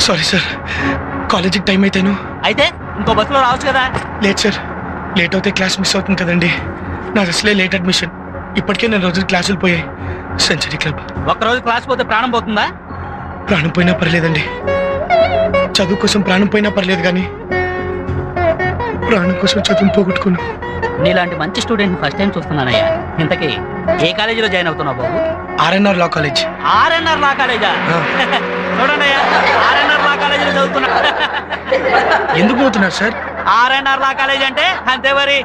Sorry sir, కాలేజీకి time అయితేను. అయితే ఇంకో బస్సులో రావచ్చు కదా. లేదు సార్, లేట్ అవుతే క్లాస్ మిస్ అవుతుంది కదండి. నా అసలే లేట్ అడ్మిషన్. ఇప్పటికే నేను రోజులు క్లాసులు పోయాయి. Century club. ఒక్కరోజు క్లాస్ పోతే ప్రాణం పోతుందా? ప్రాణం పోయినా పర్లేదండి. చదువు కోసం ప్రాణం పోయినా పర్లేదు, కానీ ప్రాణం కోసం చదువు పోగొట్టుకున్నా. నీలాంటి మంచి స్టూడెంట్ ఫస్ట్ టైం చూస్తున్నానయ్యా. ఇంతకీ ఏ కాలేజీలో జాయిన్ అవుతున్నావు బాబు? RNR law college. RNR law కాలేజా? చూడండి అయ్యా, ఆర్ఎన్ఆర్ లా కాలేజీలో చదువుతున్నా. ఎందుకు పోతున్నారు సార్? ఆర్ఎన్ఆర్ లా కాలేజ్ అంటే అంతే మరి.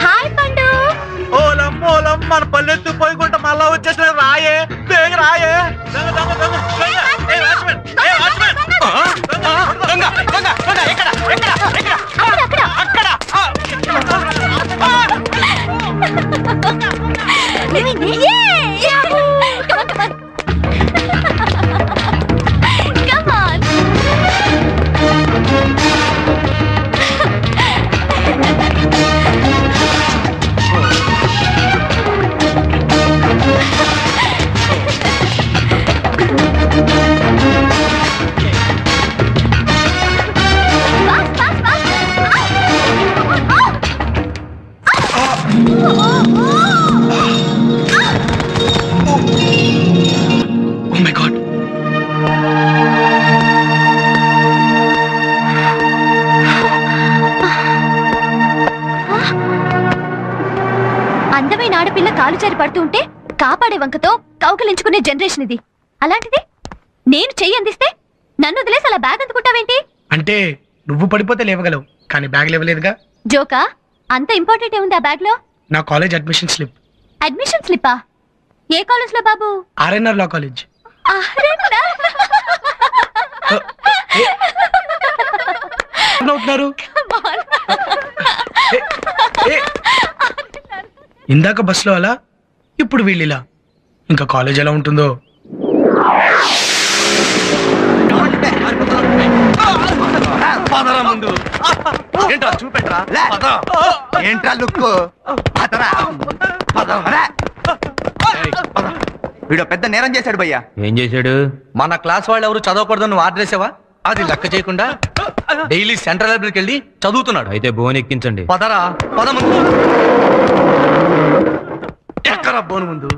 హాయ్ పండు. ఓలమ్మోలం మన పల్లెత్తు పోయికుంటా మళ్ళా వచ్చేసిన రాయే బేగ రాయే. అందమైన ఆడపిల్ల కాలు జారి పడుతూ ఉంటే కాపాడే వంకతో కౌకలించుకునే జనరేషన్ ఇది. అలాంటిది నేను చెయ్యి అందిస్తే నన్ను వదిలేసి అలా బ్యాగ్ అందుకుంటావేంటి? అంటే నువ్వు పడిపోతే లేవగలవు, కానీ బ్యాగ్ లేవలేదుగా. జోకా? అంత ఇంపార్టెంట్ ఏముంది ఆ బ్యాగ్ లో? నా కాలేజ్ అడ్మిషన్ స్లిప్. అడ్మిషన్ స్లిప్పా? ఏ కాలేజ్ లో బాబు? RNR law college. ఇందాక బస్సులో అలా, ఇప్పుడు వీళ్ళిలా. ఇంకా కాలేజ్ ఎలా ఉంటుందో. ఏంట్రా చూపెట్రా, ఏంట్రా లుక్కు? వీడు పెద్ద నేరం చేశాడు భయ్యా. ఏం చేశాడు? మన క్లాస్ వాళ్ళు ఎవరు చదవకూడదు నువ్వు ఆర్డర్ చేసావా? అది లెక్క చేయకుండా డైలీ సెంట్రల్ లైబ్రరీకి వెళ్ళి చదువుతున్నాడు. అయితే బోన్ ఎక్కించండి. పదరా, పద ముందు. ఎక్కరా బోను ముందు.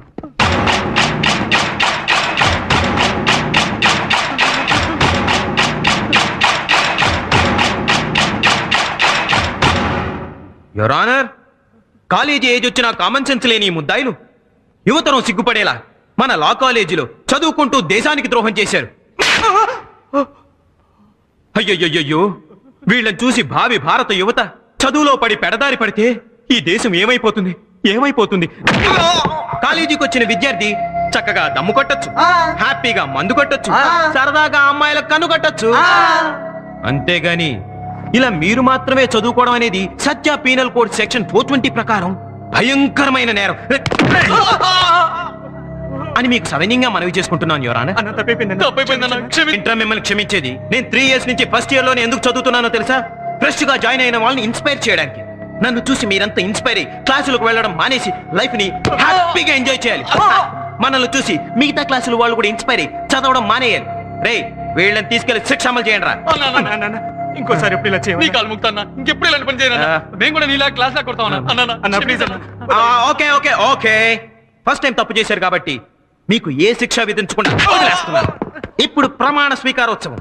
యువర్ ఆనర్, కాలేజీ ఏజ్ వచ్చిన కామన్ సెన్స్ లేని ఈ ముద్దాయిలు యువతరం సిగ్గుపడేలా మన లా కాలేజీలో చదువుకుంటూ దేశానికి ద్రోహం చేశారు. అయ్యయ్యో, వీళ్ళని చూసి భావి భారత యువత చదువులో పడి పెడదారి పడితే ఈ దేశం ఏమైపోతుంది ఏమైపోతుంది. కాలేజీకి వచ్చిన విద్యార్థి చక్కగా దమ్ము కొట్టచ్చు, హ్యాపీగా మందు కొట్టచ్చు, సరదాగా అమ్మాయిలకు కన్ను కొట్టచ్చు. అంతేగాని ఇలా మీరు మాత్రమే చదువుకోవడం అనేది సత్య పీనల్ కోడ్ సెక్షన్ 420 ప్రకారం భయంకరమైన నేరం అని మీకు సవినయంగా మనవి చేసుకుంటున్నాను యువర్ ఆనర్. మిమ్మల్ని క్షమించేది. నేను 3 years నుంచి ఫస్ట్ ఇయర్ లోనే ఎందుకు చదువుతున్నానో తెలుసా? ఫ్రెష్ గా జాయిన్ అయిన వాళ్ళని ఇన్స్పైర్ చేయడానికి. నన్ను చూసి మీరంతా ఇన్స్పైర్ అయ్యి క్లాసులకు వెళ్ళడం మానేసి లైఫ్ ని హ్యాపీగా ఎంజాయ్ చేయాలి. మనల్ని చూసి మిగతా క్లాసులు వాళ్ళు కూడా ఇన్స్పైర్ అయ్యి చదవడం మానేయాలి. రే, వీళ్ళని తీసుకెళ్లి శిక్ష అమలు చేయండి రా. ఇంకోసారి ఎప్పుడు ఇలా చేయాలి? ఇంకెప్పుడు ఇలాంటి పని చేయను. మేము కూడా నీలా క్లాస్ లా కొడతాం. Okay okay okay, first time తప్పు చేశారు కాబట్టి మీకు ఏ శిక్ష విధించకుండా వదిలేస్తున్నాను. ఇప్పుడు ప్రమాణ స్వీకారోత్సవం.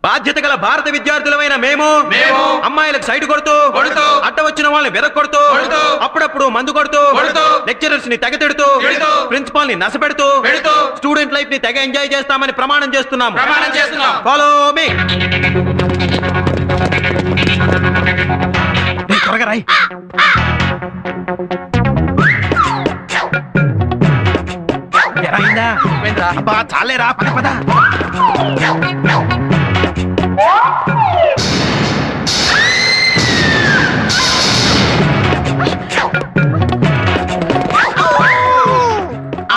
బాధ్యత గల భారత విద్యార్థులమైన మేము అమ్మాయిలకు సైడ్ కొడుతూ అడ్డ వచ్చిన వాళ్ళని వెదకొడుతూ అప్పుడప్పుడు మందు కొడుతూ లెక్చరర్స్ ని తెగ తిడుతూ ప్రిన్సిపాల్ ని నసపెడుతూ స్టూడెంట్ లైఫ్ ని తెగ ఎంజాయ్ చేస్తామని ప్రమాణం చేస్తున్నాము. Follow me. త్వరగా రాయి. చాలేరా పద పద.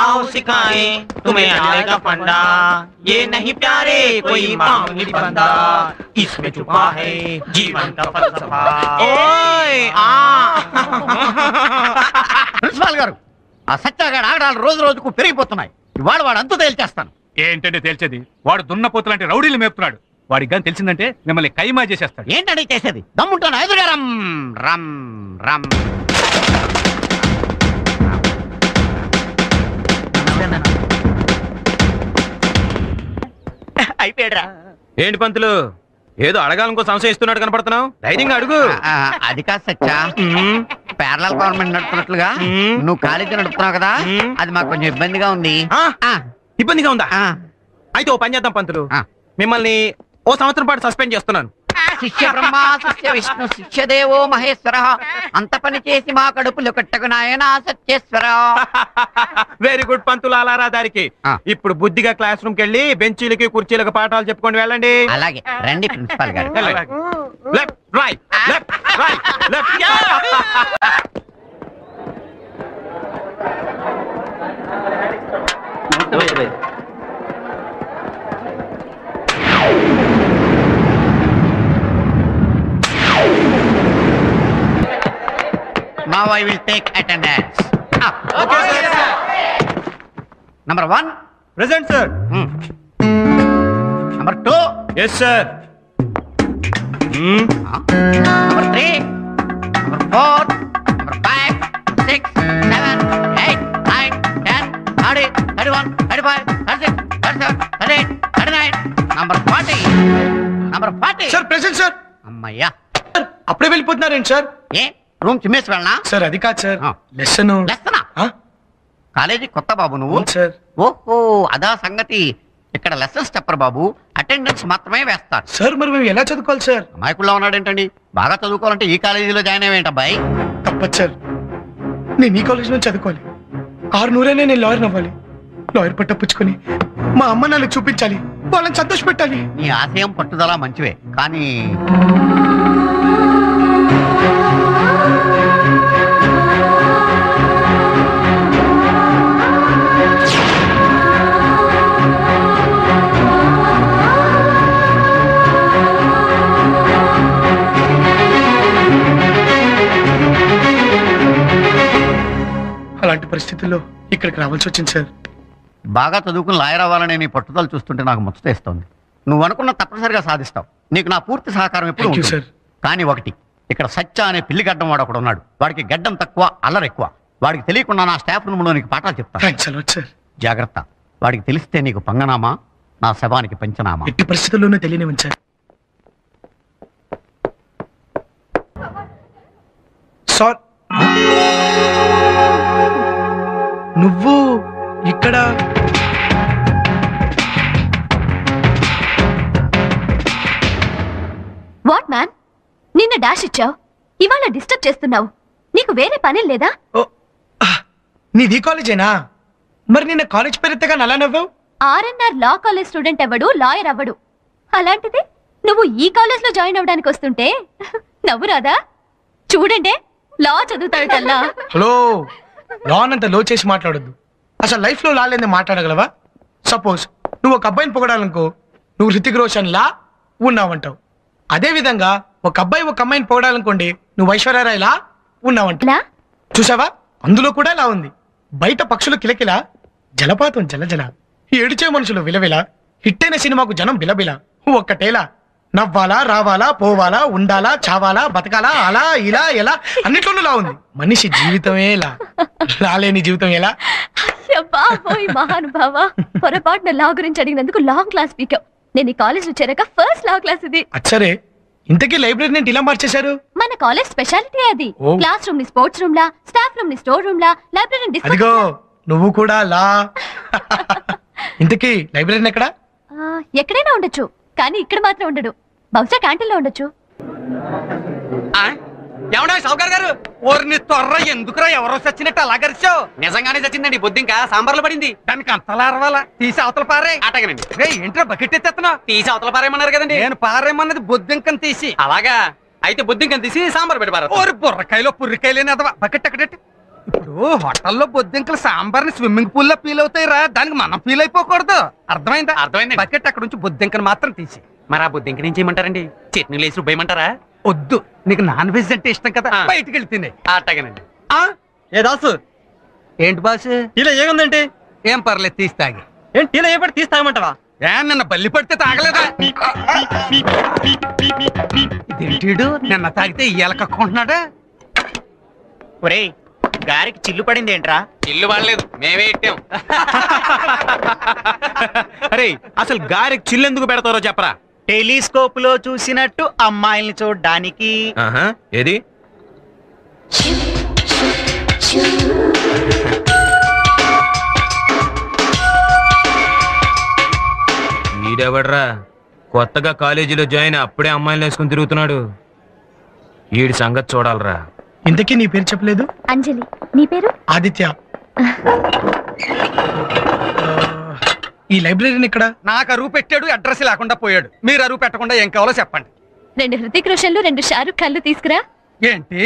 आओ सिखाए तुम्हें आने का फंडा, ये नहीं प्यारे कोई मामूली बंदा, इसमें छुपा है जीवन का फलसफा. ओए ప్రిన్సిపాల్ గారు, ఆ సత్యాగాడు ఆగడాలు రోజు రోజుకు పెరిగిపోతున్నాయి. ఇవాళ వాడు అంతు తేల్చేస్తాను. ఏంటంటే తేల్చేది? వాడు దున్నపోతులాంటి రౌడీలు మేపుతున్నాడు. వాడికి గాని తెలిసిందంటే మిమ్మల్ని కైమా చేసేస్తాడు. ఏంటండి చేసేది? దమ్ముంటాను ఎదురుగా రమ్ రమ్ రమ్. అయిపోయాడురా. ఏంటి పంతులు, ఏదో అడగాలనుకో సంశయం ఇస్తున్నాడు కనపడుతున్నావు. ధైర్యంగా అడుగు. అది కాదు సత్యా, పేరల గవర్నమెంట్ నడుపుతున్నట్లుగా నువ్వు కాలేజీ నడుపుతున్నావు కదా, అది మాకు కొంచెం ఇబ్బందిగా ఉంది. ఇబ్బందిగా ఉందా? అయితే ఓ పని చేద్దాం పంతులు, మిమ్మల్ని ఓ సంవత్సరం పాటు సస్పెండ్ చేస్తున్నాను. శిష్య బ్రహ్మ శిష్య విష్ణు శిష్య దేవో మహేశ్వర, అంత పని చేసి మా కడుపులు కట్టకు నాయనా సత్యేశ్వర. వెరీ గుడ్ పంతులు, అలారా దారికి. ఇప్పుడు బుద్ధిగా క్లాస్ రూమ్ కి వెళ్ళి బెంచీలకి కుర్చీలకు పాఠాలు చెప్పుకొని వెళ్ళండి. అలాగే రండి ప్రిన్సిపాల్ గారు. Left right left right left. Now I will take attendance. Okay, sir. Number 1. Present, sir. Number 2. Yes, sir. Number 3. Number 4. Number 5. 6. 7. 8. 9. 10. 30. 31. 35. 36. 37. 38. 39. Number 40. Number 40. Sir present sir. అమ్మయ్యా, అప్పుడే వెళ్ళిపోతున్నారేంటి సార్? ఏ రూమ్ చిమ్మేసి వెళ్ళనా? సార్ అది కాదు సార్, ఆ. Lesson. లెస్తనా? College కొత్త బాబు నువ్వు? Sir ఓహో, అదా సంగతి. ఇక్కడ లెసన్స్ చెప్పరు బాబు, అటెండెన్స్ మాత్రమే వేస్తారు. సార్ మరి మేము ఎలా చదువుకోవాలి సార్? అమాయకుల్లో ఉన్నాడేంటండి? బాగా చదువుకోవాలంటే ఈ కాలేజీలో జాయిన్ అయ్యేంటి అబ్బాయి? తప్పదు సార్, నేను ఈ కాలేజ్ నుంచి చదువుకోవాలి. 600 నేను లాయర్ అవ్వాలి. లాయర్ పట్ట పుచ్చుకొని మా అమ్మ నాన్నకి చూపించాలి, వాళ్ళని సంతోష పెట్టాలి. నీ ఆశయం పట్టుదల మంచివే, కానీ అలాంటి పరిస్థితుల్లో ఇక్కడికి రావాల్సి వచ్చింది సార్. బాగా చదువుకుని లాయర్ అవ్వాలనే నీ పట్టుదల చూస్తుంటే నాకు ముచ్చటేస్తోంది. నువ్వు అనుకున్న తప్పనిసరిగా సాధిస్తావు. నీకు నా పూర్తి సహకారం ఎప్పుడు Thank you, ఉంటుంది. sir. కానీ ఒకటి, ఇక్కడ సత్య అనే పిల్లి గడ్డం వాడు ఒకడు ఉన్నాడు. వాడికి గడ్డం తక్కువ, అల్లరి ఎక్కువ. వాడికి తెలియకుండా నా స్టాఫ్ రూమ్ లో నీకు పాఠాలు చెప్తాను. Thanks a lot sir. జాగ్రత్త, వాడికి తెలిస్తే నీకు పంగనామా, నా శవానికి పంచనామా. ఎట్టి పరిస్థితుల్లోనూ తెలియనివ్వండి సార్. సార్ నువ్వు ఇక్కడ? వాట్ మ్యాన్, నిన్న డాష్ ఇచ్చావు, ఇవాళ డిస్టర్బ్ చేస్తున్నావు. నీకు వేరే పని లేదా? ఓ, నీది కాలేజేనా? మరి నిన్న కాలేజ్ పేరెత్తగా నలా నవ్వావు? ఆర్ఎన్ఆర్ లా కాలేజ్ స్టూడెంట్ అవ్వడు, లాయర్ అవ్వడు. అలాంటిది నువ్వు ఈ కాలేజ్ లో జాయిన్ అవ్వడానికి వస్తుంటే నవ్వు రాదా? చూడండి, లా చదువుతాడు కల్లా. హలో, లాన్ అంత లో చేసి మాట్లాడొద్దు. అసలు లైఫ్ లో లాలేంది మాట్లాడగలవా? సపోజ్ నువ్వు ఒక అబ్బాయిని పొగడాలనుకో, నువ్వు హృతిక్ రోషన్ లా ఉన్నావంటావు. అదే విధంగా ఒక అబ్బాయి ఒక అమ్మాయిని పొగడాలనుకోండి, నువ్వు ఐశ్వర్యరాయ్ లా ఉన్నావంటావు. లా? చూసావా, అందులో కూడా లా ఉంది. బయట పక్షులు కిలకిల, జలపాతం జలజల, ఏడిచే మనుషులు విలవిల, హిట్టైన సినిమాకు జనం బిలబిల. ఒక్కటేలా నవ్వాలా, రావాలా, పోవాలా, ఉండాలా, చావాలా, బతకాలా, అలా ఇలా ఎలా, అన్నిట్లోనూ లా ఉంది. మనిషి జీవితమే లా, లాలేని జీవితం ఎలా? మహానుభావ, పొరపాటున లా గురించి అడిగినందుకు లాంగ్ క్లాస్ పీకావు. నేను ఈ కాలేజ్ చేరాక ఫస్ట్ లా క్లాస్ ఇది. అచ్చరే, ఇంతకీ లైబ్రరీ నేను ఇలా మార్చేశారు? మన కాలేజ్ స్పెషాలిటీ అది. ఓ. క్లాస్ రూమ్ ని స్పోర్ట్స్ రూమ్ లా, స్టాఫ్ రూమ్ ని స్టోర్ రూమ్ లా, లైబ్రరీ అదిగో నువ్వు కూడా లా. ఇంతకీ లైబ్రరీ ఎక్కడ? ఎక్కడైనా ఉండొచ్చు, కానీ ఇక్కడ మాత్రం ఉండడు. బహుశా క్యాంటీన్ లో ఉండొచ్చు. ఎవడా సౌకర్ గారు? ఓర్ని త్వర ఎందుకురా ఎవరో చచ్చినట్టు అలా గరిచావు? నిజంగానే చచ్చిందండి, బొద్దు ఇంకా సాంబార్లో పడింది. దానికి అంతలా అరవాలా? తీసి అవతల పారే. అటగనండి, రే ఏంట్రా బకెట్ ఎత్తేస్తున్నావు? తీసి అవతల పారేయమన్నారు కదండి. నేను పారేమన్నది బొద్దింకని తీసి. అలాగా అయితే బొద్దింకని తీసి సాంబార్ పెట్టి పారేస్తా. ఓరి బుర్రకాయలో పుర్రికాయలేని అదవా బకెట్ అక్కడెట్టి. ఇప్పుడు హోటల్లో బొద్దింకలు సాంబార్ని స్విమ్మింగ్ పూల్ లో ఫీల్ అవుతాయిరా, దానికి మనం ఫీల్ అయిపోకూడదు. అర్థమైందా? అర్థమైందండి. బకెట్ అక్కడ నుంచి బొద్దింకను మాత్రం తీసి. మరి ఆ బొద్దింక నుంచి ఏమంటారండి? చట్నీలు వేసి రుబ్బేయమంటారా? వద్దు, నీకు నాన్ వెజ్ అంటే ఇష్టం కదా, ఆ. బయటికి వెళ్ళి తినే. అట్టగనండి. ఏ దాసు, ఏంటి బాసు? ఇలా ఏముందంటే? ఏం పర్లేదు తీసి తాగి. ఏంటి ఇలా ఏ పడి తీస్తామంటావా? ఏ నిన్న బల్లి పడితే తాగలేదా? ఇదేంటీడు నిన్న తాగితే ఇయ్యాల కక్కుంటున్నాడా? ఒరేయ్, గారికి చిల్లు పడింది ఏంట్రా? చిల్లు పడలేదు, మేమే ఇట్టాం. అరే అసలు గారికి చిల్లెందుకు పెడతారో చెప్పరా? టెలిస్కోప్ లో చూసినట్టు అమ్మాయిల్ని చూడడానికి. ఏది? ఈడెవడ్రా కొత్తగా కాలేజీలో జాయిన్ అప్పుడే అమ్మాయిలు వేసుకుని తిరుగుతున్నాడు? ఈడి సంగతి చూడాలరా. ఇంతకీ నీ పేరు చెప్పలేదు? అంజలి. నీ పేరు? ఆదిత్య. ఈ లైబ్రరీని ఇక్కడ? నాకు అరువు పెట్టాడు, అడ్రస్ లేకుండా పోయాడు. మీరు అరువు పెట్టకుండా ఏం కావాలో చెప్పండి. 2 హృతిక్ రోషన్లు, 2 షారుఖ్ ఖాన్లు తీసుకురా. ఏంటి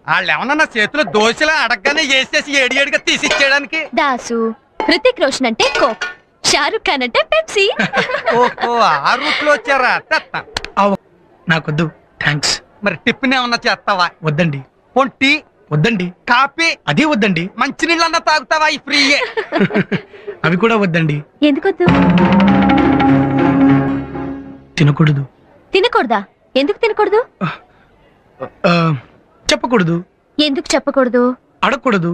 వాళ్ళు ఏమన్నా నా చేతిలో దోశలా అడగగానే వేసేసి ఏడిగా తీసిచ్చేయడానికి? దాసు, హృతిక్ రోషన్ అంటే కోక్, షారుఖ్ ఖాన్ అంటే పెప్సీ. ఓహో, ఆ రూట్ లో వచ్చారా? తెత్తా. నాకొద్దు, థ్యాంక్స్. మరి టిఫిన్ ఏమన్నా చేస్తావా? వద్దండి. పొంటి వద్దండి. కాఫీ అదే వద్దండి. మంచినీళ్ళన్నా తాగుతావా? ఈ ఫ్రీయే. అవి కూడా వద్దండి. ఎందుకొద్దు? తినకూడదు. తినకూడదా? ఎందుకు తినకూడదు? చెప్పకూడదు. ఎందుకు చెప్పకూడదు? అడగకూడదు.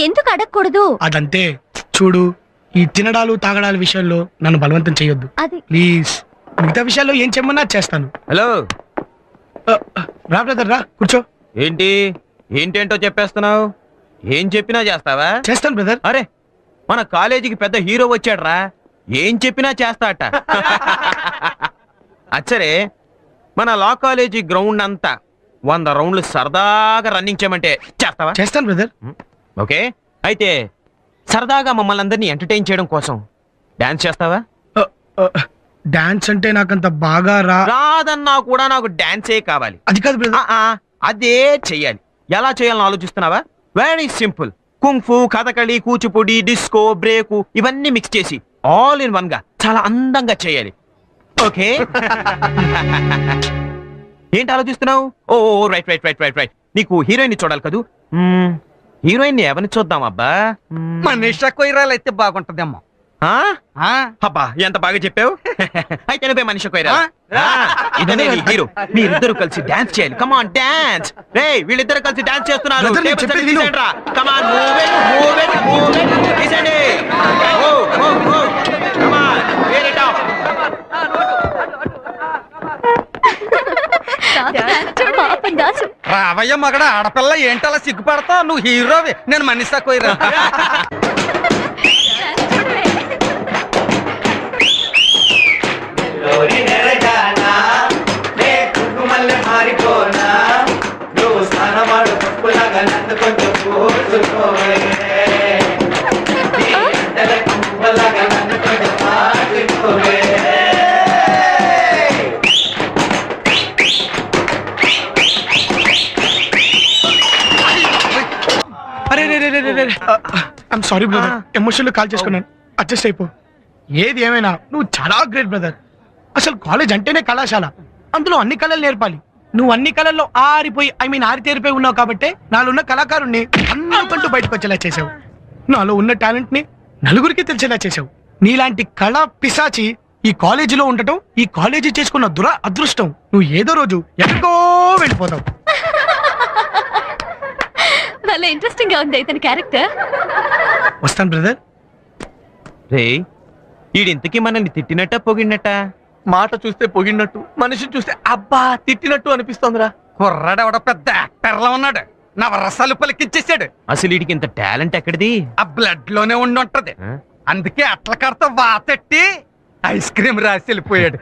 ఎందుకు అడగకూడదు? అదంతే. చూడు, ఈ తినడాలు తాగడాల విషయంలో నన్ను బలవంతం చేయొద్దు అది. ప్లీజ్. మిగతా విషయాల్లో ఏం చెమ్మన్నా చేస్తాను. హలో, రా బ్రదర్, రా కూర్చో. ఏంటి ఏంటేంటో చెప్పేస్తున్నావు? ఏం చెప్పినా చేస్తావా? చేస్తాను బ్రదర్. అరే మన కాలేజీకి పెద్ద హీరో వచ్చాడ్రా, ఏం చెప్పినా చేస్తాట. అచ్చరే, మన లా కాలేజీ గ్రౌండ్ అంతా 100 రౌండ్లు సరదాగా రన్నింగ్ చేయమంటే చేస్తావా? చేస్తాను బ్రదర్. ఓకే, అయితే సరదాగా మమ్మల్ని అందరినీ ఎంటర్టైన్ చేయడం కోసం డాన్స్ చేస్తావా? డాన్స్ అంటే నాకంత బాగా రాదన్నా కూడా నాకు డాన్సే కావాలి. అది కాదు బ్రదర్. అదే చెయ్యాలి. ఎలా చేయాలని ఆలోచిస్తున్నావా? Very simple. Kung fu, Kathakali, Kuchipudi, disco, break ఇవన్నీ మిక్స్ చేసి ఆల్ ఇన్ 1 గా చాలా అందంగా చేయాలి. ఓకే? ఏంటి ఆలోచిస్తున్నావు? Oh right right right right right నీకు హీరోయిన్ చూడాలి కదూ. హీరోయిన్ ఎవరిని చూద్దాం అబ్బా? మనీషా కొయిరాలు అయితే బాగుంటదేమో. అబ్బా ఎంత బాగా చెప్పావు. అయితే నువ్వే మనిషి కొయిరా. ఇదనే నీ హీరో. మీరిద్దరు కలిసి డాన్స్ చేయాలి. Come on dance. రే వీళ్ళిద్దరు కలిసి డాన్స్ చేస్తున్నారు. Brother, నేను చెప్పేది విను. Come on move it move it move it. తీసండి. Oh oh oh come on wear it up. పాపం దాసు. రావయ్య మగడ, ఆడపిల్ల ఏంటలా సిగ్గుపడతావు? నువ్వు హీరోవి, నేను మనీషా కొయిరా. అరే రే రే రే రే ఐఎమ్ సారీ బ్రదర్, ఎమోషన్లో కాల్ చేసుకున్నాను. అడ్జస్ట్ అయిపో. ఏది ఏమైనా నువ్వు చాలా గ్రేట్ బ్రదర్. అసలు కాలేజ్ అంటేనే కళాశాల, అందులో అన్ని కళలు నేర్పాలి. నువ్వు అన్ని కళల్లో ఆరిపోయి ఆరితేరిపోయి ఉన్నావు కాబట్టి నాలో ఉన్న కళాకారుణ్ణి అందరికంటూ బయటకు వచ్చేలా చేసావు. నాలో ఉన్న టాలెంట్ ని నలుగురికి తెలిసేలా చేసావు. నీలాంటి కళా పిశాచి ఈ కాలేజీలో ఉండటం, ఈ కాలేజీ చేసుకున్న అదృష్టం. నువ్వు ఏదో రోజు ఎక్కడికో వెళ్ళిపోతావు. చాలా ఇంట్రెస్టింగ్ గా ఉంది ఇతని క్యారెక్టర్. వస్తాను బ్రదర్. రే ఈడింతకీ మనల్ని తిట్టినట్ట పొగిడినట్ట? మాట చూస్తే పొగిడినట్టు, మనిషిని చూస్తే అబ్బా తిట్టినట్టు అనిపిస్తోందిరా. కుర్రాడు ఎవడో పెద్ద యాక్టర్లా ఉన్నాడు, నవరసాలు పలికిచ్చేసాడు. అసలు వీడికి ఇంత టాలెంట్ ఎక్కడిది? ఆ బ్లడ్ లోనే ఉండి ఉంటది. అందుకే అట్ల కడతా వాతెట్టి ఐస్ క్రీమ్ రాసి వెళ్ళిపోయాడు.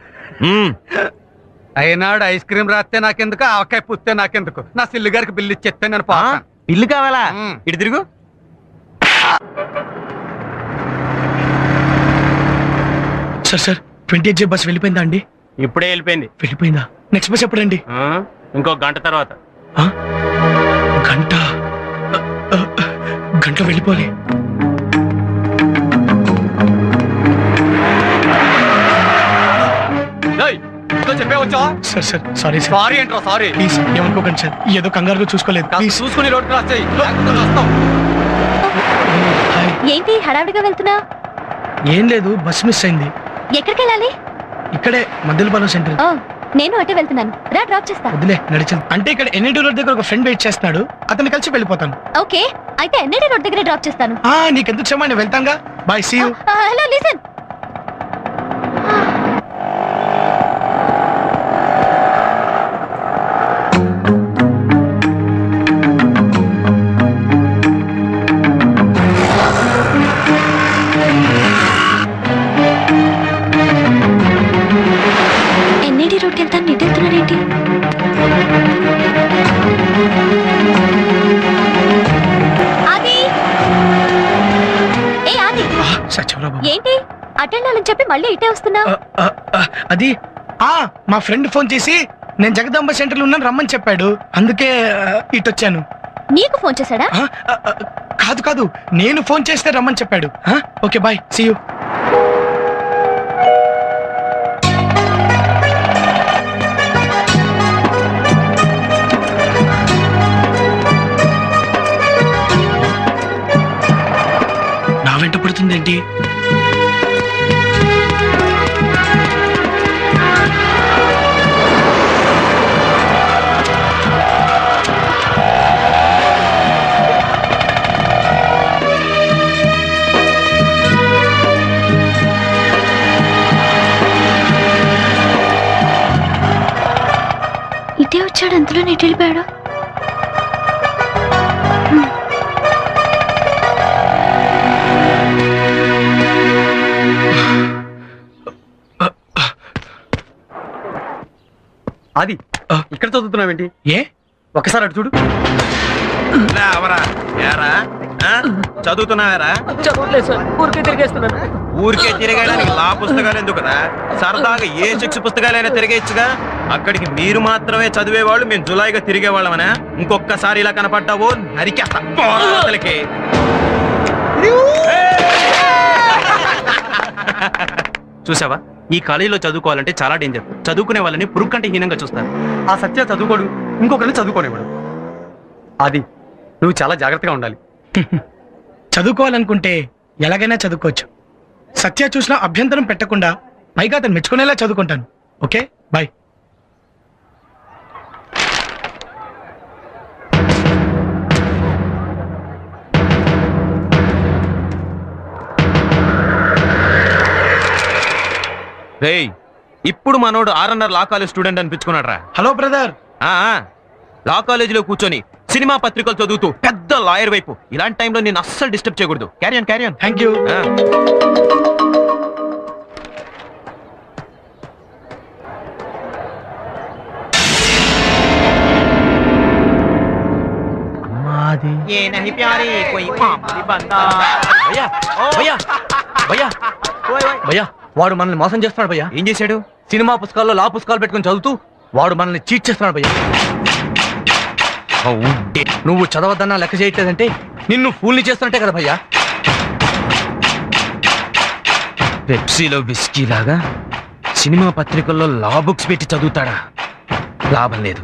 అయినాడు ఐస్ క్రీమ్ రాస్తే నాకెందుకు, ఆవకాయ పుస్తే నాకెందుకు, నా సిల్లు గారికి బిల్లు ఇచ్చేస్తే నేను పోతాను. బిల్లు కావాలా? ఇటు తిరుగు. సార్ 28J బస్ వెళ్ళిపోయిందా అండి? ఇప్పుడే వెళ్ళిపోయింది. వెళ్ళిపోయిందా? నెక్స్ట్ బస్ ఎప్పుడండి? ఇంకో గంట తర్వాత. గంట గంటలో వెళ్ళిపోవాలి. చెప్పేవచ్చా? Sir sorry sir. సారీ ఏంట్రా సారీ? ప్లీజ్ ఏమనుకోకండి సార్, ఏదో కంగారుగా చూసుకోలేదు. ప్లీజ్ చూసుకుని రోడ్డు క్రాస్ చేయి. ఏంటి హడావిడిగా వెళ్తున్నా? ఏం లేదు, బస్ మిస్ అయింది. ఎక్కడికి వెళ్ళాలి? ఇక్కడే మద్దెలపాలెం సెంటర్. నేను అటే వెళ్తున్నాను, రా డ్రాప్ చేస్తా. వదిలే నడిచింది. అంటే ఇక్కడ ఎన్ఐటి రోడ్ దగ్గర ఒక ఫ్రెండ్ వెయిట్ చేస్తున్నాడు, అతన్ని కలిసి వెళ్ళిపోతాను. ఓకే, అయితే ఎన్ఐటి రోడ్ దగ్గర డ్రాప్ చేస్తాను. నీకెందుకు క్షమా, నేను వెళ్తానుగా. Bye, see you. Hello listen. రోడ్కి వెళ్తాను, నీటి వెళ్తున్నాడేంటి? ఏంటి అటెండ్ చెప్పి మళ్ళీ ఇటే వస్తున్నా? అది మా ఫ్రెండ్ ఫోన్ చేసి నేను జగదాంబ సెంటర్ లో ఉన్నాను రమ్మని చెప్పాడు, అందుకే ఇటు వచ్చాను. నీకు ఫోన్ చేశాడా? కాదు, నేను ఫోన్ చేస్తే రమ్మని చెప్పాడు. Okay bye, see you. నా వెంట పడుతుందేంటి? ఇటే వచ్చాడు, అంతలో నెట్ వెళ్ళిపోయాడు. అది ఇక్కడ చదువుతున్నావేంటి? ఒకసారి అటు చూడు. చదువుతున్నావారా? చదవట్లేదు సార్, ఊరికే తిరిగేస్తున్నాను. ఊరికే తిరగడానికి లా పుస్తకాలు ఎందుకురా? సరదాగా ఏ శిక్ష పుస్తకాలైనా తిరిగేచ్చుగా. అక్కడికి మీరు మాత్రమే చదివేవాళ్ళు, మేము జులాయిగా తిరిగేవాళ్ళమనా? ఇంకొకసారి ఇలా కనపడ్డావో నరికేస్తా. చూసావా, ఈ కాలేజీలో చదువుకోవాలంటే చాలా డేంజర్. చదువుకునే వాళ్ళని పురుగు కంటే హీనంగా చూస్తారు. ఆ సత్య చదువుకోడు, ఇంకొకరిని చదువుకోనివాడు. అది నువ్వు చాలా జాగ్రత్తగా ఉండాలి. చదువుకోవాలనుకుంటే ఎలాగైనా చదువుకోవచ్చు. సత్య చూసినా అభ్యంతరం పెట్టకుండా, పైగా అతను మెచ్చుకునేలా చదువుకుంటాను. Okay bye. రేయ్, ఇప్పుడు మనోడు ఆర్ఎన్ఆర్ లా కాలేజ్ స్టూడెంట్ అనిపించుకున్నాడు రా. Hello brother. లా కాలేజీలో కూర్చొని సినిమా పత్రికలు చదువుతూ పెద్ద లాయర్ వైపు. ఇలాంటి టైంలో నేను అస్సలు డిస్టర్బ్ చేయకూడదు. క్యారియన్. Thank you. ये नहीं प्यारे कोई मामूली बंदा. భయ్యా, వాడు మనల్ని మోసం చేస్తున్నాడు భయ్యా. ఏం చేశాడు? సినిమా పుస్తకాల్లో లా పుస్తకాలు పెట్టుకుని చదువుతూ వాడు మనల్ని చీట్ చేస్తున్నాడు భయ్యా. నువ్వు చదవద్దన్నా లెక్క చేయట్లేదంటే నిన్ను ఫూల్ని చేస్తున్నట్టే కదా భయ్యా. పెప్సీలో విస్కీ లాగా సినిమా పత్రికల్లో లా బుక్స్ పెట్టి చదువుతాడా? లాభం లేదు.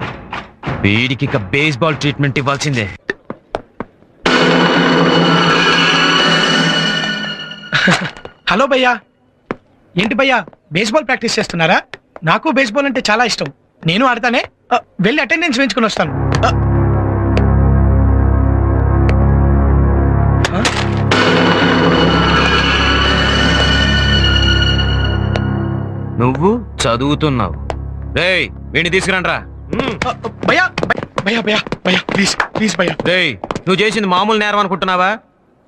వీడికి ఇక బేస్బాల్ ట్రీట్మెంట్ ఇవ్వాల్సిందే. హలో భయ్యా. ఏంటి భయ్యా, బేస్బాల్ ప్రాక్టీస్ చేస్తున్నారా? నాకు బేస్బాల్ అంటే చాలా ఇష్టం, నేను ఆడతానే. వెళ్ళి అటెండెన్స్ వేయించుకుని వస్తాను. నువ్వు చదువుతున్నావు. రేయ్ వీడిని తీసుకురండ్రా. భయ్యా భయ్యా భయ్యా భయ్యా ప్లీజ్ ప్లీజ్ భయ్యా. రేయ్ నువ్వు చేసింది మామూలు నేరం అనుకుంటున్నావా?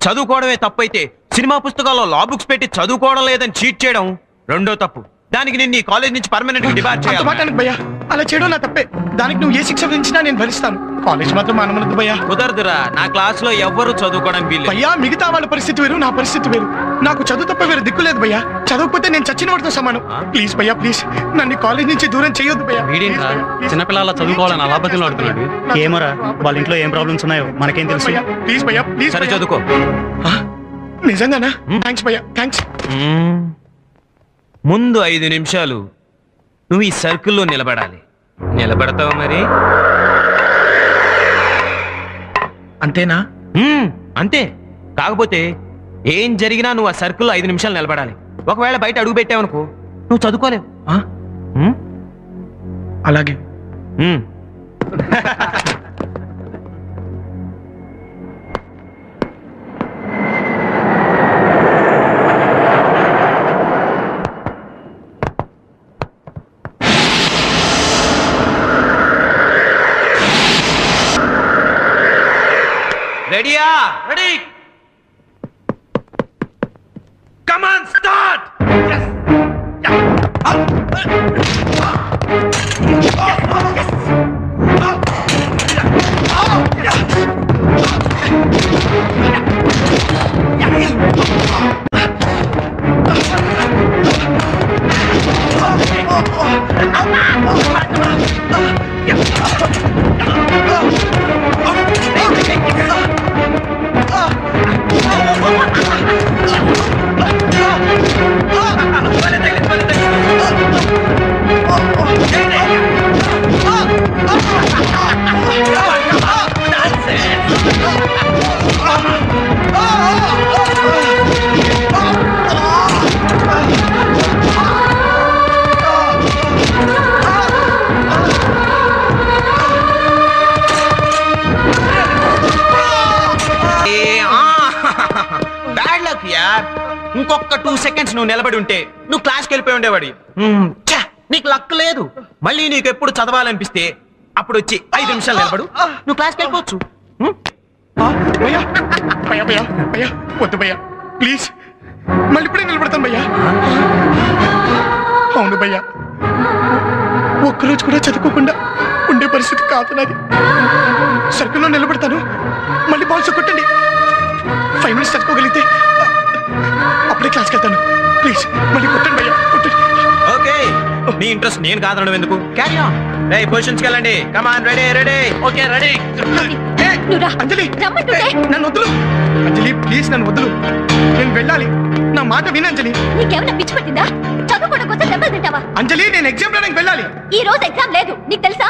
చదువుకోవడమే తప్పైతే సినిమా పుస్తకాల్లో లా బుక్స్ పెట్టి చదువుకోవడం లేదని చీట్ చేయడం రెండో తప్పు. దానికి నేను ఈ కాలేజ్ నుంచి పర్మనెంట్ గా డిబార్ చేయాలి. మాట్లాడకు భయ్యా, అలా చేయడం నా తప్పే. దానికి నువ్వు ఏ శిక్ష విధించినా నేను భరిస్తాను. కాలేజ్ మాత్రం మానవనద్దు భయ్యా. కుదరదురా, నా క్లాస్ లో ఎవ్వరూ చదువుకోవడానికి వీల్లేదు. భయ్యా మిగతా వాళ్ళ పరిస్థితి వేరు, నా పరిస్థితి వేరు. నాకు చదువు తప్ప వేరు దిక్కులేదు భయ్యా. చదవకపోతే నేను చచ్చిన వాడితో సమానం. ప్లీజ్ భయ్యా ప్లీజ్, నన్ను కాలేజ్ నుంచి దూరం చేయొద్దు భయ్యా. వీడేంట్రా చిన్నపిల్లల చదువుకోవాలని అలా బతులు ఆడుతున్నాడు. ఏమోరా వాళ్ళ ఇంట్లో ఏం ప్రాబ్లమ్స్ ఉన్నాయో మనకేం తెలుసు. ప్లీజ్ భయ్యా ప్లీజ్. సరే చదువుకో. నిజంగానా? థ్యాంక్స్ భయ్యా థ్యాంక్స్. ముందు 5 నిమిషాలు నువ్వు ఈ సర్కిల్లో నిలబడాలి. నిలబడతావు మరి? అంతేనా? అంతే. కాకపోతే ఏం జరిగినా నువ్వు ఆ సర్కిల్లో 5 నిమిషాలు నిలబడాలి. ఒకవేళ బయట అడుగు పెట్టావనుకో నువ్వు చదువుకోలేవు. అలాగే. రెడీయా? రెడీ. Come on start. ఇంకొక 2 సెకండ్స్ నువ్వు నిలబడి ఉంటే నువ్వు క్లాస్కి వెళ్ళిపోయి ఉండేవాడి. నీకు లక్ లేదు. మళ్ళీ నీకు ఎప్పుడు చదవాలనిపిస్తే అప్పుడు వచ్చి 5 నిమిషాలు నిలబడు, నువ్వు క్లాస్కి వెళ్ళిపోవచ్చు. భయ్యా భయ్యా భయ్యా భయ్యా వద్దు భయ్యా ప్లీజ్. మళ్ళీ ఇప్పుడే నిలబడతాను భయ్యా. అవును భయ్యా, ఒక్కరోజు కూడా చదువుకోకుండా ఉండే పరిస్థితి కాదు నాది. సర్కిల్లో నిలబడతాను, మళ్ళీ బాల్స్ కొట్టండి. 5 మినిట్స్ చదువుకోగలిగితే అప్పుడే క్లాస్కి వెళ్తాను. ప్లీజ్ మళ్ళీ కొట్టండి భయ్యా కొట్టండి. ఓకే, నీ ఇంట్రెస్ట్ నేను కాదనడం ఎందుకు? Carry on. రే పొజిషన్స్కి వెళ్ళండి. Come on. Ready ready. Okay ready. Anjali నన్ను వద్దులు. అంజలి ప్లీజ్ నన్ను వద్దులు, నేను వెళ్ళాలి. నా మాట విను అంజలి. నీకేమైనా పిచ్చి పట్టిందా? చదువుకోవడం కోసం దెబ్బలు తింటావా? అంజలి నేను ఎగ్జామ్ రాయడానికి వెళ్ళాలి. ఈ రోజు ఎగ్జామ్ లేదు, నీకు తెలుసా?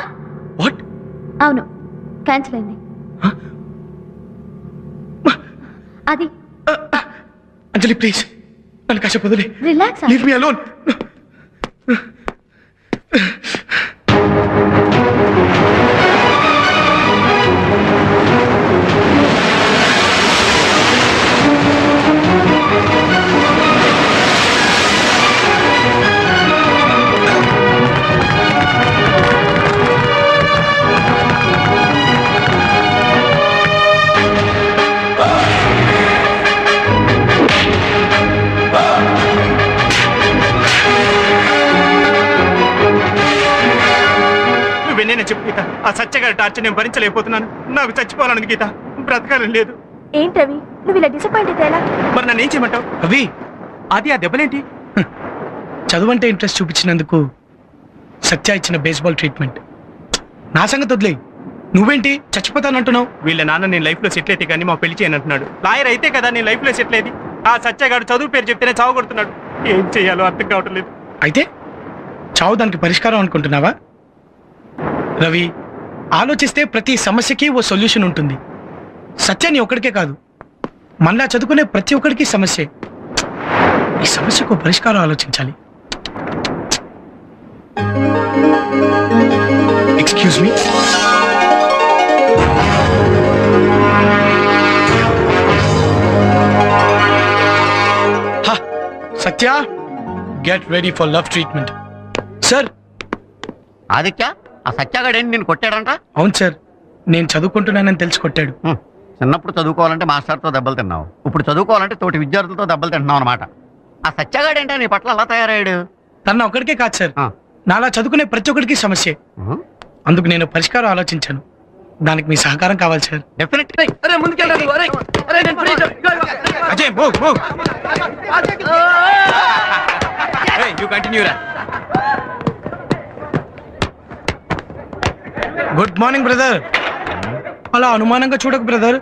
వాట్? అవును, క్యాన్సిల్ అయింది. అది అంజలి ప్లీజ్ నన్ను కాసేపు వదిలే. రిలాక్స్. Leave me alone. నేనే చెప్పు గీత, ఆ సత్యగారి టార్చర్ నేను భరించలేకపోతున్నాను. నాకు చచ్చిపోవాలని గీత, బ్రతకాలని లేదు. ఏంటి రవి, నువ్వు ఇలా డిసప్పాయింట్ అయితే ఎలా? మరి నన్ను ఏం చేయమంటావు? అవి అది ఆ దెబ్బలేంటి? చదువంటే ఇంట్రెస్ట్ చూపించినందుకు సత్య ఇచ్చిన బేస్బాల్ ట్రీట్మెంట్. నా సంగతి వదిలే, నువ్వేంటి చచ్చిపోతానంటున్నావు? వీళ్ళ నాన్న నేను లైఫ్ లో సెటిల్ అయితే కానీ మా పెళ్లి చేయను అంటున్నాడు. లాయర్ అయితే కదా నేను లైఫ్ లో సెటిల్ అయ్యేది. ఆ సత్యగాడు చదువు పేరు చెప్తేనే చావు కొడుతున్నాడు. ఏం చేయాలో అర్థం కావటం లేదు. అయితే చావు దానికి పరిష్కారం అనుకుంటున్నావా? రవి, ఆలోచిస్తే ప్రతి సమస్యకి ఓ సొల్యూషన్ ఉంటుంది. సత్యాన్ని ఒక్కడికే కాదు, మనలా చదువుకునే ప్రతి ఒక్కడికి సమస్యే. ఈ సమస్యకు పరిష్కారం ఆలోచించాలి. Excuse me. Satya, get ready for love treatment. Sir Aditya, ఆ సత్యాగాడేంటి నిన్ను కొట్టాడంట? అవును సార్, నేను చదువుకుంటున్నానని తెలిసి కొట్టాడు. చిన్నప్పుడు చదువుకోవాలంటే మాస్టర్తో దెబ్బలు తిన్నావు, ఇప్పుడు చదువుకోవాలంటే తోటి విద్యార్థులతో దెబ్బలు తింటున్నావు అనమాట. ఆ సత్యాగాడేంటా నీ పట్ల అలా తయారయ్యాడు? తన ఒక్కడికే కాదు సార్, నాలా చదువుకునే ప్రతి ఒక్కడికి సమస్య. అందుకు నేను పరిష్కారం ఆలోచించాను. దానికి మీ సహకారం కావాలి sir. Definitely. Ajay move move. Hey, you continue రా. Good morning brother. అలా అనుమానంగా చూడకు బ్రదర్.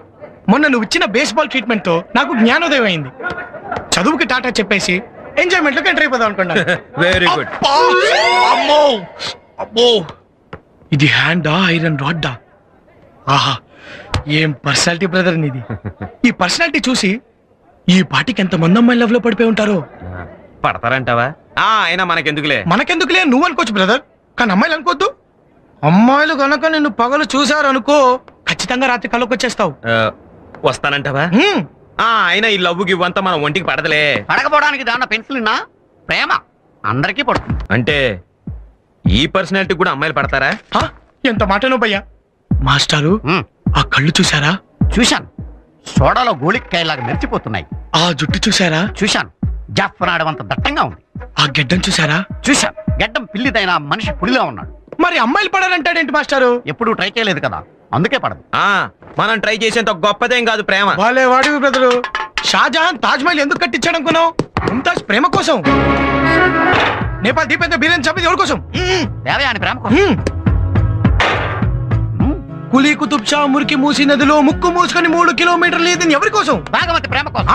మొన్న నువ్వు ఇచ్చిన బేస్బాల్ ట్రీట్మెంట్ తో నాకు జ్ఞానోదయం అయింది. చదువుకి టాటా చెప్పేసి ఎంజాయ్మెంట్ లోకి ఎంటర్ అయిపోదాం అనుకున్నా. Very good. ఇది హ్యాండా ఐరన్ రాడ్డా? ఆహా, ఏం పర్సనాలిటీ బ్రదర్ నీది. ఈ పర్సనాలిటీ చూసి ఈ పాటికి ఎంత మంది అమ్మాయి లవ్ లో పడిపోయి ఉంటారో. పడతారంటావా? అయినా మనకెందుకులే. మనకెందుకులే నువ్వు అనుకోవచ్చు బ్రదర్, కానీ అమ్మాయిలు అనుకోవద్దు. అమ్మాయిలు కనుక నిన్ను పగలు చూసారు అనుకో, ఖచ్చితంగా రాత్రి కళ్ళకి వచ్చేస్తావు. వస్తానంటావా? అయినా ఈ లవ్ గివ్వంతా మన ఒంటికి పడదలే. పడకపోవడానికి దాన్న పెన్సిల్ ప్రేమ అందరికీ పడుతుంది. అంటే ఈ పర్సనాలిటీ కూడా అమ్మాయిలు పడతారా? ఎంత మాటను భయ్యా. మాస్టారు, ఆ కళ్ళు చూసారా? చూశాను, సోడాలో గోళికాయలాగా మెరిచిపోతున్నాయి. ఆ జుట్టు చూసారా? చూశాను, జాఫ్రాడమంత దట్టంగా ఉంది. ఆ గెడ్డం చూసారా? చూశాను, గెడ్డం పిల్లిదైన మనిషి పులిలా ఉన్నాడు. మరి అమ్మాయిలు పడాలంటాడేంటి మాస్టారు? ఎప్పుడు ట్రై చేయలేదు కదా, అందుకే పడదు. మనం ట్రై చేసేంత గొప్పదేం కాదు ప్రేమ. వాళ్ళే వాడివి బ్రదరు. షాజహాన్ తాజ్ మహల్ ఎందుకు కట్టించాడు అనుకున్నావు? ముంతాజ్ ప్రేమ కోసం. నేపాల్ దీపేంద్ర బీరేన్ చంపేది ఎవరి కోసం? దేవయాని ప్రేమ కోసం. కులీ కుతుబ్ షా మురికి మూసి నదిలో ముక్కు మూసుకొని 3 కిలోమీటర్లు ఈదింది ఎవరి కోసం? భాగవతి ప్రేమ కోసం.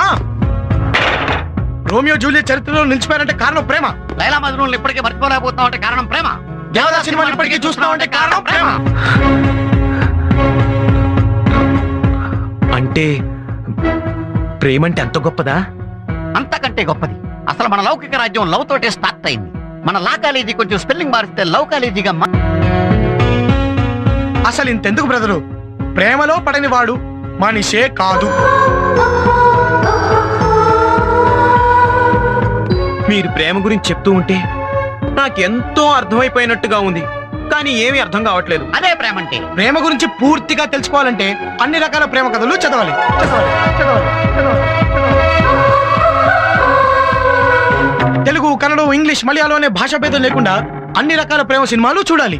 రోమియో జూలియట్ చరిత్రలో నిలిచిపోయారంటే కారణం ప్రేమ. లైలా మజ్నూన్ ఇప్పటికీ మర్చిపోలేకపోతున్నావు అంటే కారణం ప్రేమ. దేవదాస్ సినిమాలు ఇప్పటికీ చూస్తున్నావు అంటే కారణం ప్రేమ. అంటే ప్రేమంటే అంత గొప్పదా? అంతకంటే గొప్పది. అసలు మన లౌకిక రాజ్యం లవ్ తోటే స్టార్ట్ అయింది. మన లా కాలేజీ కొంచెం స్పెల్లింగ్ మారిస్తే లవ్ కాలేజీగా అసలు ఇంతెందుకు బ్రదరు, ప్రేమలో పడని వాడు మనిషే కాదు. మీరు ప్రేమ గురించి చెప్తూ ఉంటే నాకెంతో అర్థమైపోయినట్టుగా ఉంది, కానీ ఏమీ అర్థం కావట్లేదు. అదే ప్రేమ అంటే. ప్రేమ గురించి పూర్తిగా తెలుసుకోవాలంటే అన్ని రకాల ప్రేమ కథలు చదవాలి. తెలుగు, కన్నడ, ఇంగ్లీష్, మలయాళం అనే భాషా భేదం లేకుండా అన్ని రకాల ప్రేమ సినిమాలు చూడాలి.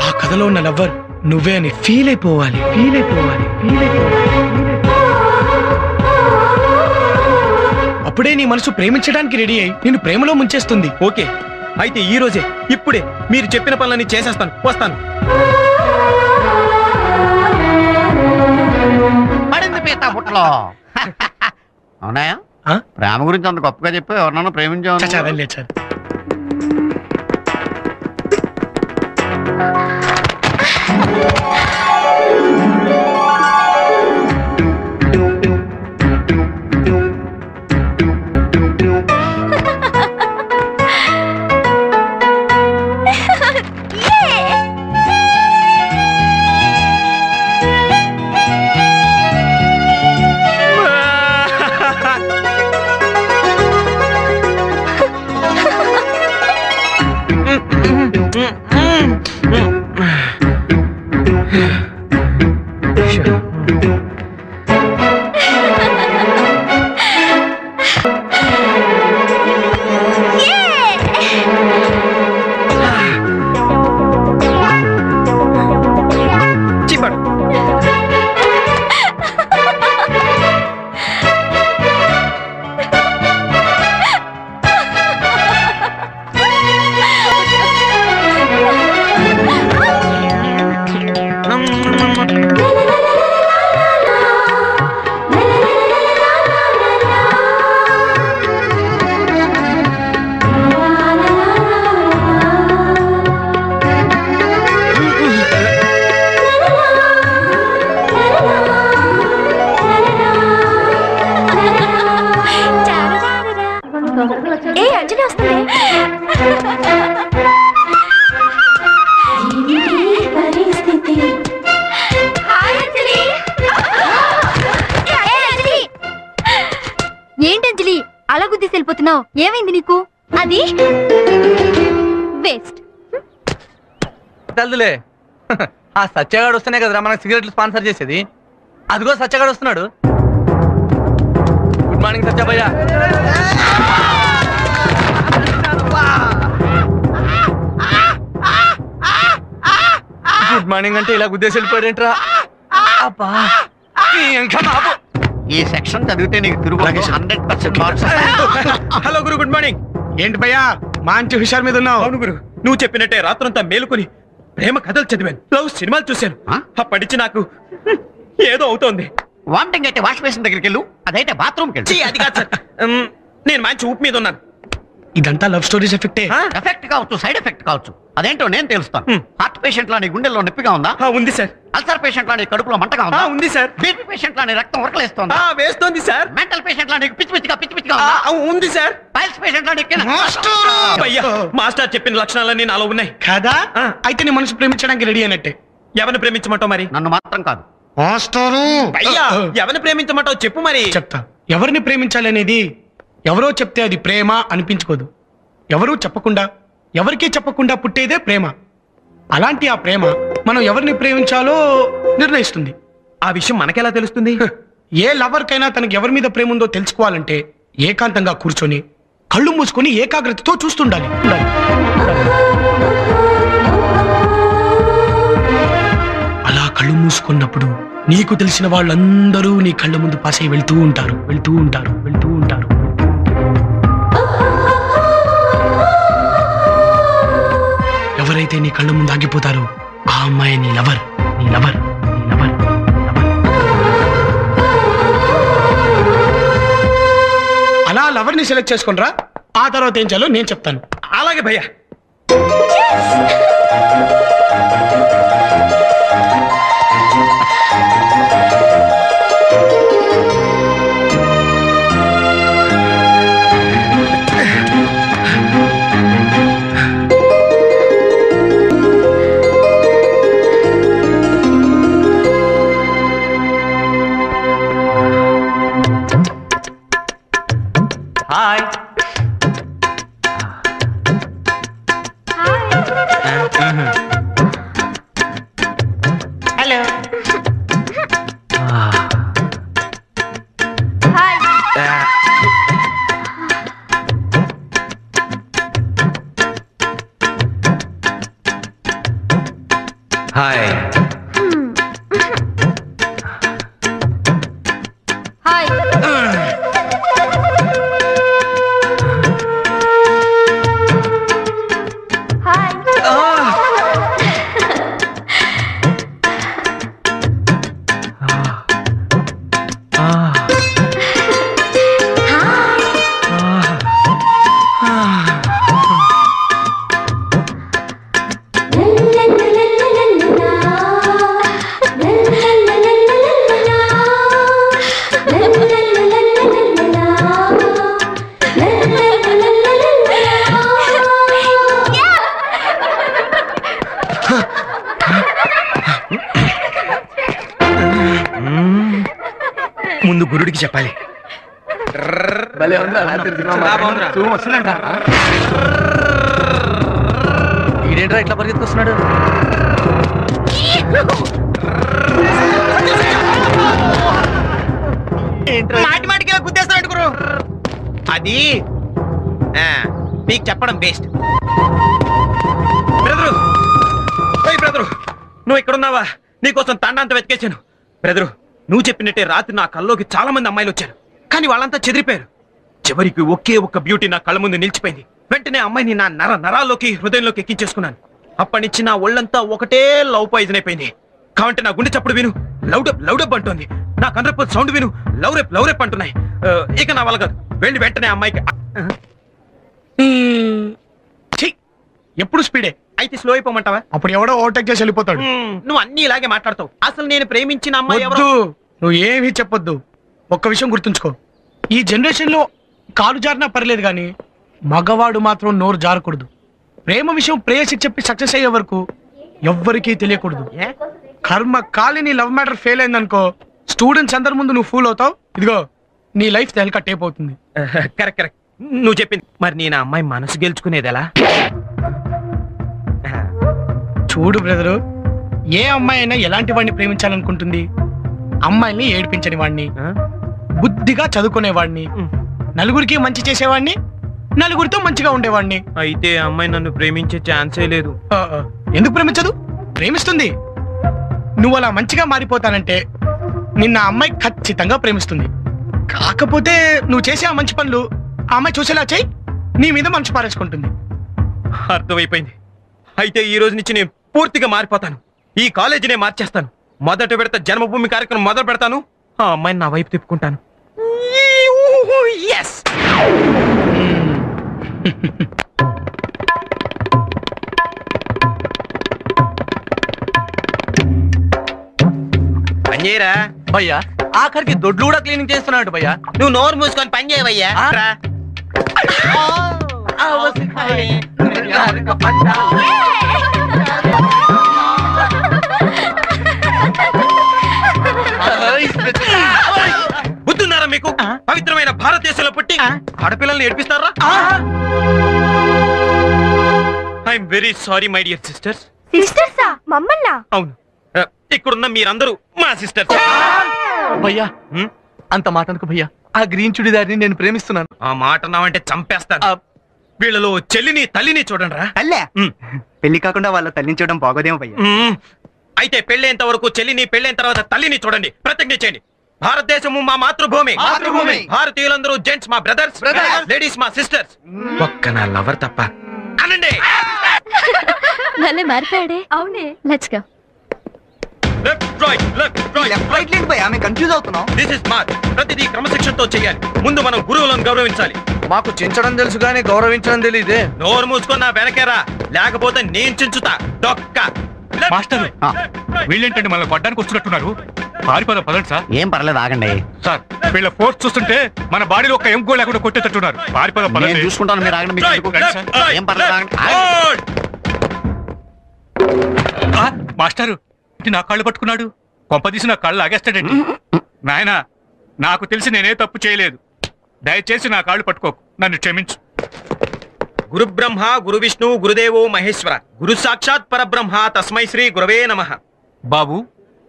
ఆ కథలో ఉన్న లవ్వర్ నువ్వే అని ఫీల్ అయిపోవాలి. అప్పుడే నీ మనసు ప్రేమించడానికి రెడీ అయి నిన్ను ప్రేమలో ముంచేస్తుంది. ఓకే, అయితే ఈ రోజే ఇప్పుడే మీరు చెప్పిన పనులన్నీ చేసేస్తాను. వస్తాను. పడింది పీతా పుట్టలో. అవునాయా? ప్రేమ గురించి అంత గొప్పగా చెప్పి ఎవరినైనా ప్రేమించావు? మాట్లాడుతున్నావు? ఏమైంది నీకు? అది వేస్ట్. తెలుదులే. ఆ సత్యగాడు వస్తేనే కదరా మనకు సిగరెట్లు స్పాన్సర్ చేసేది. అదిగో సత్యగాడు వస్తున్నాడు. గుడ్ మార్నింగ్ సత్యభయ్య. గుడ్ మార్నింగ్ అంటే ఇలా గుద్దేసి వెళ్ళిపోయాడేంట్రా? అబ్బా ఈ సెక్షన్ చదివితే నీకు తిరుగు 100% మార్క్స్. హలో గురు, గుడ్ మార్నింగ్. ఏంటి భయ్యా మంచి హుషారు మీద ఉన్నావు? అవును గురు, నువ్వు చెప్పినట్టే రాత్రంతా మేలుకొని ప్రేమ కథలు చదివాను, లవ్ సినిమాలు చూశాను. అప్పటించి నాకు ఏదో అవుతోంది. వామిటింగ్ అయితే వాష్ బేసిన్ దగ్గరికి వెళ్ళు, అదైతే బాత్రూమ్కి వెళ్ళు. అది కాదు సార్, నేను మంచి ఊపు మీద ఉన్నాను. ఇదంతా లవ్ స్టోరీస్ ఎఫెక్టే. ఎఫెక్ట్ కావచ్చు, సైడ్ ఎఫెక్ట్ కావచ్చు, అదేంటో నేను తెలుస్తాను. హార్ట్ పేషెంట్ లాని గుండెల్లో నొప్పిగా ఉందా? ఉంది సార్. అల్సర్ పేషెంట్ లాని కడుపులో మంటగా ఉందా? ఉంది సార్. బీపీ పేషెంట్ లాని రక్తం ఉరకలేస్తోందా? వేస్తోంది సార్. మెంటల్ పేషెంట్ లాని పిచ్చి పిచ్చిగా ఉందా? ఉంది సార్. పైల్స్ పేషెంట్ లాని అయ్యా, మాస్టర్ చెప్పిన లక్షణాలన్నీ నాలో ఉన్నాయి కాదా? అయితే నీ మనసు ప్రేమించడానికి రెడీ అయినట్టే. ఎవరిని ప్రేమించమంటావు మరి? నన్ను మాత్రం కాదు. అయ్యా, ఎవరిని ప్రేమించమంటావు చెప్పు మరి. చెప్తా. ఎవరిని ప్రేమించాలి అనేది ఎవరో చెప్తే అది ప్రేమ అనిపించుకోదు. ఎవరూ చెప్పకుండా, ఎవరికీ చెప్పకుండా పుట్టేదే ప్రేమ. అలాంటి ఆ ప్రేమ మనం ఎవరిని ప్రేమించాలో నిర్ణయిస్తుంది. ఆ విషయం మనకెలా తెలుస్తుంది? ఏ లవర్కైనా తనకి ఎవరి మీద ప్రేమ ఉందో తెలుసుకోవాలంటే ఏకాంతంగా కూర్చొని కళ్ళు మూసుకొని ఏకాగ్రతతో చూస్తుండాలి. అలా కళ్ళు మూసుకున్నప్పుడు నీకు తెలిసిన వాళ్ళందరూ నీ కళ్ళ ముందు పాసై వెళ్తూ ఉంటారు. ఎవరైతే నీ కళ్ళ ముందు ఆగిపోతారో ఆ అమ్మాయి నీ లవర్. అలా లవర్ ని సెలెక్ట్ చేసుకుని రా. ఆ తర్వాత ఏం చేయాలో నేను చెప్తాను. అలాగే భయ్యా. హాయ్. హలో. హాయ్. ముందు గురుడికి చెప్పాలి. ఈడేంట్రా ఇట్లా పరిగెత్తుకొస్తున్నాడు? మాటిమాటికి ఇలా గుద్దేస్తాడు గురు. అది మీకు చెప్పడం బెస్ట్. బ్రదరు, బ్రదరు, నువ్వు ఇక్కడున్నావా? నీకోసం తండాంత వెతికేశాను. బ్రదరు, నువ్వు చెప్పినట్టే రాత్రి నా కల్లోకి చాలా మంది అమ్మాయిలు వచ్చారు, కానీ వాళ్ళంతా చెదిరిపోయారు. చివరికి ఒకే ఒక్క బ్యూటీ నా కళ్ళ ముందు నిలిచిపోయింది. వెంటనే అమ్మాయిని నా నరాల్లోకి హృదయంలోకి ఎక్కించేసుకున్నాను. అప్పటి నుంచి నా ఒళ్ళంతా ఒకటే లవ్ పాయిజన్ అయిపోయింది. కాబట్టి నా గుండె చప్పుడు విను లౌడప్ అంటోంది. నా కండ్రపు సౌండ్ విను లవ్ రేప్ అంటున్నాయి. ఇక నా వల్ల కాదు. వెళ్ళి వెంటనే అమ్మాయికి ఎప్పుడు స్పీడే అయితే స్లో అయిపోమంటావా? అప్పుడు ఎవడో ఓవర్టేక్ చేసి వెళ్ళిపోతాడు. నువ్వు అన్ని ఇలాగే మాట్లాడతావు. అసలు నేను ప్రేమించిన అమ్మాయి ఎవరు? నువ్వు ఏమీ చెప్పొద్దు. ఒక్క విషయం గుర్తుంచుకో, ఈ జనరేషన్ లో కాలు జారినా పర్లేదు కానీ మగవాడు మాత్రం నోరు జారకూడదు. ప్రేమ విషయం ప్రేయసికి చెప్పి సక్సెస్ అయ్యే వరకు ఎవ్వరికీ తెలియకూడదు. కర్మ కాలిని లవ్ మ్యాటర్ ఫెయిల్ అయిందనుకో, స్టూడెంట్స్ అందరి ముందు నువ్వు ఫూల్ అవుతావు. ఇదిగో నీ లైఫ్ తెలక టేప్ అవుతుంది. కరెక్ట్. నువ్వు చెప్పింది. మరి నేను ఆ అమ్మాయి మనసు గెలుచుకునేది ఎలా? చూడు బ్రదరు, ఏ అమ్మాయి అయినా ఎలాంటి వాడిని ప్రేమించాలనుకుంటుంది? అమ్మాయిల్ని ఏడిపించని వాడిని, బుద్ధిగా చదువుకునేవాడిని, నలుగురికి మంచి చేసేవాడిని, నలుగురితో మంచిగా ఉండేవాడిని. అయితే అమ్మాయి నన్ను ప్రేమించే ఛాన్సే లేదు. ఎందుకు ప్రేమించదు? ప్రేమిస్తుంది. నువ్వు అలా మంచిగా మారిపోతానంటే నిన్న ఆ అమ్మాయి ఖచ్చితంగా ప్రేమిస్తుంది. కాకపోతే నువ్వు చేసే ఆ మంచి పనులు ఆ అమ్మాయి చూసేలా చేయి, నీ మీద మనసు పారేసుకుంటుంది. అర్థమైపోయింది. అయితే ఈ రోజు నుంచి నేను పూర్తిగా మారిపోతాను. ఈ కాలేజీనే మార్చేస్తాను. మొదట విడత జన్మభూమి కార్యక్రమం మొదలు పెడతాను. ఆ అమ్మాయిని నా వైపు తిప్పుకుంటాను. Yes! పని చేయరా భయ్యా, ఆఖరికి దొడ్లు కూడా క్లీనింగ్ చేస్తున్నాడు భయ్యా. నువ్వు నోరు మూసుకొని పని చేయవయ్యా. రా. బుద్ధున్నారా మీకు? పవిత్రమైన భారతదేశంలో పుట్టి ఆడపిల్లల్ని ఏడిపిస్తారా? I'm very sorry my dear sisters. సిస్టర్సా? మమ్మల్నా? అవును, ఇక్కడున్న మీరందరూ మా సిస్టర్స్. భయ్యా, అంత మాట అనుకో భయ్యా. ఆ గ్రీన్ చుడిదారిని నేను ప్రేమిస్తున్నాను. ఆ మాట నావంటే చంపేస్తాను. వీళ్ళలో చెల్లిని తల్లిని చూడండి రా. తల్లే పెళ్లి కాకుండా వాళ్ళ తల్లిని చూడడం బాగోదేమో భయ్యా. అయితే పెళ్ళేంత వరకు చెల్లిని, పెళ్ళైన తర్వాత తల్లిని చూడండి. ప్రతిజ్ఞ చేయండి. భారతదేశము మా మాతృభూమి. భారతీయులందరూ జెంట్స్ మా బ్రదర్స్, లేడీస్ మా సిస్టర్స్. ఒక్క నా లవర్ తప్ప అనండి. నన్నే మారిపోయాడే. అవునే. Let's go. Left right, left right. Right లేదు భయ్యా, మేము కన్ఫ్యూజ్ అవుతున్నాం. This is March. ప్రతిదీ క్రమశిక్షణతో చేయాలి. ముందు మనం గురువులను గౌరవించాలి. మాకు చించడం తెలుసు కానీ గౌరవించడం తెలియదే. నోరు మూసుకొని నా వెనకేరా, లేకపోతే నేను చించుతా. డొక్క. మాస్టర్, వీళ్ళేంటండి మనల్ని కొట్టడానికి వస్తున్నట్టున్నారు? పారిపోదా పదండి సార్. ఏం పర్లేదు, ఆగండి సార్, వీళ్ళ ఫోర్స్ చూస్తుంటే మన బాడీలో ఒక ఎంకో లేకుండా కొట్టేటట్టున్నారు. పారిపోదా నేను పదండి. చూసుకుంటాను, మీరు ఆగండి. మీకు ఎందుకు? Left, right, ఏం పర్లేదు, ఆగండి. left. మాస్టారు, నా కాళ్ళు పట్టుకున్నాడు. కొంపదీసి నా కాళ్ళు లాగేస్తాడండి. నాయనా, నాకు తెలిసి నేనే తప్పు చేయలేదు. దయచేసి నా కాళ్ళు పట్టుకోకు, నన్ను క్షమించు. గురు బ్రహ్మ గురు విష్ణు గురుదేవో మహేశ్వర, గురు సాక్షాత్ పరబ్రహ్మ, తస్మై శ్రీ గురవే నమః. బాబు,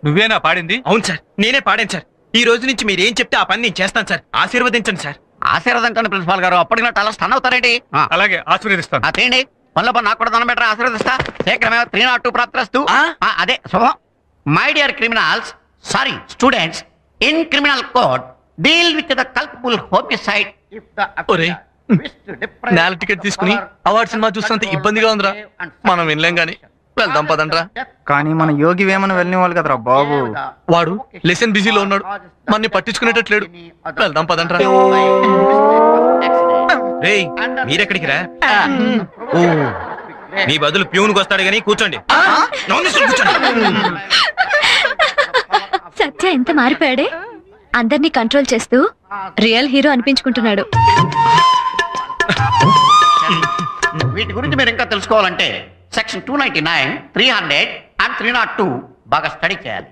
నువ్వేనా పాడింది? అవును సార్, నేనే పాడాను సార్. ఈ రోజు నుంచి మీరు ఏం చెప్తే ఆ పని నేను చేస్తాను సార్. ఆశీర్వదించండి సార్. ఆశీర్వదించండి ప్రిన్సిపాల్ గారు. అప్పటికి నా అలా స్టన్ అవుతారేంటి? అలాగే, ఆశీర్వదిస్తాను. తీయండి పనుల పని. నాకు కూడా దండం పెట్టరా, ఆశీర్వదిస్తా. శీఘ్రమే 302 ప్రాప్తరస్తు. అదే శుభం. My dear criminals, sorry students, in criminal code deal with the culpable homicide if the నేల టికెట్ తీసుకుని అవార్డు సినిమా చూస్తున్నంత ఇబ్బందిగా ఉందిరా. మనం వినలేం గాని వెళ్దాం పదండ్రా. కానీ మన యోగి వేమన వెళ్ళిన వాళ్ళు కదరా బాబు. వాడు లెసన్ బిజీలో ఉన్నాడు, మనని పట్టించుకునేటట్లేడు. వెళ్దాం పదండ్రా. రేయ్, మీరెక్కడికి రా? ఓ, మీ బదులు ప్యూన్కి వస్తాడు గానీ కూర్చోండి. సత్య ఎంత మారిపోయాడే. అందరినీ కంట్రోల్ చేస్తూ రియల్ హీరో అనిపించుకుంటున్నాడు. వీటి గురించి మీరు ఇంకా తెలుసుకోవాలంటే సెక్షన్ 299, 300 అండ్ 302 బాగా స్టడీ చేయాలి.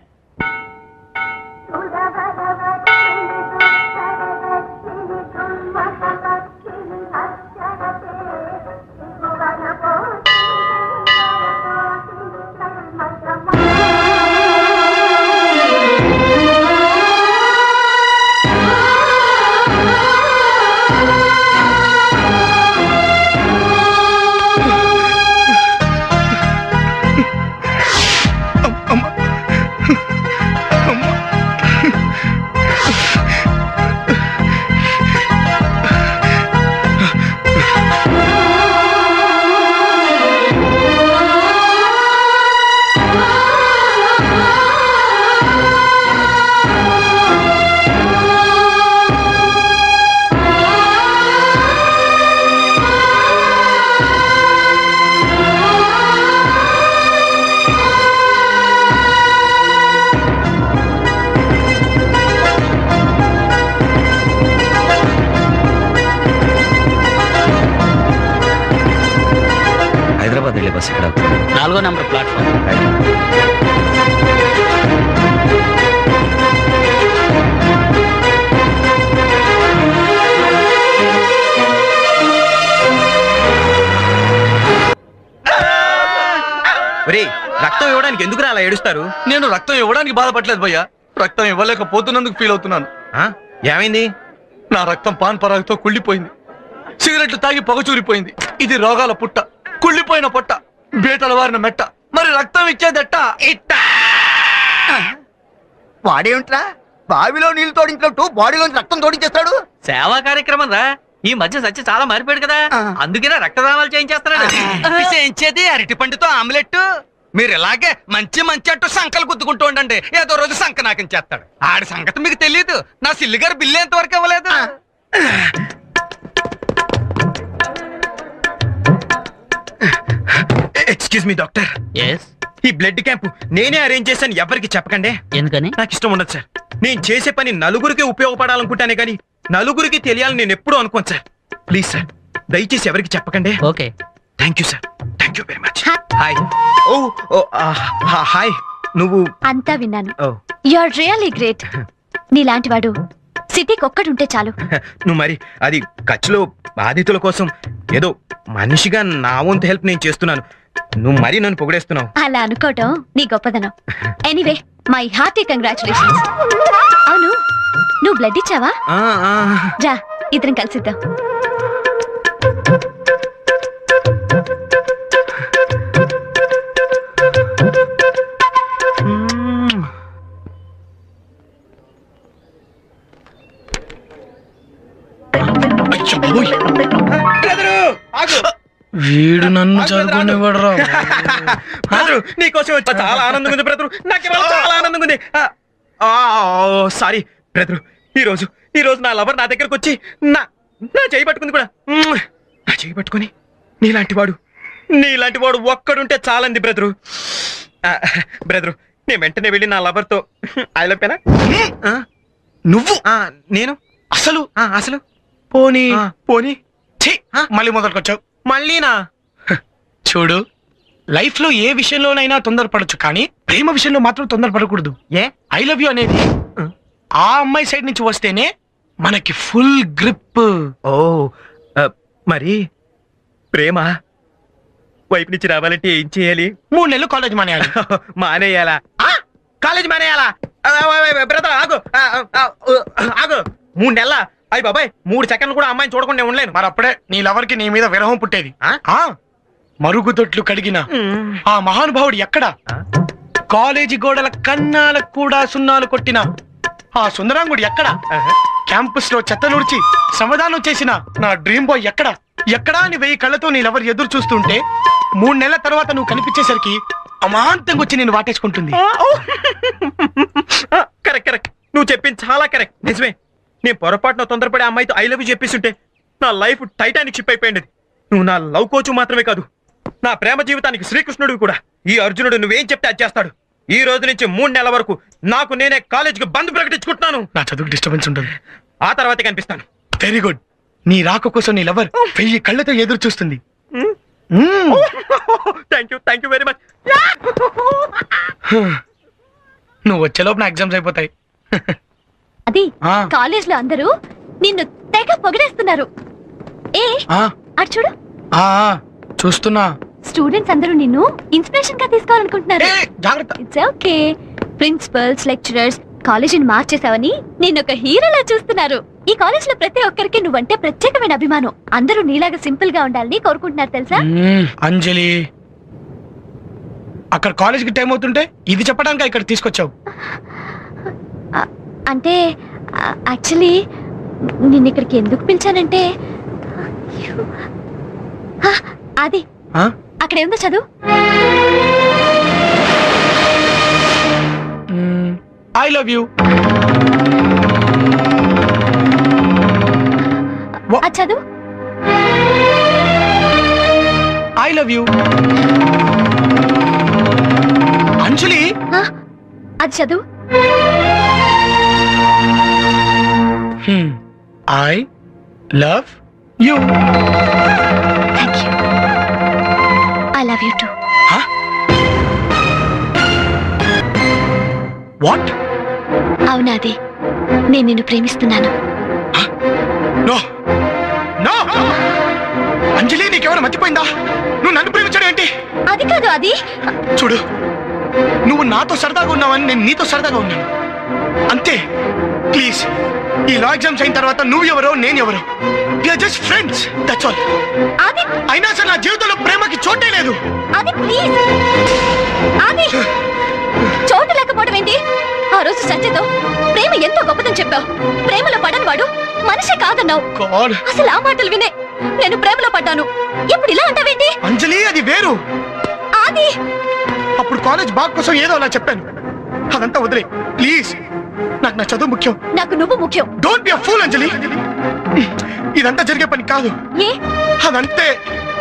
హైదరాబాద్ వెళ్ళే బస్ ఇక్కడ 4వ నెంబర్ ప్లాట్ఫామ్. ఒరే రక్తం ఇవ్వడానికి ఎందుకు అలా ఏడుస్తారు? నేను రక్తం ఇవ్వడానికి బాధపడలేదు భయ్యా, రక్తం ఇవ్వలేకపోతున్నందుకు ఫీల్ అవుతున్నాను. ఏమైంది? నా రక్తం పాన్ పరాగతో కుళ్ళిపోయింది, సిగరెట్లు తాగి పొగచూరిపోయింది. ఇది రోగాల పుట్ట, కుళ్ళిపోయిన పొట్ట, బేటల వారిన మెట్ట, మరి రక్తం ఇచ్చేదట్ట ఇట్ట. వాడేమిట్రా బావిలో నీళ్లు తోడించినట్టు బాడీలోంచి రక్తం తోడించేస్తాడు? సేవా కార్యక్రమం రా. ఈ మధ్య సత్య చాలా మారిపోయాడు కదా, అందుకనే రక్తదానాలు చేయించేస్తున్నాడు. చేయించేది అరటి పండుతో ఆమ్లెట్. మీరు ఇలాగే మంచి మంచి అంటూ సంకలు గుద్దుకుంటూ ఉండండి, ఏదో రోజు సంక నాకించేస్తాడు. ఆడి సంగతి మీకు తెలియదు. నా సిల్లి గారు బిల్లు ఎంతవరకు ఇవ్వలేదు. Excuse me doctor. ఎస్, ఈ బ్లడ్ క్యాంప్ నేనే అరేంజ్ చేశాను, ఎవరికి చెప్పకండి. ఎందుకని? నాకు ఇష్టం ఉండదు సార్. నేను చేసే పని నలుగురికి ఉపయోగపడాలనుకుంటానే కానీ నలుగురికి తెలియాలని నేను ఎప్పుడూ అనుకోను సార్. ప్లీజ్ సార్, దయచేసి ఎవరికి చెప్పకండి. Okay, thank you sir, thank you very much. Hi. Oh hi. నువ్వు? అంతా విన్నాను. Oh, you are really great. నీలాంటి వాడు సిటీకి ఒక్కడుంటే చాలు. నువ్వు మరి అది ఖర్చులో బాధితుల కోసం ఏదో మనిషిగా నా వంతు హెల్ప్ నేను చేస్తున్నాను, నువ్వు మరీ నన్ను పొగిడేస్తున్నావు. అలా అనుకోవటం నీ గొప్పదనం. Anyway, my hearty congratulations. అవును, నువ్వు బ్లడ్ ఇచ్చావా? రా, ఇద్దరం కలిసిద్దాం. వీడు నన్ను చదువుకునేవాడు రా. నీకోసం వచ్చా, చాలా ఆనందంగా ఉంది బ్రదరు, నాకు చాలా ఆనందంగా ఉంది. సారీ బ్రదరు, ఈ రోజు నా లవర్ నా దగ్గరకు వచ్చి నా చేయి పట్టుకుంది కూడా. నా చేయి పట్టుకుని నీలాంటి వాడు ఒక్కడుంటే చాలంది బ్రదరు. బ్రదరు, నేను వెంటనే వెళ్ళి నా లవర్ తో ఐ లవ్ యూ. నువ్వు? నేను అసలు పోనీ ఛీ, మళ్ళీ మొదలుకొచ్చావు. మళ్ళీనా? చూడు, లైఫ్ లో ఏ విషయంలోనైనా తొందరపడచ్చు, కానీ ప్రేమ విషయంలో మాత్రం తొందరపడకూడదు. ఏ? ఐ లవ్ యూ అనేది ఆ అమ్మాయి సైడ్ నుంచి వస్తేనే మనకి ఫుల్ గ్రిప్. ఓ, మరి ప్రేమ వైపు నుంచి రావాలంటే ఏం చేయాలి? 3 నెలలు కాలేజ్ మానేయాలి. మానేయాలా? కాలేజ్ మానేయాలా? బ్రదర్ ఆగు, ఆగు. 3 నెలల? అయ్యి బాబాయ్, 3 సెకండ్లు కూడా అమ్మాయిని చూడకుండా ఉండలేను. మరి అప్పుడే నీ లవర్ కి నీ మీద విరహం పుట్టేది. మరుగుదొడ్లు కడిగిన ఆ మహానుభావుడు ఎక్కడ? కాలేజీ గోడల కన్నాలకు కూడా సున్నాలు కొట్టిన ఆ సుందరాంగుడు ఎక్కడ? క్యాంపస్ లో చెత్త నుడిచి సమాధానం చేసిన నా డ్రీమ్ బాయ్ ఎక్కడా అని 1000 కళ్ళతో నీ లవర్ ఎదురు చూస్తుంటే 3 నెలల తర్వాత నువ్వు కనిపించేసరికి అమాంతంగా వచ్చి నేను వాటేసుకుంటుంది. కరెక్ట్, నువ్వు చెప్పింది చాలా కరెక్ట్, నిజమే. నేను పొరపాటున తొందరపడే అమ్మాయితో ఐ లవ్ యూ చెప్పేస్తుంటే నా లైఫ్ టైటానిక్ షిప్ అయిపోయింది. నువ్వు నా లవ్ కోచ్ మాత్రమే కాదు, నా ప్రేమ జీవితానికి శ్రీకృష్ణుడు కూడా. ఈ అర్జునుడు నువ్వేం చెప్తే అది చేస్తాడు. ఈ రోజు నుంచి 3 నెలల వరకు నాకు నేనే కాలేజీకి బంద్ ప్రకటించుకుంటున్నాను. నా చదువుకు డిస్టర్బెన్స్ ఉంటుంది. ఆ తర్వాతే కనిపిస్తాను. Very good. నీ రాక కోసం నీ లవర్ 1000 కళ్ళతో ఎదురు చూస్తుంది. Thank you very much. నువ్వు వచ్చేలోపు నా ఎగ్జామ్స్ అయిపోతాయి. అది కాలేజ్ లో అందరూ నిన్ను తెగ పొగిడేస్తున్నారు. అటు చూడు. చూస్తున్నా. స్టూడెంట్స్ అందరూ నిన్ను ఇన్స్పిరేషన్ గా తీసుకోవాలనుకుంటున్నారు. It's okay. ప్రిన్సిపల్స్, లెక్చరర్స్ కాలేజీని మార్చేసావని నిన్ను ఒక హీరోలా చూస్తున్నారు. ఈ కాలేజ్ లో ప్రతి ఒక్కరికి నువ్వంటే ప్రత్యేకమైన అభిమానం. అందరూ నీలాగా సింపుల్ గా ఉండాలని కోరుకుంటున్నారు తెలుసా? అంజలి, అక్కడ కాలేజ్ కి టైం అవుతుంటే ఇది చెప్పడానికి ఇక్కడ తీసుకొచ్చావు. అంటే యాక్చువల్లీ నిన్ను ఇక్కడికి ఎందుకు పిలిచానంటే అది అక్కడ ఏందో చదువు. I love you. అది చదువు. I love you. అంజలి, అది చదువు. I love you. Thank you. I love you too. Huh? What? అవునాది, నేను నిన్ను ప్రేమిస్తున్నాను. No. No. అంజలి, నీకెవరు మర్చిపోయిందా? నువ్వు నన్ను ప్రేమించడం ఏంటి? అది కాదు, అది చూడు, నువ్వు నాతో సరదాగా ఉన్నావని నేను నీతో సరదాగా ఉన్నాను అంతే. ప్లీజ్, ఈ లా ఎగ్జామ్స్ అయిన తర్వాత నువ్వు ఎవరో నేను ఎవరో, we are just friends, that's all. అది అయినా సరే నా జీవితంలో ప్రేమకి చోటే లేదు. అది ప్లీజ్, అది చోటు లేకపోవడం ఏంటి? ఆ రోజు సత్యతో ప్రేమ ఎంతో గొప్పదని చెప్పావు. ప్రేమలో పడని వాడు మనిషే కాదన్నావు. గాడ్, అసలు ఆ మాటలు వినే నేను ప్రేమలో పడ్డాను. ఇప్పుడు ఇలా అంటావేంటి? అంజలి, అది వేరు. అది అప్పుడు కాలేజ్ బాగ్ కోసం ఏదో అలా చెప్పాను. అదంతా వదిలే ప్లీజ్. నాకు నా చదువు ముఖ్యం. నాకు నువ్వు ముఖ్యం. డోంట్ బి అ ఫూల్ అంజలి. ఇదంతా జరిగే పని కాదు. ఏ అదంతే.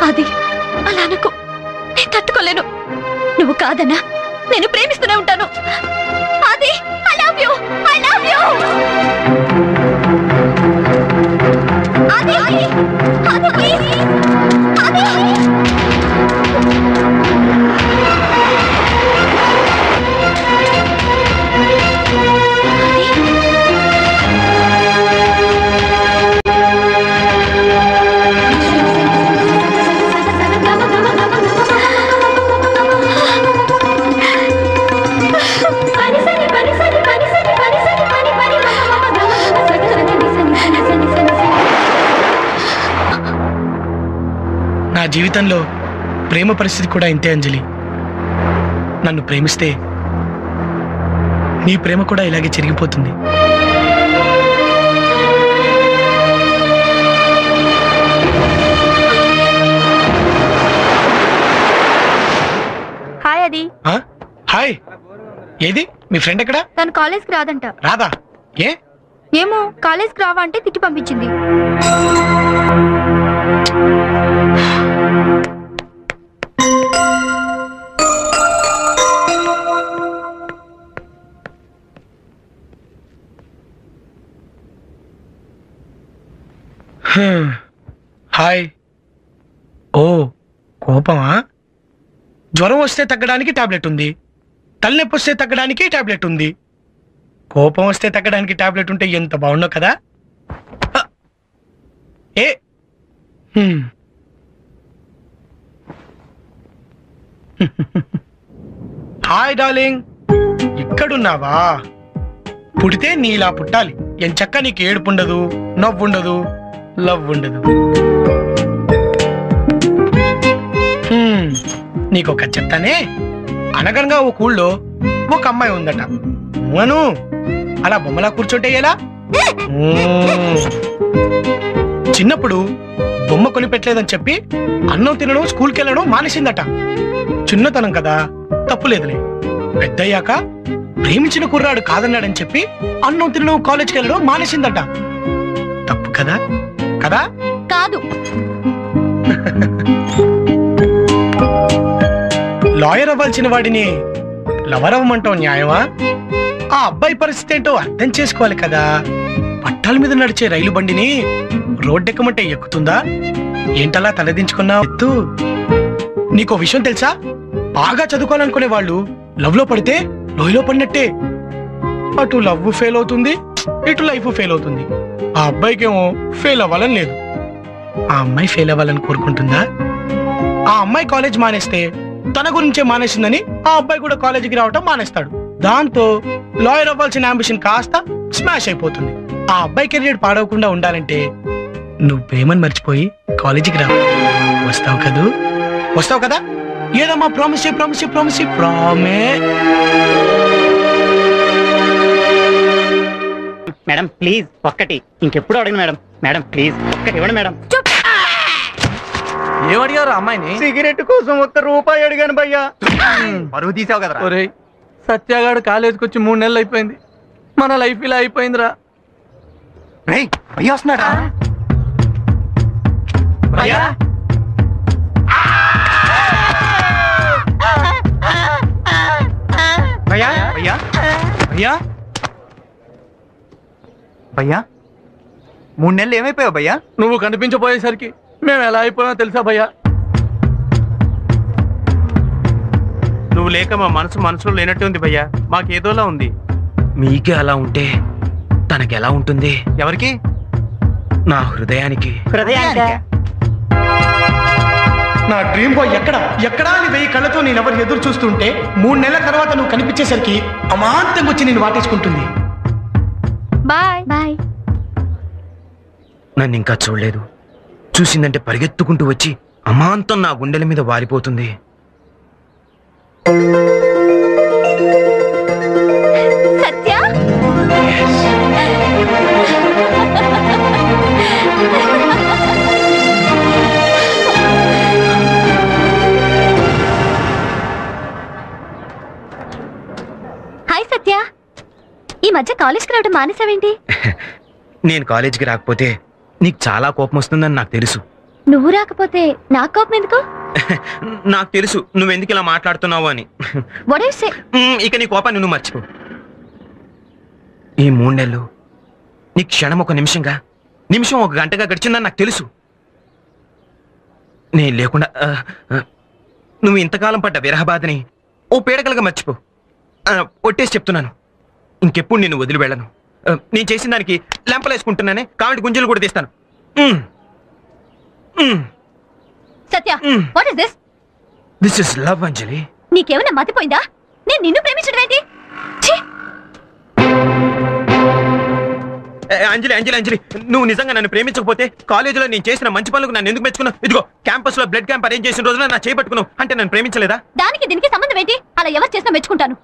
అది అలా అనుకో, నేను తట్టుకోలేను. నువ్వు కాదన్నా నేను ప్రేమిస్తూనే ఉంటాను. అది I love you, I love you. అది అది ప్లీజ్, అది నా జీవితంలో ప్రేమ పరిస్థితి కూడా ఇంతే అంజలి. నన్ను ప్రేమిస్తే నీ ప్రేమ కూడా ఇలాగే చెరిగిపోతుంది. హాయ్. అది హాయ్. ఏది మీ ఫ్రెండ్ ఎక్కడా? తను కాలేజ్కి రాదంట. రాదా? ఏ? ఏమో, కాలేజ్కి రావా అంటే తిట్టి పంపించింది. హాయ్. ఓ, కోపమా? జ్వరం వస్తే తగ్గడానికి టాబ్లెట్ ఉంది, తలనొప్పి వస్తే తగ్గడానికి టాబ్లెట్ ఉంది, కోపం వస్తే తగ్గడానికి టాబ్లెట్ ఉంటే ఎంత బాగుండో కదా. ఏ హాయ్ డార్లింగ్, ఇక్కడున్నావా? పుడితే నీలా పుట్టాలి. ఎంచక్క నీకు ఏడుపుండదు, నవ్వుండదు, లవ్ ఉండదు. నీకొక చెప్తానే. అనగనగా ఓ ఊళ్ళో ఒక అమ్మాయి ఉందట. అను అలా బొమ్మలా కూర్చుంటే ఎలా? చిన్నప్పుడు బొమ్మ కొనిపెట్టలేదని చెప్పి అన్నం తినడం, స్కూల్కి వెళ్ళడం మానేసిందట. చిన్నతనం కదా, తప్పులేదులే. పెద్దయ్యాక ప్రేమించిన కుర్రాడు కాదన్నాడని చెప్పి అన్నం తినడం, కాలేజ్కి వెళ్ళడం మానేసిందట. తప్పు కదా? కదా? కాదు. లాయర్ అవ్వాల్సిన వాడిని లవర్ అవ్వమంటావు న్యాయమా? ఆ అబ్బాయి పరిస్థితి ఏంటో అర్థం చేసుకోవాలి కదా. పట్టాల మీద నడిచే రైలు బండిని రోడ్డెక్కమంటే ఎక్కుతుందా? ఏంటలా తలదించుకున్నావు? ఎత్తు. నీకో విషయం తెలుసా? బాగా చదువుకోవాలనుకునే వాళ్ళు లవ్ లో పడితే లోయలో పడినట్టే. అటు లవ్ ఫెయిల్ అవుతుంది, ఇటు లైఫ్ ఫెయిల్ అవుతుంది. ఆ అబ్బాయికేమో ఫెయిల్ అవ్వాలని లేదు. ఆ అమ్మాయి ఫెయిల్ అవ్వాలని కోరుకుంటుందా? ఆ అమ్మాయి కాలేజ్ మానేస్తే తన గురించే మానేసిందని ఆ అబ్బాయి కూడా కాలేజీకి రావటం మానేస్తాడు. దాంతో లాయర్ అవ్వాల్సిన అంబిషన్ కాస్త స్మాష్ అయిపోతుంది. ఆ అబ్బాయి కెరీర్ పాడవకుండా ఉండాలంటే నువ్వు ప్రేమను మర్చిపోయి కాలేజీకి రా. వస్తావు కదూ? వస్తావు కదా? ఏదమ్మా ప్రామిస్ ప్రామిస్ ప్రామిస్ ప్రామే. మేడం ప్లీజ్ ఒక్కటి, ఇంకెప్పుడు అడగను మేడం. మేడం ప్లీజ్ ఒక్కటి ఇవ్వండి మేడం. ఏమడిగారు అమ్మాయిని? సిగరెట్ కోసం ₹1 అడిగాను భయ్యా. పరువు తీసావు కదరా. ఒరేయ్, సత్యాగాడు కాలేజీకి వచ్చి 3 నెలలు అయిపోయింది. మన లైఫ్ ఇలా అయిపోయిందిరా. రేయ్, భయ్యా వస్తున్నాడా? భయ్యా భయ్యా భయ్యా భయ్యా భయ్యా 3 నెలలు ఏమైపోయావు భయ్యా? నువ్వు కనిపించబోయేసరికి మేము ఎలా అయిపోయామో తెలుసా భయ్యా? నువ్వు లేక మా మనసులో లేనట్టు ఉంది భయ్యా. మాకేదోలా ఉంది. మీకే అలా ఉంటే తనకెలా ఉంటుంది? ఎవరికి? నా హృదయానికి. హృదయానికి డ్రీమ్ బాయ్ ఎక్కడా అని 1000 కళ్ళతో నేనెవరు ఎదురు చూస్తుంటే 3 నెలల తర్వాత నువ్వు కనిపించేసరికి అమాంతంగా వచ్చి నేను వాటేసుకుంటుంది. Bye bye. నన్ను ఇంకా చూడలేదు, చూసిందంటే పరిగెత్తుకుంటూ వచ్చి అమాంతం నా గుండెల మీద వారిపోతుంది. సత్య హాయ్ సత్య, ఈ మధ్య కాలేజ్కి రావడం మానేసావేంటి? నేను కాలేజీకి రాకపోతే నీకు చాలా కోపం వస్తుందని నాకు తెలుసు. నువ్వు రాకపోతే నాకు కోపం ఎందుకు? నాకు తెలుసు నువ్వెందుకు ఇలా మాట్లాడుతున్నావు అని. What do you say? ఇక నీ కోపాన్ని నువ్వు మర్చిపో. ఈ 3 నెలలు నీ క్షణం ఒక నిమిషంగా, నిమిషం ఒక గంటగా గడిచిందని నాకు తెలుసు. నేను లేకుండా నువ్వు ఇంతకాలం పడ్డ విరహబాధని ఓ పీడకలుగా మర్చిపో. ఒట్టేసి చెప్తున్నాను, ఇంకెప్పుడు నేను వదిలి వెళ్ళను. నేను చేసిన దానికి లెంపలేసుకుంటున్నానే, కామెంట్ గుంజలు కూడా తీస్తాను. Satya, what is this? This is love Anjali. నీకేమైనా మతిపోయిందా? నేను నిన్ను ప్రేమించడం ఏంటి? అంజలి అంజలి అంజలి, నువ్వు నిజంగా నన్ను ప్రేమించకపోతే కాలేజీలో నేను చేసిన మంచి పనులకు నన్ను ఎందుకు మెచ్చుకున్నావు? ఇదిగో క్యాంపస్ లో బ్లడ్ క్యాంప్ అరేంజ్ చేసిన రోజున నా చేపట్టుకున్నావు అంటే నన్ను ప్రేమించలేదా? దానికి దీనికి సంబంధం ఏంటి? అలా ఎవరు చేసినా మెచ్చుకుంటాను.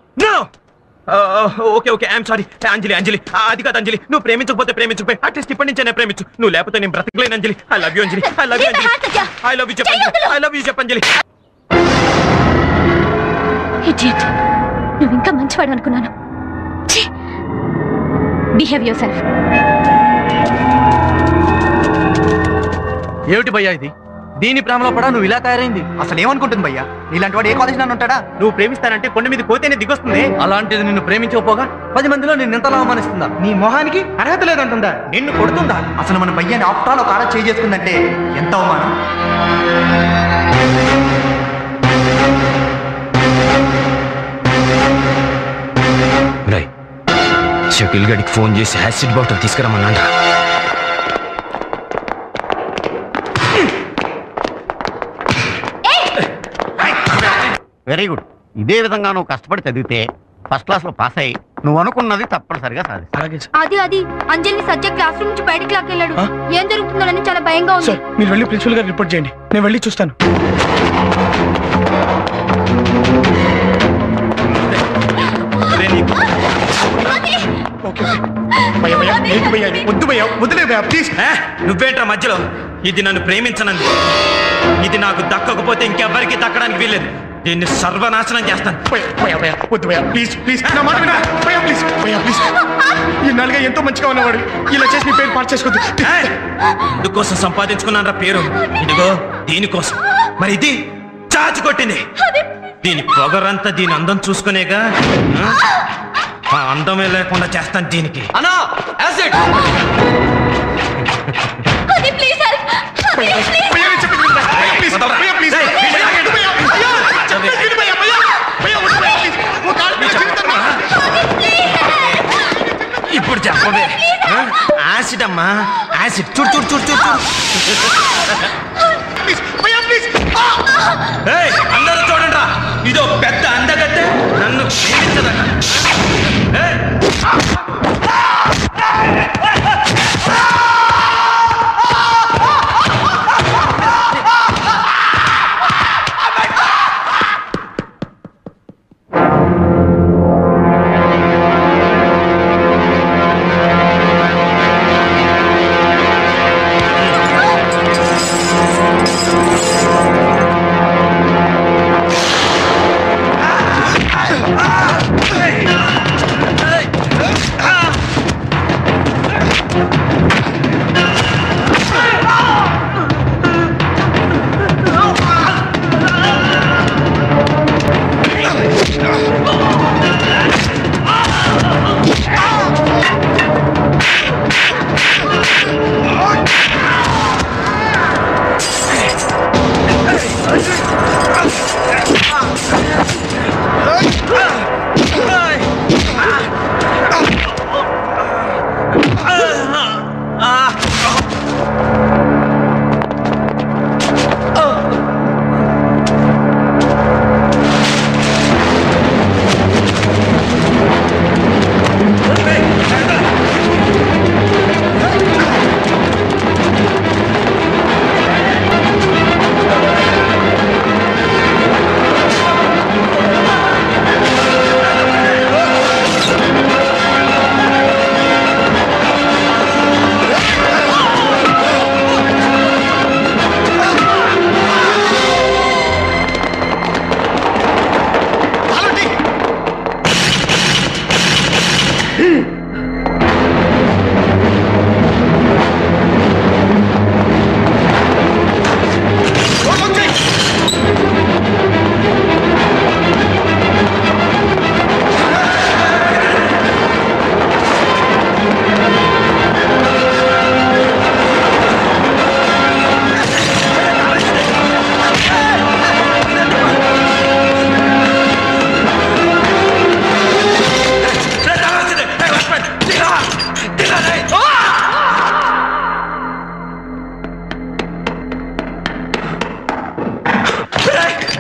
Okay okay, I'm sorry. Anjali Anjali, అది కాదు అంజలి, నువ్వు ప్రేమించకపోతే ప్రేమించకపోయి అట్లీస్ట్ ఇప్పటి నుంచే నేను ప్రేమించు. నువ్వు లేకపోతే నేను బ్రతకలేను Anjali. I love you Anjali, I love you Anjali, I love you చెప్పండి, ఐ లవ్ యూ చెప్పంజలి. ఇడియట్, నువ్వు ఇంకా మంచివాడు అనుకున్నాను. Behave yourself. ఏమిటి భయ్యా ఇది? దీని ప్రేమలో పడా నువ్వు ఇలా తయారైంది? అసలు ఏమనుకుంటుంది భయ్యా? నీలాంటి వాడు ఏ కాలేజ్ నన్ను ఉంటాడా? నువ్వు ప్రేమిస్తానంటే కొండ మీద కోతేనే దిగొస్తుంది. అలాంటిది నిన్ను ప్రేమించకపోగా 10 మందిలో నిన్ను ఎంతలా అవమానిస్తుందా? నీ మొహానికి అర్హత లేదంటుందా? నిన్ను కొడుతుందా? అసలు మన భయ్యాని ఆఫ్టర్ ఒక ఆడ చేసుకుందంటే ఎంత అవమానం. షకీల్ గడికి ఫోన్ చేసి యాసిడ్ బాటిల్ తీసుకురమ్మన్నాడు. Very good. ఇదే విధంగా నువ్వు కష్టపడి చదివితే ఫస్ట్ క్లాస్ లో పాస్ అయ్యి నువ్వు అనుకున్నది తప్పనిసరిగా సాధిస్తావు. అది అంజలిని సత్య క్లాస్ రూమ్ నుంచి బయటికి లాక్కెళ్ళాడు. ఏం జరుగుతుందని చాలా భయంగా ఉంది. మీరు వెళ్ళి ప్రిన్సిపల్ గారు రిపోర్ట్ చేయండి, నేను వెళ్ళి చూస్తాను. నువ్వేంట్రా మధ్యలో? ఇది నన్ను ప్రేమించనంది, ఇది నాకు దక్కకపోతే ఇంకెవ్వరికి దక్కడానికి వీల్లేదు. దీన్ని సర్వనాశనం చేస్తాను. ఇన్నాళ్ళుగా ఎంతో మంచిగా ఉన్నవాడు ఇలా చేసి మీ పేరు పాటు చేసుకోవద్దు. ఇందుకోసం సంపాదించుకున్నాను రా పేరు, ఇదిగో దీనికోసం. మరి ఇది చాచి కొట్టింది. దీని పొగరంతా దీని అందం చూసుకునేగా, ఆ అందమే లేకుండా చేస్తాను దీనికి. అన్నా యాసిడ్. ఇప్పుడు చెప్పవే. యాసిడ్ అమ్మా, యాసిడ్. చూడు చూడు చూడు చూడు అందరూ చూడండి రా, ఇదో పెద్ద అందగత్తె నన్ను ప్రేమించదట.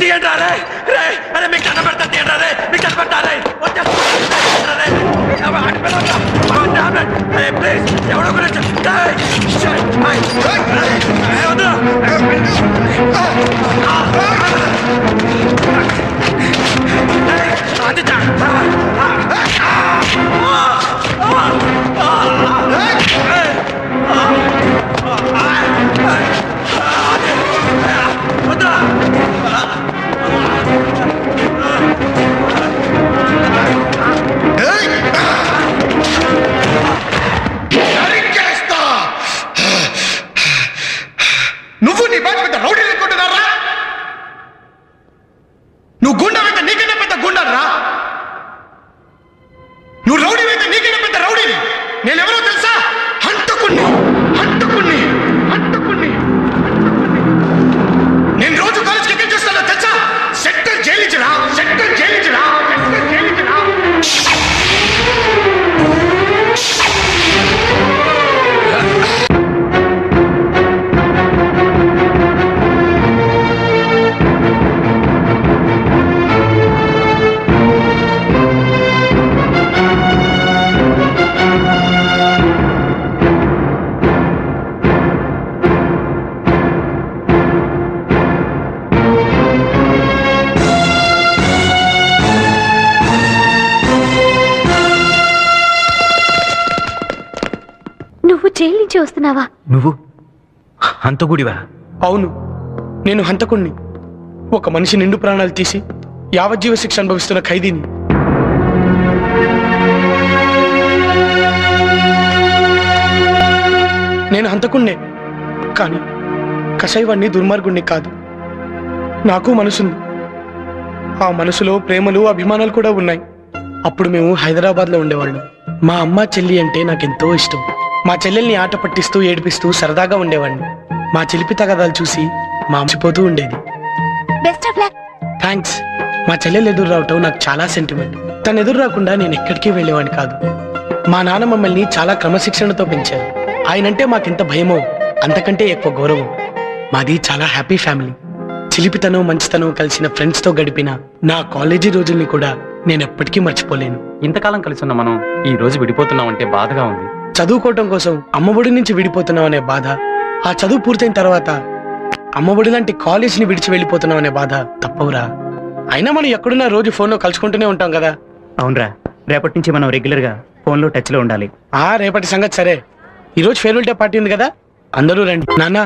తీయండి రే రే అరే మీకు కన్న పెడతా తీయండి రే మీకు కన్న పెడతా రే ప్లీజ్ ఎవడో గురించి నువ్వు నీ బాధ పెద్ద రౌడీలు అనుకుంటున్నారా? నువ్వు గుండె నీకన్నా పెద్ద గుండరా? నువ్వు రౌడీ అయితే నీకన్నా పెద్ద రౌడీని. నేనెవరో తెలుసా? హంతకుణ్ణి హంతకుణ్ణి హంతకుణ్ణి. నేను రోజు కాలేజ్కి ఎక్కడ చూస్తానో తెలుసా? సెక్టర్ జైలించరా, సెక్టర్ జైలించరా, సెక్టర్ జైలించరా. జైలు నుంచి వస్తున్నావా? నువ్వు హంతకుడివా? అవును, నేను హంతకుణ్ణి. ఒక మనిషి నిండు ప్రాణాలు తీసి యావజ్జీవ శిక్ష అనుభవిస్తున్న ఖైదీని. నేను హంతకుణ్ణే, కానీ కషాయవాణ్ణి దుర్మార్గుణ్ణి కాదు. నాకు మనసుంది. ఆ మనసులో ప్రేమలు అభిమానాలు కూడా ఉన్నాయి. అప్పుడు మేము హైదరాబాద్లో ఉండేవాళ్ళం. మా అమ్మ చెల్లి అంటే నాకెంతో ఇష్టం. మా చెల్లెల్ని ఆట పట్టిస్తూ ఏడిపిస్తూ సరదాగా ఉండేవాడిని. మా చిలిపి తగాదాలు చూసి మా మర్చిపోతూ ఉండేది. Best of luck. థ్యాంక్స్. మా చెల్లెలు ఎదురు రావటం నాకు చాలా సెంటిమెంట్. తను ఎదురు రాకుండా నేను ఎక్కడికి వెళ్ళేవాడిని కాదు. మా నాన్న మమ్మల్ని చాలా క్రమశిక్షణతో పెంచారు. ఆయనంటే మాకెంత భయమో అంతకంటే ఎక్కువ గౌరవం. మాది చాలా హ్యాపీ ఫ్యామిలీ. చిలిపితనం మంచితనం కలిసిన ఫ్రెండ్స్తో గడిపిన నా కాలేజీ రోజుల్ని కూడా నేను ఎప్పటికీ మర్చిపోలేను. ఇంతకాలం కలిసి ఉన్న మనం ఈ రోజు విడిపోతున్నామంటే బాధగా ఉంది. చదువుకోవటం కోసం అమ్మఒడి నుంచి విడిపోతున్నాం అనే బాధ, ఆ చదువు పూర్తయిన తర్వాత అమ్మఒడి లాంటి కాలేజీని విడిచి వెళ్ళిపోతున్నాం అనే బాధ తప్పవురా. అయినా మనం ఎక్కడున్నా రోజు ఫోన్లో కలుసుకుంటూనే ఉంటాం కదా. అవునరా, రేపటి నుంచి మనం రెగ్యులర్ గా ఫోన్లో టచ్ లో ఉండాలి. రేపటి సంగతి సరే. ఈరోజు ఫేర్వెల్ డే పార్టీ ఉంది కదా, అందరూ రండి. నాన్న,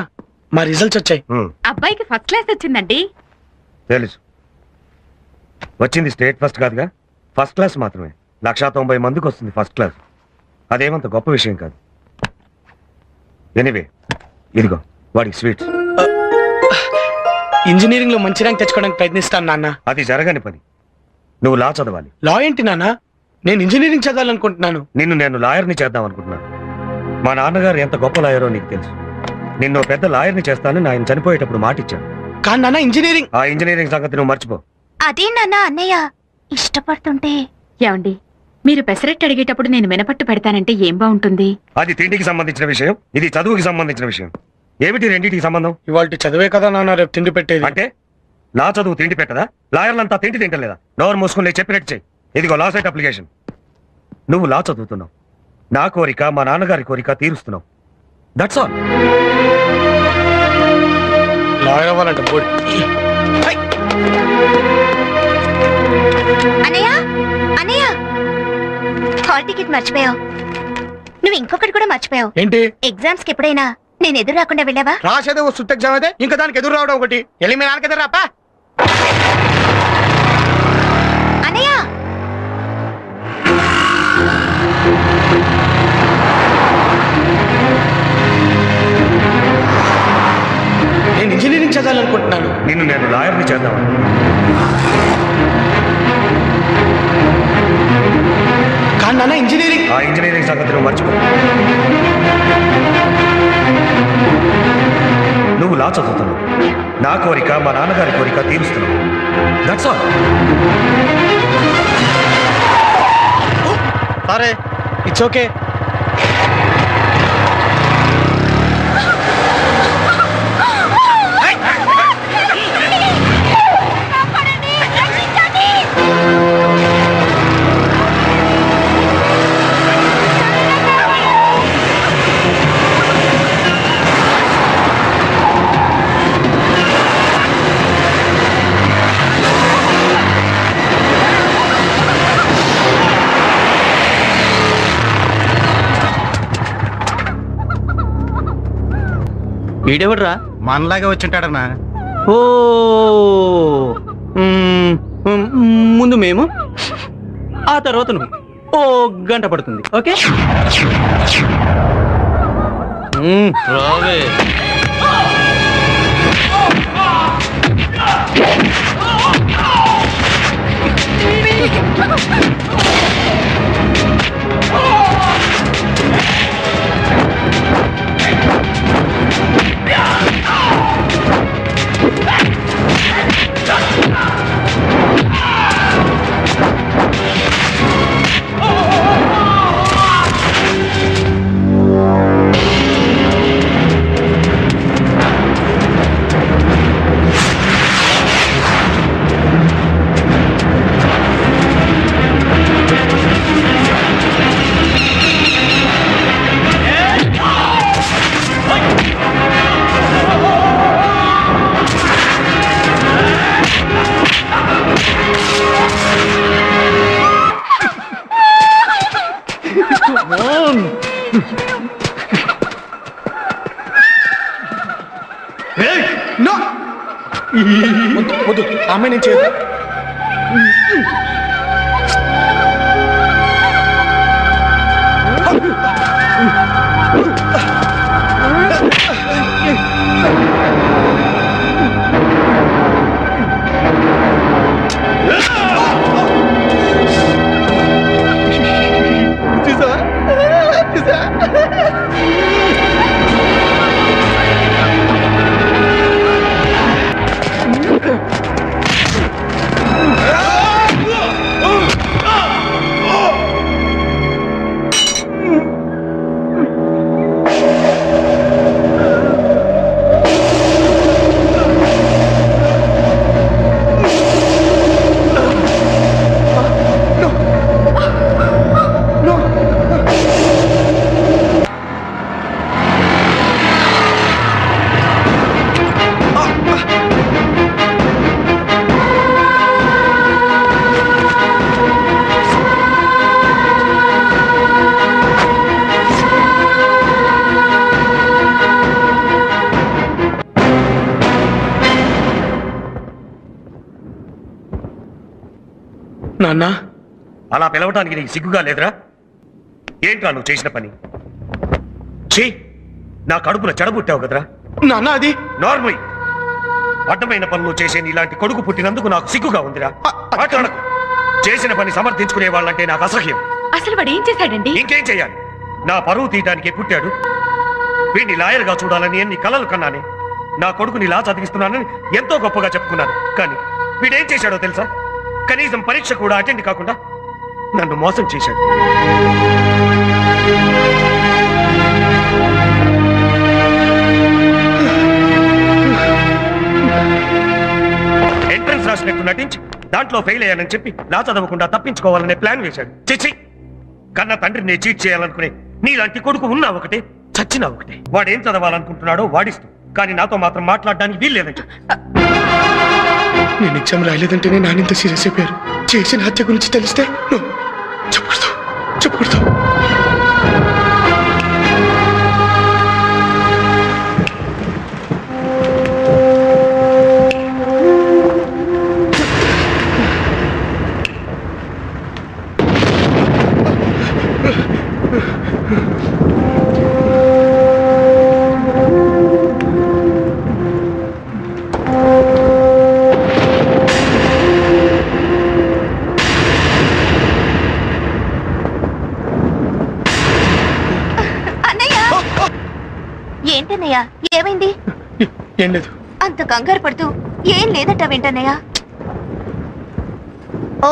మా రిజల్ట్స్ వచ్చాయి. అబ్బాయికి ఫస్ట్ క్లాస్ వచ్చిందండి. తెలుసు, వచ్చింది స్టేట్ ఫస్ట్ కాదుగా, ఫస్ట్ క్లాస్ మాత్రమే. 190 మందికి వస్తుంది ఫస్ట్ క్లాస్. అదేమంత గొప్ప విషయం కాదు. ఎనీవే, ఇదిగో వాడికి స్వీట్స్. ఇంజనీరింగ్ లో మంచి ర్యాంక్ తెచ్చుకోవడానికి ప్రయత్నిస్తాను నాన్న. అది జరగని పని. నువ్వు లా చదవాలి. లా ఏంటి నాన్న? నేను ఇంజనీరింగ్ చదవాలనుకుంటున్నాను. నిన్ను నేను లాయర్ని చేద్దాం అనుకుంటున్నాను. మా నాన్నగారు ఎంత గొప్ప లాయరో నీకు తెలుసు. నిన్ను పెద్ద లాయర్ని చేస్తానని ఆయన చనిపోయేటప్పుడు మాట ఇచ్చాను. కానీ నాన్న, ఇంజనీరింగ్ ఆ ఇంజనీరింగ్ సంగతి నువ్వు మర్చిపో. అదే నాన్న, అన్నయ్య ఇష్టపడుతుంటే. ఏమండి, మీరు పెసరెట్టు అడిగేటప్పుడు నేను మినపట్టు పెడతానంటే ఏం బాగుంటుంది? అది తిండికి సంబంధించిన విషయం, ఇది చదువుకి సంబంధించిన విషయం. ఏమిటి రెండింటికి సంబంధం? ఇవాళ చదివే కదా నాన్న రేపు తిండి పెట్టేది. అంటే లా చదువు తిండి పెట్టదా? లాయర్లంతా తిండి తింటలేదా? నోరు మూసుకుని చెప్పినట్టు చెయ్యి. ఇదిగో లా సైట్ అప్లికేషన్. నువ్వు లా చదువుతున్నావు, నా కోరిక మా నాన్నగారి కోరిక తీరుస్తున్నావు. That's all. లాయర్ అవ్వాలంట బోర్డు. అన్నయ్య, అన్నయ్య, హాల్ టికెట్ మర్చిపోయావు. నువ్వు ఇంకొకటి కూడా మర్చిపోయావు. ఏంటి? ఎగ్జామ్స్ కి ఎప్పుడైనా నేను ఎదురు రాకుండా వెళ్ళావా? రాసేదే ఓ సుత్త ఎగ్జామ్ అయితే ఇంకా దానికి ఎదురు రావడం ఒకటి. వెళ్ళి మీ నాన్నకి ఎదురు రాపా. అన్నయ్య, నేను ఇంజనీరింగ్ చదవాలనుకుంటున్నాను. నిన్ను నేను లాయర్ని చేద్దామని. కానీ నాన్న, ఇంజనీరింగ్. ఆ ఇంజనీరింగ్ సంగతి నువ్వు మర్చిపో. నువ్వు లా చదువుతున్నావు, నా కోరిక మా నాన్నగారి కోరిక తీరుస్తున్నావు. That's all. సరే, ఇట్స్ ఓకే. ఈడెవడ్రా? మనలాగే వచ్చింటాడన్నా. ఓ ముందు మేము, ఆ తర్వాత నువ్వు. ఓ గంట పడుతుంది. ఓకే రావే. వద్దు ఆమె నేను చేయదు. నాన్న అలా పిలవటానికి నీకు సిగ్గుగా లేదురా? ఏంట్రా నువ్వు చేసిన పని? చీ, నా కడుపున చెడబుట్టావు కదరా. నాన్న అది నార్మల్ అడ్డమైన పనులు చేసే ఇలాంటి కొడుకు పుట్టినందుకు నాకు సిగ్గుగా ఉందిరా. మాట్లాడకు. చేసిన పని సమర్థించుకునే వాళ్ళంటే నాకు అసహ్యం. అసలు వాడు ఏం చేశాడండి? ఇంకేం చెయ్యాలి? నా పరువు తీయటానికే పుట్టాడు. వీడిని లాయర్గా చూడాలని ఎన్ని కలలు కన్నానే. నా కొడుకుని లా చదివిస్తున్నానని ఎంతో గొప్పగా చెప్పుకున్నాను. కానీ వీడేం చేశాడో తెలుసా? కనీసం పరీక్ష కూడా అటెండ్ కాకుండా నన్ను మోసం చేశాడు. ఎంట్రన్స్ రాసినట్టు నటించి దాంట్లో ఫెయిల్ అయ్యానని చెప్పి నా చదవకుండా తప్పించుకోవాలనే ప్లాన్ వేశాడు. చిచ్చి, కన్న తండ్రిని చీట్ చేయాలనుకునే నీలాంటి కొడుకు ఉన్నా ఒకటే, చచ్చినా ఒకటే. వాడేం చదవాలనుకుంటున్నాడో వాడిస్తూ, కానీ నాతో మాత్రం మాట్లాడడానికి వీల్లేదని చెప్పి. నేను ఎగ్జామ్ రాయలేదంటేనే నానింత సీరియస్ అయిపోయారు. చేసిన హత్య గురించి తెలిస్తే చెప్పకూడదు చెప్పకూడదు. ఏంటన్నయ్యా, ఏమైంది? ఏం లేదు. అంత కంగారు పడుతూ ఏం లేదట వెంటన్నయ్యా. ఓ,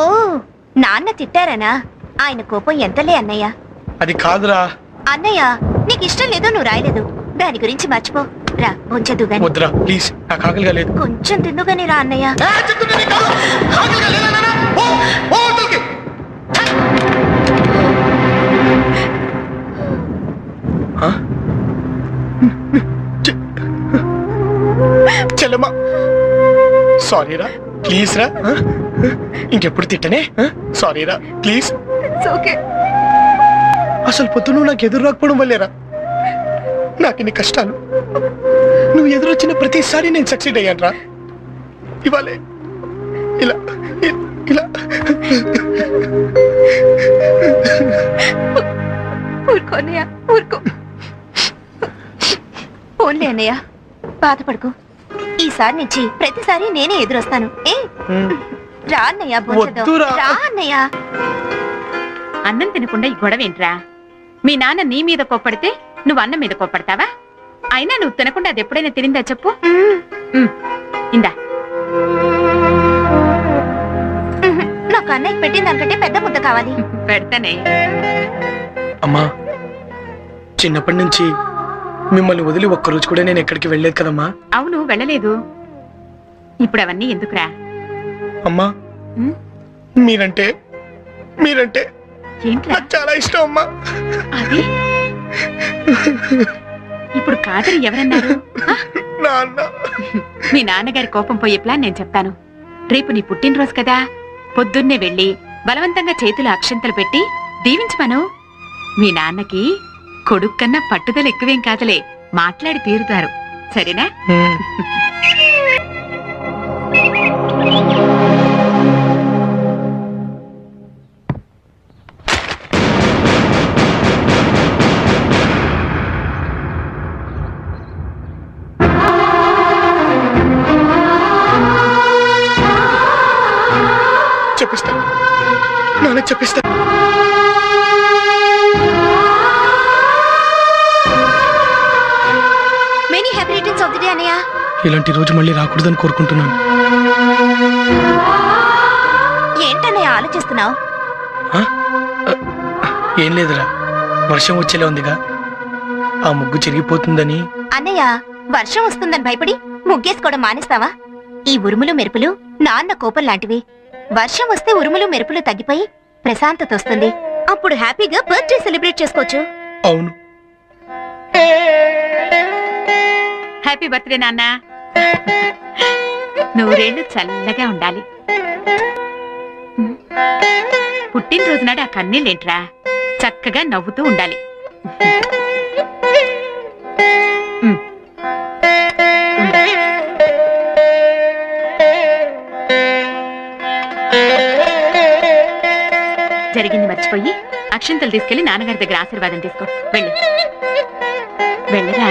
నాన్న తిట్టారనా? ఆయన కోపం ఎంతలే అన్నయ్య. అది కాదురా అన్నయ్య, నీకు ఇష్టం లేదో నువ్వు రాయలేదు, దాని గురించి మర్చిపో. రా కొంచెం గాని. వద్దురా ప్లీజ్, నాకు ఆకలిగా లేదు. కొంచెం తిందుగాని రా అన్నయ్య. చెల్లమ్మా సారీ రా, ప్లీజ్ రా. ఇంకెప్పుడు తిట్టనే. సారీ రా ప్లీజ్. అసలు పొద్దు నువ్వు నాకు ఎదురు రాకపోవడం వల్లేరా నాకు ఇన్ని కష్టాలు. నువ్వు ఎదురొచ్చిన ప్రతిసారి నేను సక్సీడ్ అయ్యాను. ఇవాళే ఇలా ఇలా ఊరుకో అన్నయ్య, ఊరుకో. ఓన్లీ అన్నయ్య, బాధపడుకో. ఈసారి నుంచి ప్రతిసారి నేనే ఎదురొస్తాను. రా అన్నయ్య, రా అన్నయ్య. అన్నం తినకుండా ఈ గొడవ ఏంట్రా? మీ నాన్న నీ మీద కోప్పడితే నువ్వు అన్నం మీద కోప్పడతావా? అయినా నువ్వు తినకుండా అది ఎప్పుడైనా తినిందా చెప్పు? ఇందా. నాకు అన్నయ్య పెట్టిన దానికంటే పెద్ద ముద్ద కావాలి. పెడతానే. అమ్మా, చిన్నప్పటి నుంచి మిమ్మల్ని వదిలి ఒక్కరోజు కూడా నేను ఎక్కడికి వెళ్ళలేదు కదమ్మా. అవును, వెళ్ళలేదు. ఇప్పుడు అవన్నీ ఎందుకురా? అమ్మా, మీరంటే నాకు చాలా ఇష్టం అమ్మా. అది ఇప్పుడు కాదని ఎవరన్నారు? మీ నాన్నగారి కోపం పోయే ప్లాన్ నేను చెప్తాను. రేపు నీ పుట్టినరోజు కదా, పొద్దున్నే వెళ్ళి బలవంతంగా చేతులు అక్షంతలు పెట్టి దీవించమను. మీ నాన్నకి కొడుకు కన్నా పట్టుదల ఎక్కువేం కాదులే, మాట్లాడి తీరుతారు. సరేనా? చెప్పిస్తాను నాన్న, చెప్పిస్తాను. Many happy returns of the day అన్నయ్య. ఇలాంటి రోజు మళ్ళీ రాకూడదని కోరుకుంటున్నాను. ఏంటన్నయ్య ఆలోచిస్తున్నావు? ఏం లేదురా, వర్షం వచ్చేలా ఉందిగా, ఆ ముగ్గు చిరిగిపోతుందని. అన్నయ్య, వర్షం వస్తుందని భయపడి ముగ్గేసుకోవడం మానేస్తావా? ఈ ఉరుములు మెరుపులు నాన్న కోపం లాంటివి. వర్షం వస్తే ఉరుములు మెరుపులు తగ్గిపోయి ప్రశాంతత వస్తుంది. అప్పుడు హ్యాపీగా బర్త్డే సెలబ్రేట్ చేసుకోవచ్చు. అవును. హ్యాపీ బర్త్డే నాన్న. నూరేళ్లు చల్లగా ఉండాలి. పుట్టినరోజు నాడు ఆ కన్నీళ్ళేంట్రా, చక్కగా నవ్వుతూ ఉండాలి. జరిగింది మర్చిపోయి అక్షంతలు తీసుకెళ్లి నాన్నగారి దగ్గర ఆశీర్వాదం తీసుకో. వెళ్ళు, వెళ్ళరా.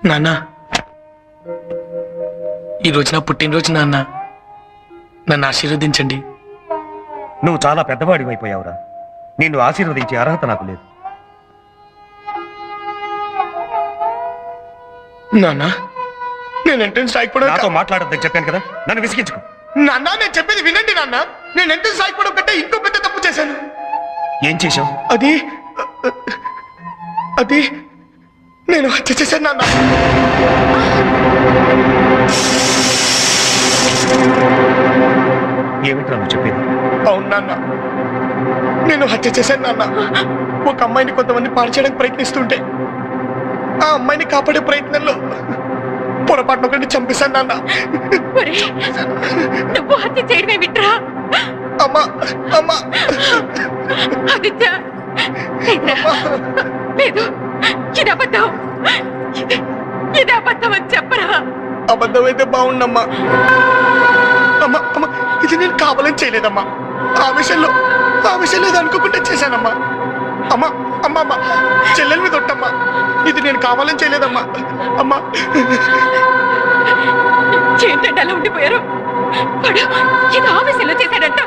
నాన్న, ఈ రోజు నా పుట్టినరోజు నాన్న, నన్ను ఆశీర్వదించండి. నువ్వు చాలా పెద్దవాడివి అయిపోయావురా. నిన్ను ఆశీర్వదించే అర్హత నాకు లేదు. నాన్న, నేను ఎంట్రన్స్ రాయకపోవడం. నాతో మాట్లాడొద్దని చెప్పాను కదా, నన్ను విసిగించుకో. నాన్న, నేను చెప్పేది వినండి నాన్న. నేను ఎంట్రన్స్ రాయకపోవడం కంటే ఇంకో పెద్ద తప్పు చేశాను. ఏం చేశావు? అది నేను హత్య చేశాను నాన్న. ఏమిట్రా నువ్వు చెప్పేది? అవును నాన్న, నేను హత్య చేశాను నాన్న. ఒక అమ్మాయిని కొంతమంది పాడు చేయడానికి ప్రయత్నిస్తుంటే ఆ అమ్మాయిని కాపాడే ప్రయత్నంలో పొరపాటున ఒకరిని చంపేశాను నాన్న. నువ్వు హత్య చేయడమే విట్రా. అమ్మా, అమ్మా, ఆదిత్య, లేదు, ఇది అబద్ధం. ఇది అబద్ధం అని చెప్పరా. అబద్ధం అయితే బాగుండమ్మా. అమ్మా, అమ్మా, ఇది నేను కావాలని చేయలేదమ్మా. ఆవేశంలో ఇది అనుకోకుండా చేశానమ్మా. అమ్మా, అమ్మా, అమ్మా, చెల్లెల మీద ఒట్టమ్మా. ఇది నేను కావాలని చేయలేదమ్మా. అమ్మా, ఏంటంటే అలా ఉండిపోయారు? వాడు ఇది ఆవేశంలో చేశాడంట.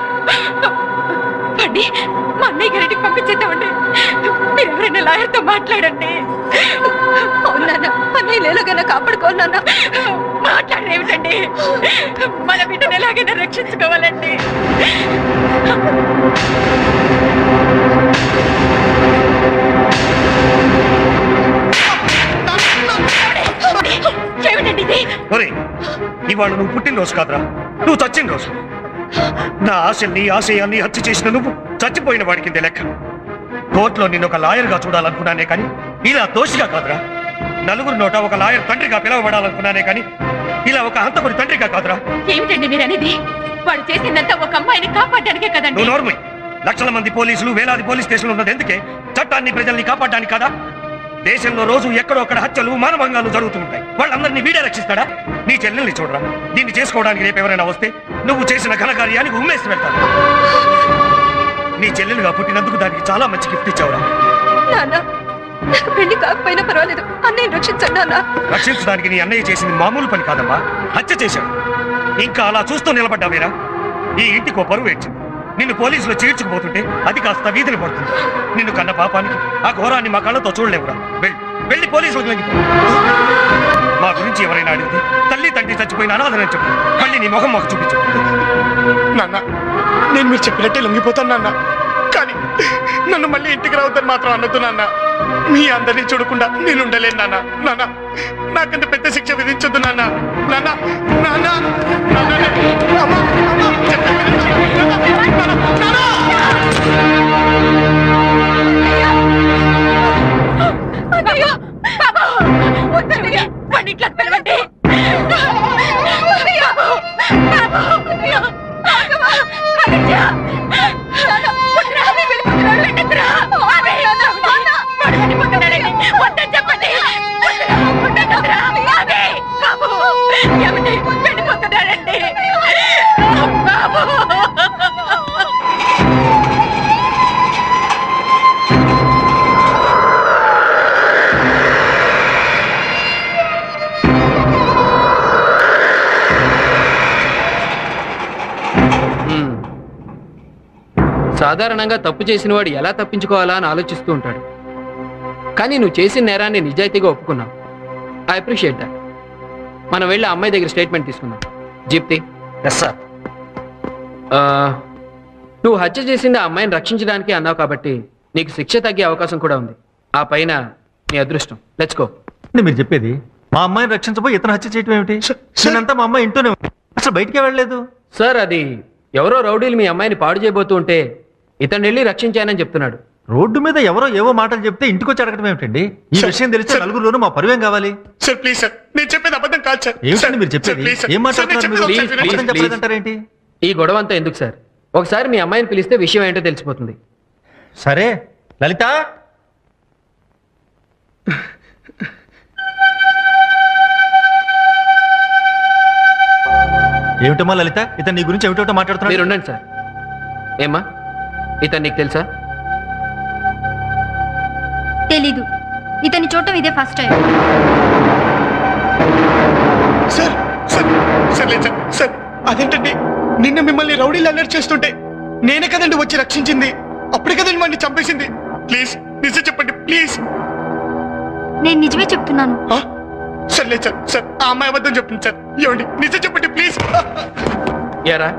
పండి, మా అన్నయ్య గారికి పంపించేద్దామండి. మీరు ఎవరైనా లాయర్తో మాట్లాడండి. అవునా, అన్నయ్య లేలుగా కాపాడుకోనా? మాట్లాడేమిటండి? మన బిడ్డను ఎలాగైనా రక్షించుకోవాలండి. ఏమిటండి ఇది? ఇవాళ నువ్వు పుట్టినరోజు కాదురా, నువ్వు చచ్చిన రోజు. నా ఆశల్ని ఆశయాల్ని హత్య చేసిన నువ్వు చచ్చిపోయిన వాడి కింద లెక్క. కోర్టులో నిన్ను ఒక లాయర్గా చూడాలనుకున్నానే కానీ ఇలా దోషిగా కాదురా. నలుగురు నోట ఒక లాయర్ తండ్రిగా పిలవబడాలనుకున్నానే కానీ ఇలా ఒక హంతకుడి తండ్రిగా కాదురా. ఏమిటండి మీరు అనేది? వాడు చేసిందంతా ఒక అమ్మాయిని కాపాడడానికే కదండి. నువ్వు నోర్మై, లక్షల మంది పోలీసులు, వేలాది పోలీస్ స్టేషన్లు ఉన్నది ఎందుకే? చట్టాన్ని, ప్రజల్ని కాపాడడానికి కదా. దేశంలో రోజు ఎక్కడో అక్కడ హత్యలు, మానభంగాలు జరుగుతుంటాయి. వాళ్ళందరినీ వీడే రక్షిస్తాడా? నీ చెల్లెల్ని చూడరా. దీన్ని చేసుకోవడానికి రేపు ఎవరైనా వస్తే నువ్వు చేసిన ఘనకార్యానికి ఉమ్మేసి వెళ్తాను. నీ చెల్లెలుగా పుట్టినందుకు దానికి చాలా మంచి గిఫ్ట్ ఇచ్చావురా. పెళ్లి కాకపోయినా పర్వాలేదు, అన్నయ్య రక్షించండి అన్న. రక్షించడానికి నీ అన్నయ్య చేసింది మామూలు పని కాదమ్మా, హత్య చేశాడు. ఇంకా అలా చూస్తూ నిలబడ్డావేరా? ఈ ఇంటికి పరువు ఏడ్చింది. నిన్ను పోలీసులు చీడ్చుకుపోతుంటే అది కాస్త వీధిని పడుతుంది. నిన్ను కన్న పాపానికి ఆ ఘోరాన్ని మా కళ్ళతో చూడలేవురా. వెళ్ళి పోలీసులకు లొంగిపో. మా గురించి ఎవరైనా అడిగితే తల్లి తండ్రి చచ్చిపోయిన అనాథనని చెప్పు. మళ్ళీ నీ ముఖం మాకు చూపించు. నాన్న, నేను మీరు చెప్పినట్టే లొంగిపోతాను నాన్న. కానీ నన్ను మళ్ళీ ఇంటికి రావద్దని మాత్రం అనొద్దు నాన్న. మీ అందరినీ చూడకుండా నేను ఉండలేను నాన్న. నాన్న, నాకంత పెద్ద శిక్ష విధించొద్దు నాన్న. నాన్న, నాన్న, సాధారణంగా తప్పు చేసిన వాడు ఎలా తప్పించుకోవాలా అని ఆలోచిస్తూ ఉంటాడు. కానీ నువ్వు చేసిన నేరాన్ని నిజాయితీగా ఒప్పుకున్నావు. I appreciate that. మనం వెళ్ళి ఆ అమ్మాయి దగ్గర స్టేట్మెంట్ తీసుకుందాం. జీప్తి. Yes sir. నువ్వు హత్య చేసింది ఆ అమ్మాయిని రక్షించడానికి అన్నావు కాబట్టి నీకు శిక్ష తగ్గే అవకాశం కూడా ఉంది. ఆ పైన నీ అదృష్టం. Let's go. మీరు చెప్పేది మా అమ్మాయిని రక్షించబోయి ఇతను హత్య చేయటం ఏమిటి? నేనంతా మా అమ్మాయి ఇంట్లోనే అసలు బయటికే వెళ్ళలేదు సార్. అది ఎవరో రౌడీలు మీ అమ్మాయిని పాడు చేయబోతూ ఉంటే ఇతను వెళ్ళి రక్షించానని చెప్తున్నాడు. రోడ్డు మీద ఎవరో ఏవో మాటలు చెప్తే ఇంటికి వచ్చి అడగడం ఏమిటండి? ఈ విషయం తెలిస్తే నలుగురులోనూ మా పరువేం కావాలి? సార్ ప్లీజ్ సార్, నేను చెప్పేది అబద్ధం కాదు సార్. ఏమిటండి మీరు చెప్పేది? ఏం మాట్లాడుతున్నారు? ఈ గొడవ అంతా ఎందుకు సార్? ఒకసారి మీ అమ్మాయిని పిలిస్తే విషయం ఏంటో తెలిసిపోతుంది. సరే లలిత, ఏమిటమ్మా లలిత, ఇతను నీ గురించి ఏమిటో మాట్లాడుతున్నా. మీరు ఉండండి సార్. ఏమ్మా, ఇతను నీకు తెలుసా? తెలీదు. ఇతన్ని చూడటం ఇదే first time. Sir sir sir లేదు సార్. సార్ అదేంటండి, నిన్న మిమ్మల్ని రౌడీలు అలర్ట్ చేస్తుంటే నేనే కదండి వచ్చి రక్షించింది. అప్పుడే కదండి వాడిని చంపేసింది. ప్లీజ్ నిజం చెప్పండి ప్లీజ్. నేను నిజమే చెప్తున్నాను. సార్ లేదు సార్. సార్ ఆ అమ్మాయి అబద్ధం చెప్తుంది సార్. ఏమండి నిజం చెప్పండి ప్లీజ్. యారా,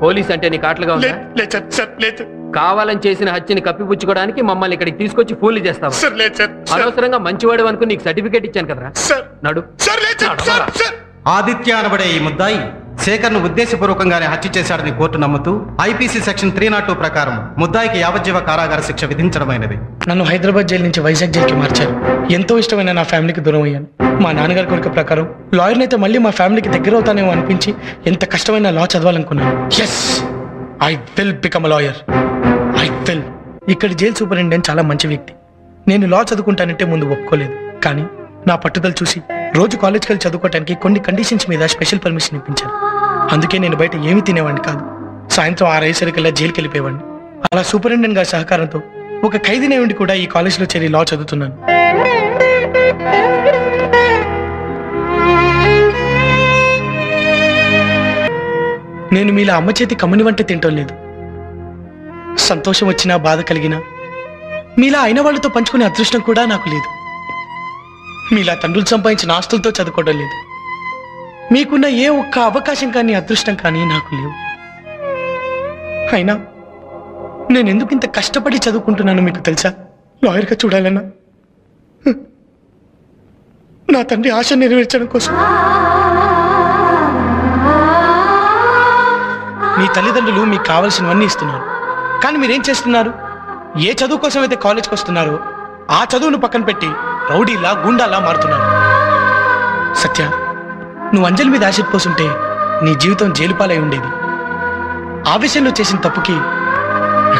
పోలీస్ అంటే నీకు ఆటలుగా ఉందా? లేదు సార్. సార్ లేదు. కావాలని చేసిన హత్యని కప్పిపుచ్చుకోవడానికి మమ్మల్ని ఇక్కడికి తీసుకొచ్చి ఫూలు చేస్తావా? సార్ లేదు సార్. అనవసరంగా మంచివాడు అనుకుని నీకు సర్టిఫికేట్ ఇచ్చాను కదరా. సార్ నడు. సార్ లేదు సార్. సార్ ఆదిత్య అనబడే ఈ ముద్దాయి శేఖర్ను ఉద్దేశపూర్వకంగానే హత్య చేశాడని కోర్టు నమ్ముతూ ఐపీసీ సెక్షన్ 302 ప్రకారం ముద్దాయికి యావజ్జీవ కారాగార శిక్ష విధించడమైనది. నన్ను హైదరాబాద్ జైలు నుంచి వైజాగ్ జైలుకి మార్చారు. ఎంతో ఇష్టమైన నా ఫ్యామిలీకి దూరం అయ్యాను. మా నాన్నగారి కోరిక ప్రకారం లాయర్ని అయితే మళ్ళీ మా ఫ్యామిలీకి దగ్గర అవుతానేమో అనిపించి ఎంత కష్టమైన లా చదవాలనుకున్నాను. Yes, I will become a lawyer. I will. ఇక్కడ జైలు సూపరింటెండెంట్ చాలా మంచి వ్యక్తి. నేను లా చదువుకుంటానంటే ముందు ఒప్పుకోలేదు. కానీ నా పట్టుదల చూసి రోజు కాలేజ్కి వెళ్ళి చదువుకోవడానికి కొన్ని కండిషన్స్ మీద స్పెషల్ పర్మిషన్ ఇప్పించారు. అందుకే నేను బయట ఏమీ తినేవాడిని కాదు. సాయంత్రం 6 అయ్యేసరికల్లా జైలుకి వెళ్ళిపోయేవాడిని. అలా సూపరింటెండెంట్ గారి సహకారంతో ఒక ఖైదీనే ఉండి కూడా ఈ కాలేజీలో చేరి లా చదువుతున్నాను. నేను మీలా అమ్మ చేతి కమ్మని వంట తింటం లేదు. సంతోషం వచ్చినా బాధ కలిగినా మీలా అయిన వాళ్ళతో పంచుకునే అదృష్టం కూడా నాకు లేదు. మీలా తండ్రులు సంపాదించిన ఆస్తులతో చదువుకోవడం లేదు. మీకున్న ఏ ఒక్క అవకాశం కానీ అదృష్టం కానీ నాకు లేవు. అయినా నేను ఎందుకు ఇంత కష్టపడి చదువుకుంటున్నానో మీకు తెలుసా? లాయర్గా చూడాలన్నా, నా తండ్రి ఆశ నెరవేర్చడం కోసం. మీ తల్లిదండ్రులు మీకు కావలసినవన్నీ ఇస్తున్నారు. కానీ మీరేం చేస్తున్నారు? ఏ చదువు కోసం అయితే కాలేజ్కి వస్తున్నారో ఆ చదువును పక్కన పెట్టి రౌడీలా గుండాలా మారుతున్నారు. సత్య, నువ్వు అంజలి మీద యాసిడ్ పోసుంటే నీ జీవితం జైలుపాలై ఉండేది. ఆవేశంలో చేసిన తప్పుకి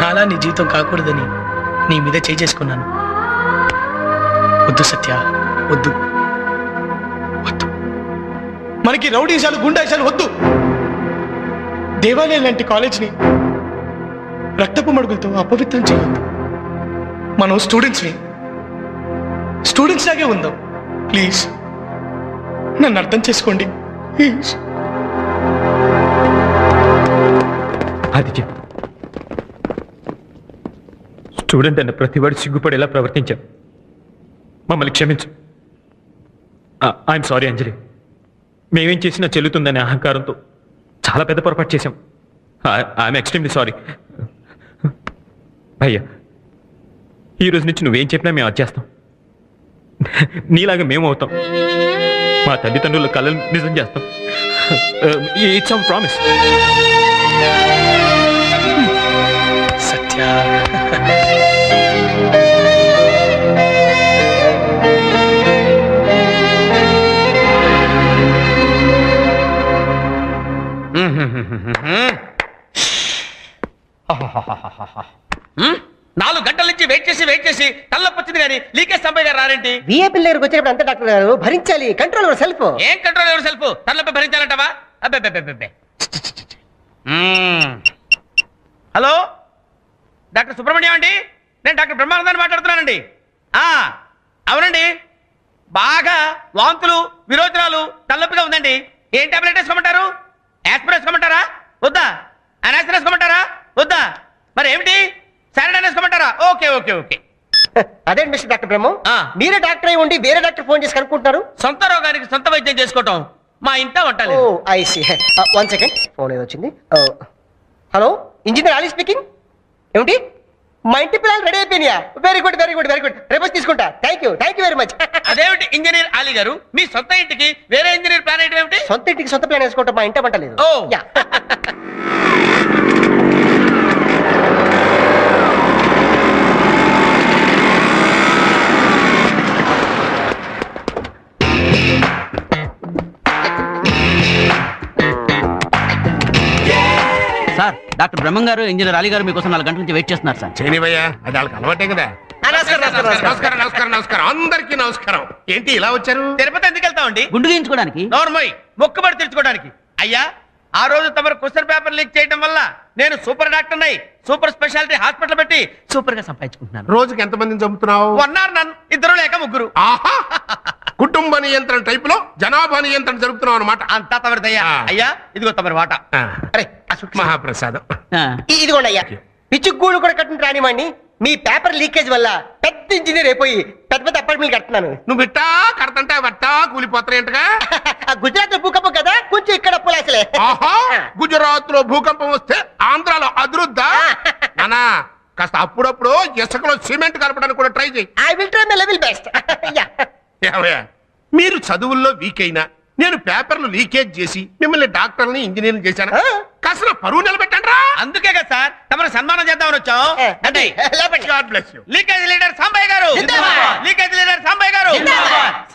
నాలా నీ జీవితం కాకూడదని నీ మీద చేసుకున్నాను. వద్దు సత్య, వద్దు వద్దు. మనకి రౌడీశాలు గుండాశాలు వద్దు. దేవాలయం లాంటి కాలేజ్ని రక్తపు మడుగులతో అపవిత్రం చేయొద్దు. మనం స్టూడెంట్స్ లాగే ఉందాం. ప్లీజ్ నన్ను అర్థం చేసుకోండి. ప్లీజ్. ఆదిత్య, స్టూడెంట్ అన్న ప్రతివాడు సిగ్గుపడేలా ప్రవర్తించాం. మమ్మల్ని క్షమించు. ఐఎమ్ సారీ అంజలి. మేమేం చేసినా చెల్లుతుందనే అహంకారంతో చాలా పెద్ద పొరపాటు చేశాం. I'm extremely sorry. అయ్యా, ఈ రోజు నుంచి నువ్వేం చెప్పినా మేము అది చేస్తాం. నీలాగా మేము అవుతాం. మా తల్లిదండ్రుల కళలు నిజం చేస్తాం. It's our promise. సత్య, నాలుగు గంటల నుంచి వెయిట్ చేసి తల్లొప్పొచ్చింది కానీ లీకేజ్ సంపయ్య గారు రారేంటి? విఐపీ దగ్గరకు వచ్చినప్పుడు అంతే డాక్టర్ గారు భరించాలి. Control your self. ఏం కంట్రోల్ ఎవరు సెల్ఫ్? తల్లొప్పి భరించాలంటావా? అబ్బే. హలో, డాక్టర్ సుబ్రహ్మణ్యం అండి. నేను డాక్టర్ బ్రహ్మానందాన్ని మాట్లాడుతున్నానండి. అవునండి, బాగా వాంతులు విరోచనాలు తలనొప్పిగా ఉందండి. ఏం టాబ్లెట్ వేసుకోమంటారు? యాస్పిరిన్ వేసుకోమంటారా? వద్దా? అనాసిన్ వేసుకోమంటారా? వద్దా? మరి ఏమిటి? సారడాన్ వేసుకోమంటారా? ఓకే. అదే మిస్టర్ డాక్టర్ బ్రహ్మ, మీరే డాక్టర్ అయి ఉండి వేరే డాక్టర్ ఫోన్ చేసి కనుక్కుంటున్నారు. సొంత రోగానికి సొంత వైద్యం చేసుకోవటం మా ఇంట వంటలేదు. I see. 1 సెకండ్, ఫోన్ ఏదో వచ్చింది. Hello, engineer Ali speaking. ఏమిటి, మా ఇంటి పిల్లలు రెడీ అయిపోయినాయా? Very good. రేపు తీసుకుంటా. Thank you very much. అదేమిటి ఇంజనీర్ అలీ గారు, మీ సొంత ఇంటికి వేరే ఇంజనీర్ ప్లాన్ ఏంటి? ఏమిటి? సొంత ఇంటికి సొంత ప్లాన్ వేసుకోవటం మా ఇంట వంటలేదు. సార్, డాక్టర్ బ్రహ్మం గారు ఇంజనీర్ అలీ గారు మీకోసం 4 గంటల నుంచి వెయిట్ చేస్తున్నారు సార్. చేయనివయ్యా, అది వాళ్ళకి అలవాటే కదా. నమస్కారం. అందరికీ నమస్కారం. ఏంటి ఇలా వచ్చారు? తిరుపతి ఎందుకు వెళ్తామండి? గుండు గీయించుకోవడానికి. నోర్మోయ్, మొక్కుబడి తెచ్చుకోవడానికి. అయ్యా, ఆ రోజు తమరు క్వశ్చన్ పేపర్ లీక్ చేయడం వల్ల నేను సూపర్ డాక్టర్ నై సూపర్ స్పెషాలిటీ హాస్పిటల్ పెట్టి సూపర్ గా సంపాదించుకుంటున్నాను. రోజుకి ఎంతమందిని చంపుతున్నావు? 1 hour నన్ను, 2 లేక 3. ఆహా, కుటుంబ నియంత్రణ టైప్ లో జనాభా నియంత్రణ జరుపుతున్నావు అనమాట. అంతా తమరిదయ్యా. అయ్యా, ఇదిగో తమరి వాట. అరే మహాప్రసాదం. ఇదిగోండి అయ్యా. పిచ్చుగూడు కూడా కట్టిన రానివ్వండి. మీ పేపర్ లీకేజ్ వల్ల పెద్ద ఇంజనీర్ అయిపోయి పెద్ద అపార్ట్మెంట్ కడుతున్నాను. నువ్వు బిట్టా కడతంటే వట్టా కూలిపోతారేంటగా? గుజరాత్ లో భూకంపం కదా, కొంచెం ఇక్కడ పులాసలే. గుజరాత్ లో భూకంపం వస్తే ఆంధ్రాలో అదురుద్దా? నానా, కాస్త అప్పుడప్పుడు ఇసుకలో సిమెంట్ కలపడానికి కూడా ట్రై చేయి. I will try my level best. మీరు చదువుల్లో వీక్ అయినా నేను పేపర్లు లీకేజ్ చేసి మిమ్మల్ని డాక్టర్ని ఇంజనీర్ని చేశాను. కాస్త పరువు నిలబెట్టండి రా. అందుకే కదా సార్ తమరు సన్మానం చేద్దామని వచ్చాం. లీకేజ్ లీడర్ సాంబయ్య గారు.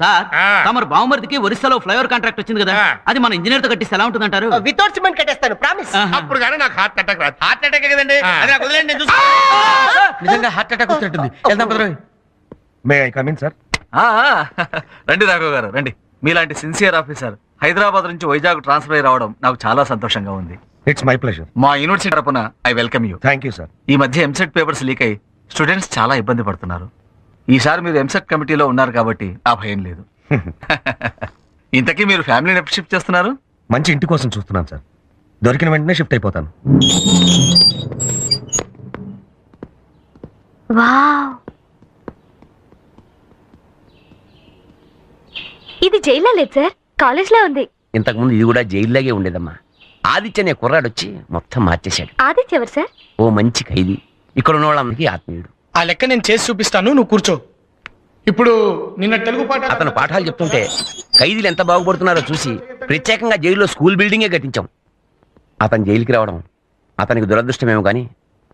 సార్, తమరు బావమరిదికి ఒరిస్సాలో ఫ్లైఓవర్ కాంట్రాక్ట్ వచ్చింది కదా, అది మన ఇంజనీర్ తో కట్టిస్తే ఎలా ఉంటుంది అంటారు? వితౌట్ సిమెంట్ కట్టేస్తాను, ప్రామిస్. అప్పుడు కానీ నాకు హార్ట్ అటాక్ రాదు. హార్ట్ అటాక్ కదండి, అది నాకు వదిలేండి, నేను చూస్తా. నిజంగా హార్ట్ అటాక్ వచ్చినట్టుంది. వెళ్దాం పదరా. May I come in sir? రండి రాఘవ్ గారు, రండి. మీలాంటి సిన్సియర్ ఆఫీసర్ హైదరాబాద్ నుంచి వైజాగ్ ట్రాన్స్ఫర్ అయి రావడం నాకు చాలా సంతోషంగా ఉంది. It's my pleasure. మా యూనివర్సిటీ తరపున I welcome you. Thank you sir. ఈ మధ్య ఎంసెట్ పేపర్స్ లీక్ అయి స్టూడెంట్స్ చాలా ఇబ్బంది పడుతున్నారు. ఈసారి మీరు ఎంసెట్ కమిటీలో ఉన్నారు కాబట్టి ఆ భయం లేదు. ఇంతకీ మీరు ఫ్యామిలీని ఎప్పుడు షిఫ్ట్ చేస్తున్నారు? మంచి ఇంటి కోసం చూస్తున్నాను సార్. దొరికిన వెంటనే షిఫ్ట్ అయిపోతాను. వావ్, ఇది జైల్లో లేదు సార్, కాలేజ్ లో ఉంది. ఇంతకుముందు ఇది కూడా జైల్లాగే ఉండేదమ్మా. ఆదిత్య అనే కుర్రాడొచ్చి మొత్తం మార్చేశాడు. ఆదిత్య ఎవరు సార్? ఓ మంచి ఖైదీ, ఇక్కడ ఉన్న వాళ్ళందరికీ ఆత్మీయుడు. ఆ లెక్క నేను చేసి చూపిస్తాను, నువ్వు కూర్చో. ఇప్పుడు నిన్న తెలుగు పాట అతను పాఠాలు చెప్తుంటే ఖైదీలు ఎంత బాగుపడుతున్నారో చూసి ప్రత్యేకంగా జైల్లో స్కూల్ బిల్డింగే కట్టించాం. అతను జైలుకి రావడం అతనికి దురదృష్టమేమో కానీ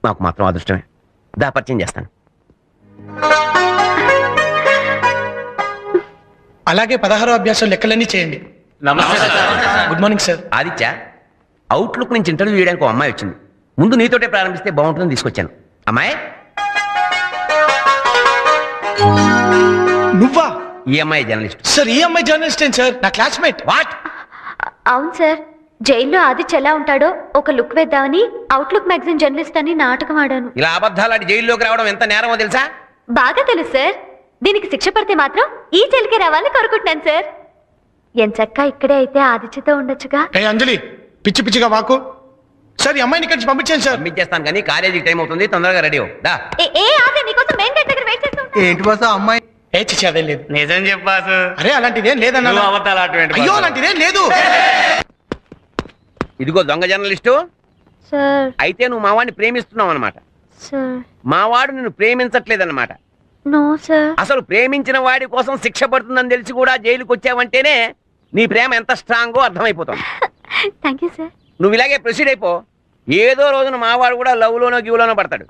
మాకు మాత్రం అదృష్టమే. దా పరిచయం చేస్తాను. అలాగే 16వ అభ్యాసం లెక్కలన్నీ చేయండి. Good morning sir. Aditya, outlook నుంచి ఇంటర్వ్యూ చేయడానికి ఒక అమ్మాయి వచ్చింది. ముందు నీతోటే ప్రారంభిస్తే బాగుంటుందని తీసుకొచ్చాను. అమ్మాయి, నువ్వా? ఈ అమ్మాయి జర్నలిస్ట్. సార్ ఈ అమ్మాయి జర్నలిస్ట్ ఏం సార్? నా క్లాస్మేట్. వాట్? అవును సార్, జైల్లో ఆదిత్య ఎలా ఉంటాడో ఒక లుక్ వేద్దామని అవుట్లుక్ మ్యాగజైన్ జర్నలిస్ట్ అని నాటకం ఆడాను. ఇలా అబద్ధాలాడి జైల్లోకి రావడం ఎంత నేరమో తెలుసా? బాగా తెలుసు సార్. దీనికి శిక్ష పడితే మాత్రం ఈ జైలుకే రావాలని కోరుకుంటున్నాను సార్. ఎంచక్కా ఇక్కడే అయితే ఆదిత్యతో ఉండొచ్చుగా. ఏ అంజలి, పిచ్చి పిచ్చిగా వాకు. సార్ ఈ అమ్మాయిని ఇక్కడి నుంచి పంపించాను సార్. పంపించేస్తాను కానీ కాలేజీకి టైం అవుతుంది, తొందరగా రెడీ అవ్వు. దా. ఏ ఆది, నీకోసం మెయిన్ గేట్ దగ్గర వెయిట్ చేస్తాం. ఏంటి బాసు అమ్మాయి? ఏ చిచ్చి అదేం లేదు. నిజం చెప్పాసు. అరే అలాంటిదేం లేదన్నా. అయ్యో అలాంటిదేం లేదు. ఇదిగో దొంగ జర్నలిస్టు. సార్ అయితే నువ్వు మావాడిని ప్రేమిస్తున్నావు అనమాట. సార్ మావాడు నిన్ను ప్రేమించట్లేదన్నమాట. No sir. అసలు ప్రేమించిన వాడి కోసం శిక్ష పడుతుందని తెలిసి కూడా జైలుకి వచ్చావంటేనే నీ ప్రేమ ఎంత స్ట్రాంగో అర్థమైపోతుంది. Thank you sir. నువ్వు ఇలాగే ప్రొసీడ్ అయిపో. ఏదో రోజున మావాడు కూడా లవ్ లోనో గివ్లోనో పడతాడు.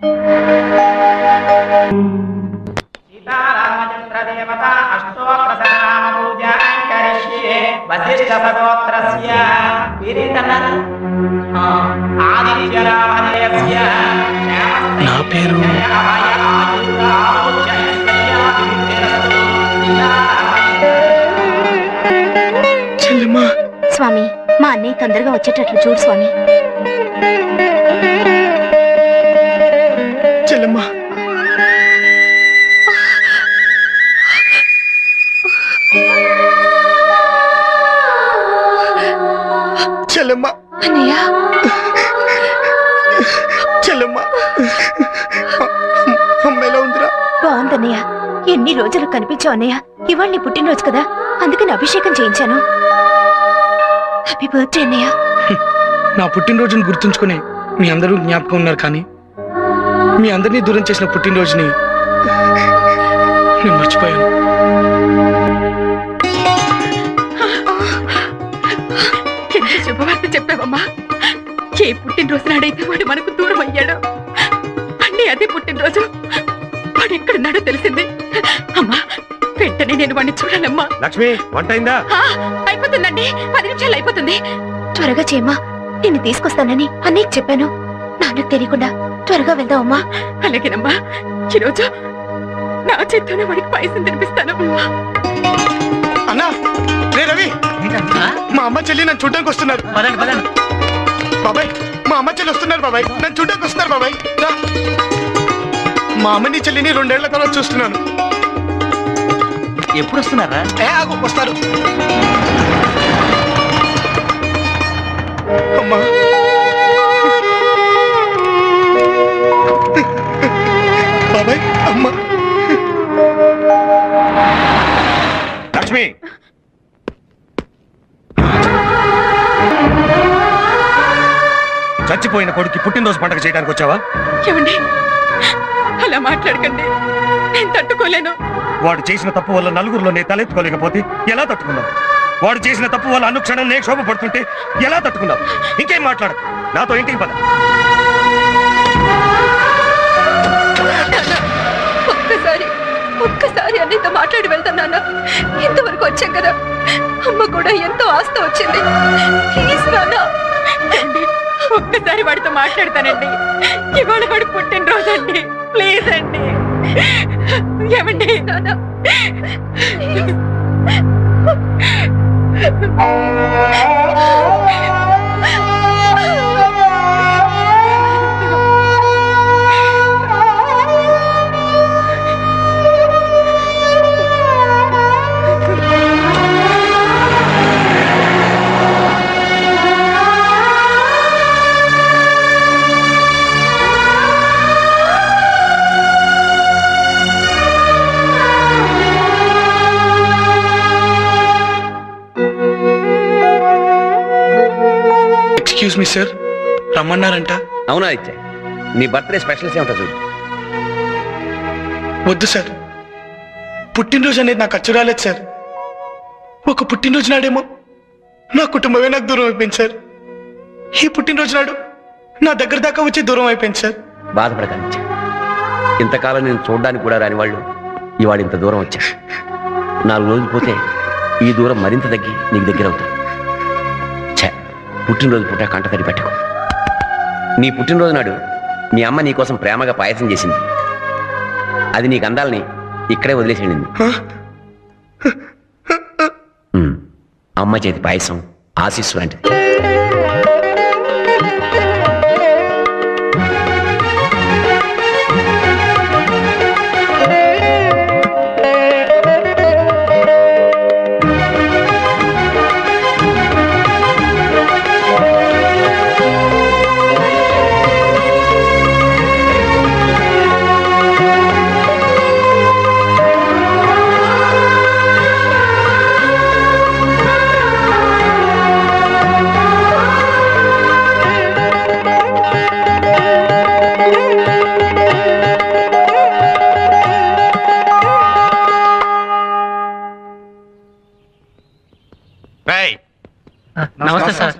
నా పేరు చెల్లెమ్మా. స్వామి, మా అన్నయ్య తొందరగా వచ్చేటట్లు చూడు స్వామి. చెల్లెమ్మా. చెల్లెమ్మా. అన్నయ్య. చెల్లెమ్మా. అమ్మ ఎలా ఉందిరా? బాగుందన్నయ్య. ఎన్ని రోజులు కనిపించావు అన్నయ్య. ఇవాళ నీ పుట్టినరోజు కదా, అందుకని అభిషేకం చేయించాను. హ్యాపీ బర్త్డే అన్నయ్య. నా పుట్టినరోజుని గుర్తుంచుకుని మీ అందరూ జ్ఞాపకం ఉన్నారు, కానీ మీ అందరినీ దూరం చేసిన పుట్టినరోజుని నేను మర్చిపోయాను. శుభవార్త చెప్పావమ్మా. ఏ పుట్టినరోజు నాడైతే వాడు మనకు దూరం అయ్యాడు, అన్నీ అదే పుట్టినరోజు. వాడు ఎక్కడున్నాడో తెలిసింది. అమ్మా, వెంటనే నేను వాడిని చూడాలమ్మా. లక్ష్మి, వంట అయిందా? అయిపోతుందండి, 10 నిమిషాలు అయిపోతుంది. త్వరగా చేయమ్మా. నిన్ను తీసుకొస్తానని అన్నయ్యకి చెప్పాను. నాన్నకు తెలియకుండా త్వరగా వెళ్దామమ్మా. అలాగేనమ్మా. ఈరోజు నా చేత్తోనే వాడికి పాయసం తినిపిస్తాను. అన్నా, రే రవి, మా అమ్మ చెల్లి నన్ను చూడడానికి వస్తున్నారు. బాబాయ్, మా అమ్మ చెల్లి వస్తున్నారు బాబాయ్. నన్ను చూడడానికి వస్తున్నారు బాబాయ్. రా. మా అమ్మని చెల్లిని 2 ఏళ్ల తర్వాత చూస్తున్నాను. ఎప్పుడు వస్తున్నారా? వస్తారు. అమ్మా, బాబాయ్, అమ్మ. లక్ష్మి, చచ్చిపోయిన కొడుకు పుట్టినరోజు పండుగ చేయడానికి వచ్చావా? ఏమండి, అలా మాట్లాడకండి. నేను తట్టుకోలేను. వాడు చేసిన తప్పు వల్ల నలుగురిలో నేను తలెత్తుకోలేకపోతే ఎలా తట్టుకున్నావు? వాడు చేసిన తప్పు వల్ల అనుక్షణం నేను శోభ పడుతుంటే ఎలా తట్టుకున్నావు? ఇంకేం మాట్లాడు, నాతో ఇంటికి పద. ఒక్కసారి అన్నితో మాట్లాడి వెళ్తాను. ఇంతవరకు వచ్చాం కదా, అమ్మ కూడా ఎంతో ఆస్తి వచ్చింది. ప్లీజ్ నాన్న, ఒక్కసారి వాడితో మాట్లాడతానండి. ఇవాళ వాడు పుట్టినరోజు అండి. ప్లీజ్ అండి. ఏమండి నాన్న, ఎక్స్క్యూజ్ మీ సార్, రమ్మన్నారంట. అవునా ఇచ్చా, నీ బర్త్డే స్పెషల్స్ ఏమిటో చూడు. వద్దు సార్, పుట్టినరోజు అనేది నాకు అచ్చు రాలేదు సార్. ఒక పుట్టినరోజు నాడేమో నా కుటుంబమే నాకు దూరం అయిపోయింది సార్. ఈ పుట్టినరోజు నాడు నా దగ్గర దాకా వచ్చి దూరం అయిపోయింది సార్. బాధపడకండి, ఇంతకాలం నేను చూడడానికి కూడా రాని వాళ్ళు ఇవాళ ఇంత దూరం వచ్చా. 4 రోజులు పోతే ఈ దూరం మరింత తగ్గి నీకు దగ్గర అవుతుంది. పుట్టినరోజు పూట కంట తడి పెట్టుకో. నీ పుట్టినరోజు నాడు మీ అమ్మ నీకోసం ప్రేమగా పాయసం చేసింది. అది నీకు అందాలని ఇక్కడే వదిలేసేయండి. అమ్మ చేతి పాయసం ఆశీస్సు లాంటిది. నమస్తే సార్.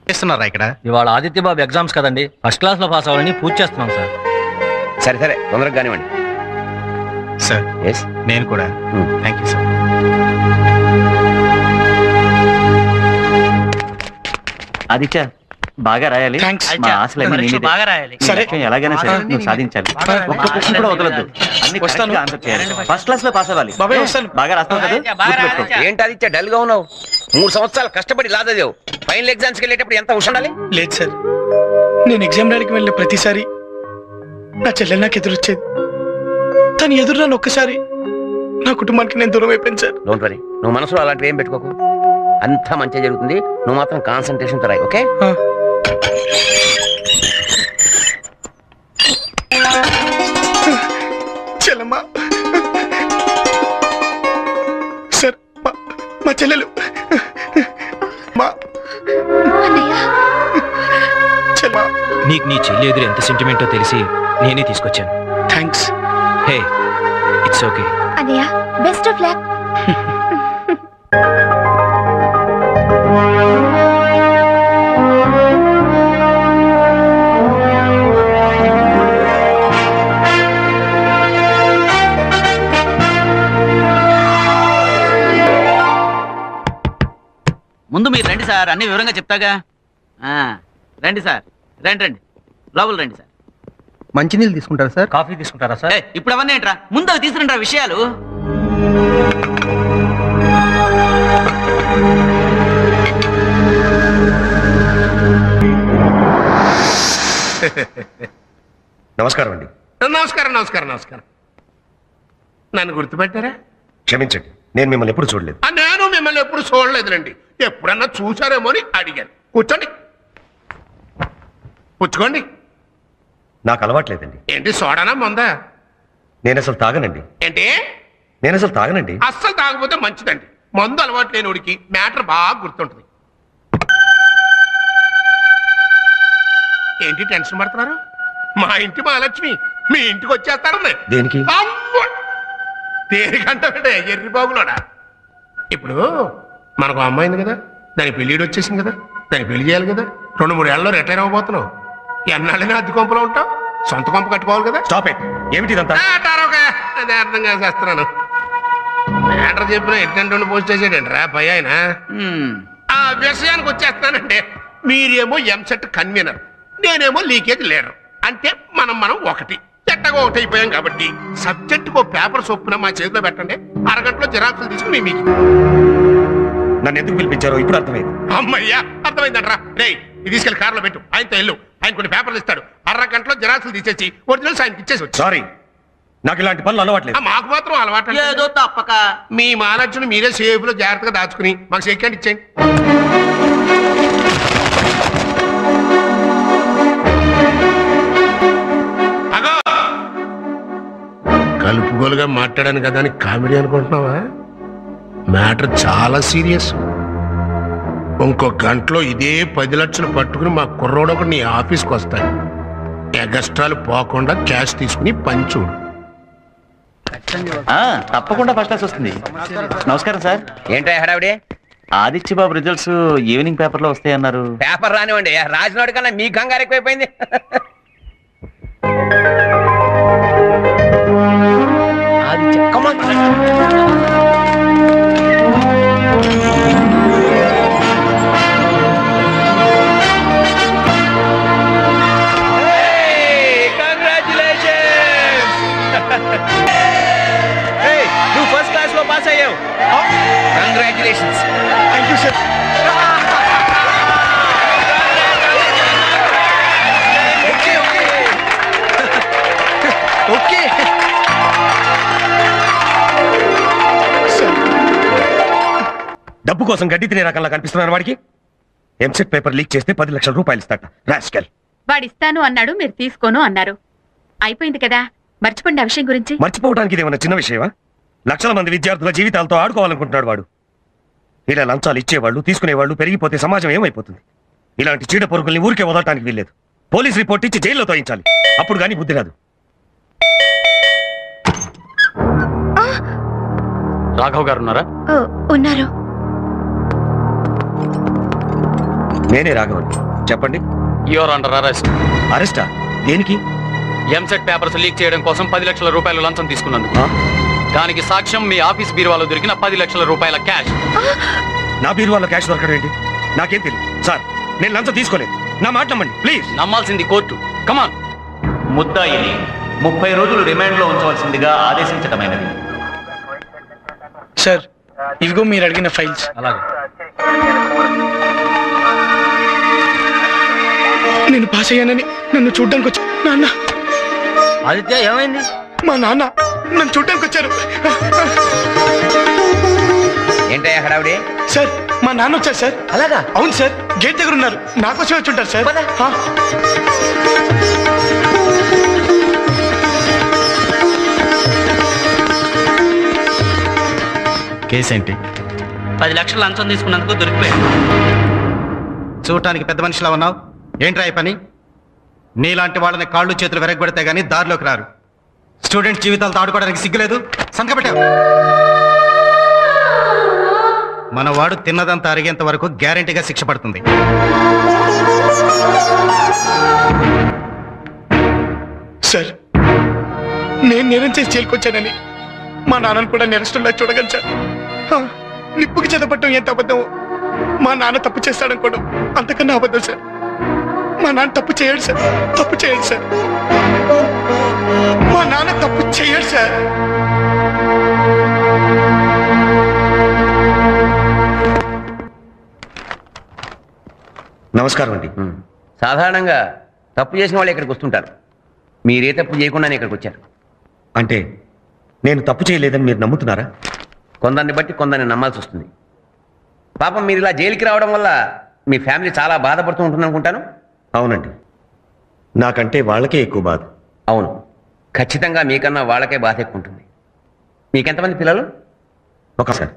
చేస్తున్నారా ఇక్కడ? ఇవాళ ఆదిత్య బాబు ఎగ్జామ్స్ కదండి, ఫస్ట్ క్లాస్ లో పాస్ అవ్వాలని పూజ చేస్తున్నాం సార్. సరే సరే, తొందరగా కానివ్వండి సార్. నేను కూడా. Thank you sir. ఆదిత్య బాగా రాయాలి. మా ఆశలన్నీ నీ మీదే. ఈ లక్ష్యం ఎలాగైనా సరే నువ్వు సాధించాలి. ఒక్క క్వశ్చన్ కూడా వదలొద్దు. అన్ని కరెక్ట్గా ఆన్సర్ చేయాలి. ఫస్ట్ క్లాస్ లో పాస్ అవ్వాలి. బాగా రాస్తావు కదా? గుర్తుపెట్టుకో. ఏంటి ఆదిత్య డల్ గా ఉన్నావు? 3 సంవత్సరాలు కష్టపడి లాదేవు. ఫైనల్ ఎగ్జామ్స్కి వెళ్ళేటప్పుడు ఎంత ఉండాలి? లేదు సార్, నేను ఎగ్జామ్ రాయడానికి వెళ్ళిన ప్రతిసారి నా చెల్లెలు నాకు ఎదురొచ్చేది. తను ఎదురు నన్ను ఒక్కసారి నా కుటుంబానికి నేను దూరం అయిపోయింది సార్. డోంట్ వరీ, నువ్వు మనసులో అలాంటివి ఏం పెట్టుకోకు. అంతా మంచిగా జరుగుతుంది. నువ్వు మాత్రం కాన్సన్ట్రేషన్ తో రాయి. ఓకే? చెల్లమ్మ సార్, మా చెల్లెలు నీకు నీ చెల్లి ఎదురు ఎంత సెంటిమెంటో తెలిసి నేనే తీసుకొచ్చాను. థ్యాంక్స్. Hey, it's okay. అన్నయ్య, బెస్ట్ ఆఫ్ లక్. ముందు మీరు రండి సార్, అన్ని వివరంగా చెప్తాగా. రండి సార్, రండి రండి, లోపల రండి సార్. మంచినీళ్ళు తీసుకుంటారా సార్? కాఫీ తీసుకుంటారా సార్? ఇప్పుడు అవన్నీ ఏంట్రా, ముందు అవి తీసుకురండి విషయాలు. నమస్కారం అండి. నమస్కారం నమస్కారం నమస్కారం. నన్ను గుర్తుపెట్టారా? క్షమించండి, నేను మిమ్మల్ని ఎప్పుడు చూడలేదు. నేను మిమ్మల్ని ఎప్పుడు చూడలేదులండి. ఎప్పుడన్నా చూసారేమో అని అడిగాను. కూర్చోండి, పుచ్చుకోండి. నాకు అలవాట్లేదండి. ఏంటి, సోడానా మందా? నేను అసలు తాగనండి. ఏంటి? నేను అసలు తాగనండి. అస్సలు తాగకపోతే మంచిదండి. మందు అలవాటు లేనివాడికి మ్యాటర్ బాగా గుర్తుంటుంది. ఏంటి టెన్షన్ పడుతున్నారు? మా ఇంటి మహాలక్ష్మి మీ ఇంటికి వచ్చేస్తారని. దేనికి? దేనికంటే ఎర్రి బాబులోడా. ఇప్పుడు మనకు అమ్మాయింది కదా, దాని పెళ్ళిడు వచ్చేసింది కదా, దాన్ని పెళ్లి చేయాలి కదా. 2-3 ఏళ్ళలో రిటైర్ అవ్వబోతున్నావు. ఎన్నాళ్ళైనా అద్దె కొంపలో ఉంటావు, సొంత కొంప కట్టుకోవాలి కదా. Stop it. ఏమిటి ఇదంతా? అదే అర్థం చేస్తున్నాను. మ్యాటర్ చెప్పిన ఎట్టండి పోస్ట్ చేసాడంట్రా పై ఆయన. ఆ విషయానికి వచ్చేస్తానంటే, మీరేమో ఎంసెట్ కన్వీనర్, నేనేమో లీకేజ్ లీడర్. అంటే మనం ఒకటి, చెట్టగా ఒకటి అయిపోయాం కాబట్టి సబ్జెక్టుకు పేపర్ చొప్పున మా చేతిలో పెట్టండి. అరగంటలో జిరాక్సులు తీసుకుని మీకు. నన్ను ఎందుకు పిలిపించారో ఇప్పుడు అర్థమైంది. అమ్మయ్యా, అర్థమైందంట్రా. రే, ఇది తీసుకెళ్లి కార్లో పెట్టు, ఆయనతో వెళ్ళు. ఆయన కొన్ని పేపర్లు ఇస్తాడు. అరగంటలో జిరాక్సులు తీసేసి ఒరిజినల్స్ ఆయనకి ఇచ్చేసి వచ్చి. సారీ, నాకు ఇలాంటి పనులు అలవాట్లేదు. మాకు మాత్రం అలవాటు ఏదో తప్పక. మీ మహాలక్ష్మి మీరే సేఫ్ లో జాగ్రత్తగా దాచుకుని మాకు సెకండ్ ఇచ్చేయండి. కలుపుగోలుగా మాట్లాడాను కదా అని కామెడీ అనుకుంటున్నావా? మ్యాటర్ చాలా సీరియస్. ఇంకో గంటలో ఇదే 10 లక్షలు పట్టుకుని మా కుర్రోడు ఒకటి నీ ఆఫీస్కి వస్తాడు. ఎగస్ట్రాలు పోకుండా క్యాష్ తీసుకుని పంచుడు. తప్పకుండా ఫస్ట్ క్లాస్ వస్తుంది. నమస్కారం సార్. ఏంటో హడావిడే? ఆదిత్య బాబు రిజల్ట్స్ ఈవినింగ్ పేపర్ లో వస్తాయన్నారు. పేపర్ రానివ్వండి, రాసినోడి కన్నా మీ కంగారు ఎక్కువైపోయింది. పాస్ అయ్యావు. Congratulations. Thank you sir. Okay డబ్బు కోసం గడ్డి తినే రకంలా కనిపిస్తున్నారు వాడికి. ఎంసెట్ పేపర్ లీక్ చేస్తే 10 లక్షల రూపాయలు ఇస్తాట. రాస్కెల్. వాడిస్తాను అన్నాడు, మీరు తీసుకోను అన్నారు. అయిపోయింది కదా, మర్చిపోండి ఆ విషయం గురించి. మర్చిపోవడానికి ఇదేమన్నా చిన్న విషయమా? లక్షల మంది విద్యార్థుల జీవితాలతో ఆడుకోవాలనుకుంటున్నాడు వాడు. ఇలా లంచాలు ఇచ్చేవాళ్ళు తీసుకునేవాళ్ళు పెరిగిపోతే సమాజం ఏమైపోతుంది? ఇలాంటి చీడ పొరుగుల్ని ఊరికే వదలటానికి వీల్లేదు. పోలీస్ రిపోర్ట్ ఇచ్చి జైల్లో తోయించాలి. అప్పుడు గానీ బుద్ధి రాదు. రాఘవ్ గారు ఉన్నారా? ఉన్నారు. నేనే రాఘవన్. చెప్పండి. Your under arrest. అరెస్టా? దేనికి? ఎంసెట్ పేపర్స్ లీక్ చేయడం కోసం 10 లక్షల రూపాయలు లంచం తీసుకున్నందుకు. దానికి సాక్ష్యం మీ ఆఫీస్ బీరువాలో దొరికిన 10 లక్షల రూపాయల క్యాష్. నా బీరువాలో క్యాష్ దొరకడం ఏంటి? నాకేం తెలియదు సార్. నేను లంచం తీసుకోలేదు. నా మాట నమ్మండి ప్లీజ్. నమ్మాల్సింది కోర్టు. కమాన్. ముద్దాయిని 30 రోజులు రిమాండ్లో ఉంచవలసిందిగా ఆదేశించడమైనది. సార్ ఇవిగో మీరు అడిగిన ఫైల్స్. అలాగే. నేను పాస్ అయ్యానని నన్ను చూడ్డానికి వచ్చి నాన్న. ఆదిత్య ఏమైంది? మా నాన్న నన్ను చూడ్డానికి వచ్చారు. ఏంటయ్యా హడావుడి? సార్ మా నాన్న వచ్చారు సార్. అలాగా? అవును సార్, గేట్ దగ్గర ఉన్నారు. నాకోసమే వచ్చి ఉంటారు సార్. కేసు ఏంటి? 10 లక్షలు లంచం తీసుకున్నందుకు దొరికిపోయాడు. చూడటానికి పెద్ద మనిషిలా ఉన్నావు. ఏంట్రా ఈ పని? నీలాంటి వాళ్ళని కాళ్ళు చేతులు వెరగొడితే గానీ దారిలోకి రారు. స్టూడెంట్స్ జీవితాలతో ఆడుకోవడానికి సిగ్గులేదు. సంతకపెట్టావు. మన వాడు తిన్నదంతా అరిగేంత వరకు గ్యారెంటీగా శిక్ష పడుతుంది. సార్ నేను నేరం చేసి జైలుకొచ్చానని మా నాన్నను కూడా నేరస్తుల్లా చూడగలను సార్. నిప్పుకి చదవటం ఎంత అబద్ధం, మా నాన్న తప్పు చేస్తాడనుకోవడం అంతకన్నా అబద్ధం సార్. మా నాన్న తప్పు చేయడు సార్. తప్పు చేయడు సార్. మా నాన్న తప్పు చేయడు సార్. నమస్కారం అండి. సాధారణంగా తప్పు చేసిన వాళ్ళు ఇక్కడికి వస్తుంటారు. మీరే తప్పు చేయకుండానే ఇక్కడికి వచ్చారు. అంటే నేను తప్పు చేయలేదని మీరు నమ్ముతున్నారా? కొందరిని బట్టి కొందరిని నమ్మాల్సి వస్తుంది. పాపం మీరు ఇలా జైలుకి రావడం వల్ల మీ ఫ్యామిలీ చాలా బాధపడుతూ ఉంటుంది అనుకుంటాను. అవునండి, నాకంటే వాళ్ళకే ఎక్కువ బాధ. అవును, ఖచ్చితంగా మీకన్నా వాళ్ళకే బాధ ఎక్కువ ఉంటుంది. మీకెంతమంది పిల్లలు? ఒకసారి.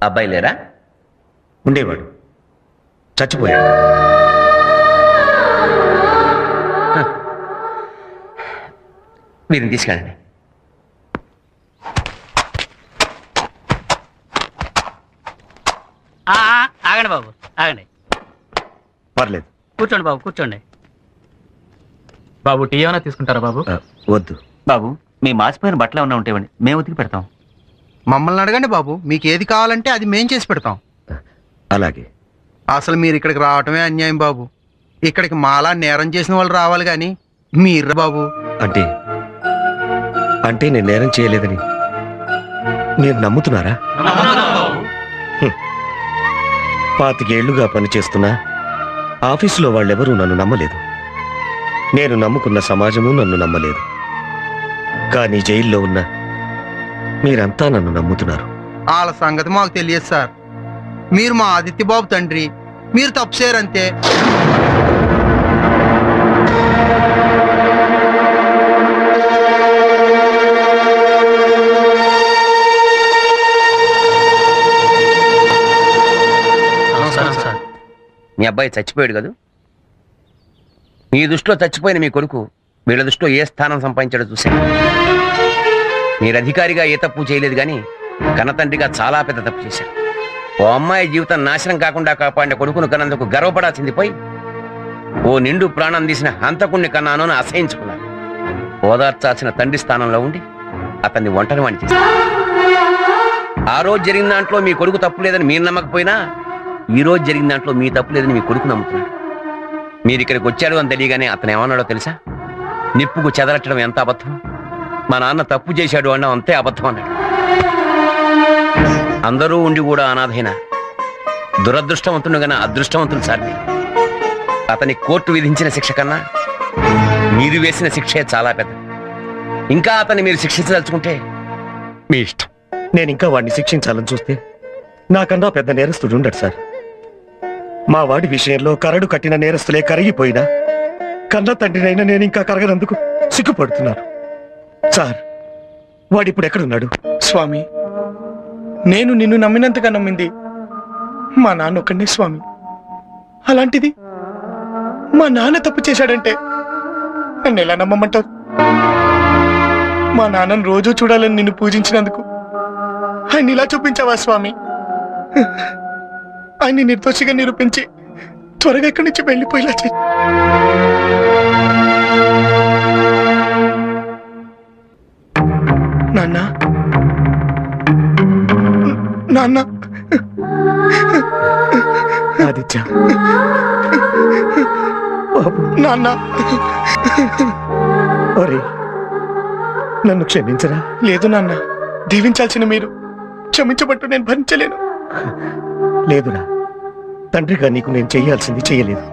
అబ్బాయి లేరా? ఉండేవాడు, చచ్చిపోయాడు. వీరిని తీసుకెళ్ళండి. ఆగండి బాబు, ఆగండి. పర్లేదు, కూర్చోండి బాబు, కూర్చోండి. బాబు టీ ఏమైనా తీసుకుంటారా బాబు? వద్దు బాబు, మీ మాసిపోయిన బట్టలు ఏమన్నా ఉంటేవండి, మేము ఉతికి పెడతాం. మమ్మల్ని అడగండి బాబు, మీకు ఏది కావాలంటే అది మేం చేసి పెడతాం. అలాగే. అసలు మీరు ఇక్కడికి రావటమే అన్యాయం బాబు. ఇక్కడికి మాలా నేరం చేసిన వాళ్ళు రావాలి కానీ మీరు బాబు. అంటే అంటే నేను నేరం చేయలేదని మీరు నమ్ముతున్నారా? 25 ఏళ్లుగా పనిచేస్తున్నా ఆఫీసులో వాళ్ళెవరూ నన్ను నమ్మలేదు. నేను నమ్ముకున్న సమాజము నన్ను నమ్మలేదు. కానీ జైల్లో ఉన్న మీరంతా నన్ను నమ్ముతున్నారు. వాళ్ళ సంగతి మాకు తెలియదు సార్. మీరు మా ఆదిత్య బాబు తండ్రి, మీరు తప్పు చేయరంతే. మీ అబ్బాయి చచ్చిపోయాడు కదా? మీ దృష్టిలో చచ్చిపోయిన మీ కొడుకు వీళ్ళ దృష్టిలో ఏ స్థానం సంపాదించాడో చూశాను. మీరు అధికారిగా ఏ తప్పు చేయలేదు కానీ కన్నతండ్రిగా చాలా పెద్ద తప్పు చేశారు. ఓ అమ్మాయి జీవితం నాశనం కాకుండా కాపాడిన కొడుకును కన్నందుకు గర్వపడాల్సింది పోయి ఓ నిండు ప్రాణం తీసిన హంతకుణ్ణి కన్నాను అని అసహించుకున్నాను. ఓదార్చాల్సిన తండ్రి స్థానంలో ఉండి అతన్ని ఒంటరి వాణ్ణి చేశారు. ఆ రోజు జరిగిన దాంట్లో మీ కొడుకు తప్పు లేదని మీరు నమ్మకపోయినా ఈ రోజు జరిగిన దాంట్లో మీ తప్పు లేదని మీ కొడుకు నమ్ముతున్నాడు. మీరు ఇక్కడికి వచ్చాడు అని తెలియగానే అతను ఏమన్నాడో తెలుసా? నిప్పుకు చెదరట్టడం ఎంత అబద్ధం, మా నాన్న తప్పు చేశాడు అన్నా అంతే అబద్ధం అన్నాడు. అందరూ ఉండి కూడా అనాథైన దురదృష్టవంతుడు గన అదృష్టవంతుడు సార్ని. అతని కోర్టు విధించిన శిక్ష కన్నా మీరు వేసిన శిక్షే చాలా పెద్ద. ఇంకా అతన్ని మీరు శిక్షించదలుచుకుంటే మీ ఇష్టం. నేను ఇంకా వాడిని శిక్షించాలని చూస్తే నాకన్నా పెద్ద నేరస్తుడు ఉండడు సార్. మా వాడి విషయంలో కరడు కట్టిన నేరస్తులే కరిగిపోయినా కన్న తండ్రినైనా నేను ఇంకా కరగనందుకు సిగ్గుపడుతున్నాను సార్. వాడిప్పుడు ఎక్కడున్నాడు? స్వామి, నేను నిన్ను నమ్మినంతగా నమ్మింది మా నాన్న ఒక్కడే స్వామి. అలాంటిది మా నాన్న తప్పు చేశాడంటే నన్ను ఎలా నమ్మమంటావు? మా నాన్నను రోజూ చూడాలని నిన్ను పూజించినందుకు ఆయన ఇలా చూపించావా స్వామి? ఆయన్ని నిర్దోషిగా నిరూపించి త్వరగా ఇక్కడి నుంచి వెళ్ళిపోయేలా చెయ్యి. నాన్న, నాన్న, ఆదిత్య, నాన్న, నన్ను క్షమించరా? లేదు నాన్న, దీవించాల్సిన మీరు క్షమించబట్టు నేను భరించలేను. లేదురా, తండ్రిగా నీకు నేను చెయ్యాల్సింది చెయ్యలేదు.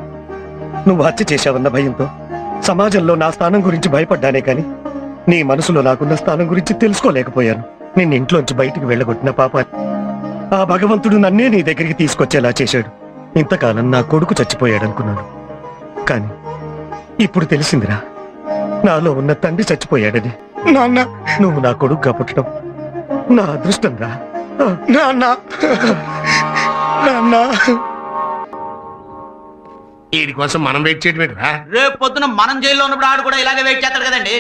నువ్వు హత్య చేశావన్న భయంతో సమాజంలో నా స్థానం గురించి భయపడ్డానే కాని నీ మనసులో నాకున్న స్థానం గురించి తెలుసుకోలేకపోయాను. నిన్ను ఇంట్లోంచి బయటికి వెళ్ళగొట్టిన పాపాన్ని ఆ భగవంతుడు నన్నే నీ దగ్గరికి తీసుకొచ్చేలా చేశాడు. ఇంతకాలం నా కొడుకు చచ్చిపోయాడనుకున్నాను, కానీ ఇప్పుడు తెలిసిందిరా నాలో ఉన్న తండ్రి చచ్చిపోయాడని. నాన్న, నువ్వు నా కొడుకుగా పుట్టడం నా అదృష్టం రా. నాన్న, నాన్న, వీడి కోసం మనం వెయిట్ చేయడం ఏంట్రా? రేపు పొద్దున మనం జైల్లో ఉన్నప్పుడు ఆడు కూడా ఇలాగే వెయిట్ చేస్తాడు కదండి.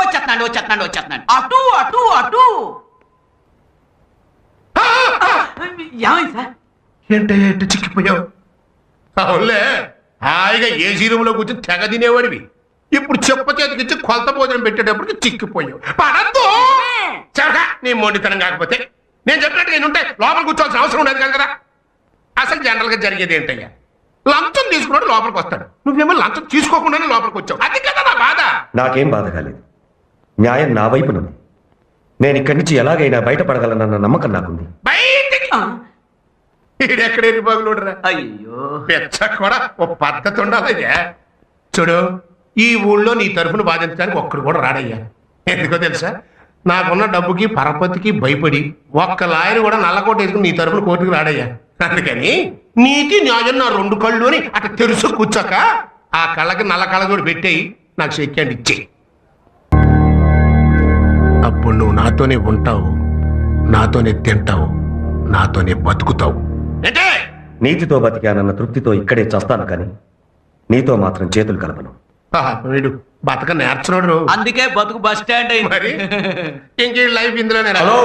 వచ్చేస్తున్నాడు. అటు అటు అటు. ఏమైంది సార్? ఏంటయ్యా ఎట్టు చిక్కిపోయావు? అవునులే, హాయిగా ఏసీ రూమ్ లో కూర్చొని తెగ తినేవాడివి. ఇప్పుడు చెప్ప చేతికిచ్చి కొలత భోజనం పెట్టేటప్పటికి చిక్కిపోయావు. పడద్దు చరగా నీ మొండితనం. కాకపోతే నేను చెప్పినట్టుగా నేను ఉంటే లోపల కూర్చోవాల్సిన అవసరం ఉండదు కదా. అసలు జనరల్ గా జరిగేది ఏంటయ్యా, లంచం తీసుకున్నాడు లోపలికి వస్తాడు, నువ్వేమో లంచం తీసుకోకుండానే లోపలికి వచ్చావు. అది కదా నా బాధ. నాకేం బాధ కాలేదు, న్యాయం నా వైపునుంది. నేను ఇక్కడి నుంచి ఎలాగైనా బయటపడగలనన్న నమ్మకం నాకుంది. బయటికి ఈడెక్కడే బాగులోడరా? అయ్యో పెచ్చ కూడా ఓ పద్ధతి ఉండాలయ్యా. చూడు, ఈ ఊళ్ళో నీ తరఫున బాధించడానికి ఒక్కడు కూడా రాడయ్యా. ఎందుకో తెలుసా, నాకున్న డబ్బుకి పరపతికి భయపడి ఒక్క లాయర్ కూడా నల్లకోట వేసుకుని నీ తరఫున కోర్టుకు రాడయ్యా. అందుకని నీతి న్యాయం నా రెండు కళ్ళు అని అట్లా తెరుసు కూర్చోక ఆ కళ్ళకి నల్ల కళ్ళజోడు పెట్టేయి, నాకు చెక్కండి ఇచ్చేయి. అప్పుడు నువ్వు నాతోనే ఉంటావు, నాతోనే తింటావు, నాతోనే బతుకుతావు. నీతితో బతికానన్న తృప్తితో ఇక్కడే చస్తాను, కానీ నీతో మాత్రం చేతులు కలపను. వీడు బతక నేర్చున్నాడు, అందుకే బతుకు బస్ స్టాండ్ అయింది. మరి ఇంకే లైఫ్ ఇందులోనే. హలో,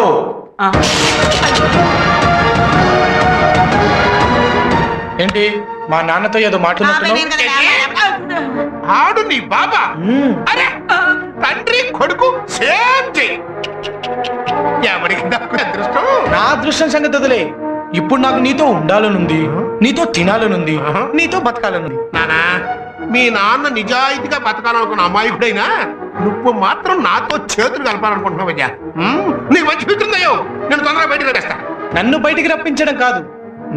ఏంటి మా నాన్నతో ఏదో మాట్లాడుతున్నావు? ఆడు నీ బాబా? అరే తండ్రి కొడుకు సేమ్ చెయ్యి. ఎవరికి అదృష్టం? నా అదృష్టం సంగతి వదిలే. ఇప్పుడు నాకు నీతో ఉండాలనుంది, నీతో తినాలనుంది, నీతో బతకాలనుంది. నానా, మీ నాన్న నిజాయితీగా బతకాలనుకున్న అమాయకుడైనా నువ్వు మాత్రం నాతో చేతులు కలపాలనుకుంటున్నావయ్యా. నీకు మంచి పిచ్చిందయ్యో, నేను తొందరగా బయటకు రప్పిస్తా. నన్ను బయటికి రప్పించడం కాదు,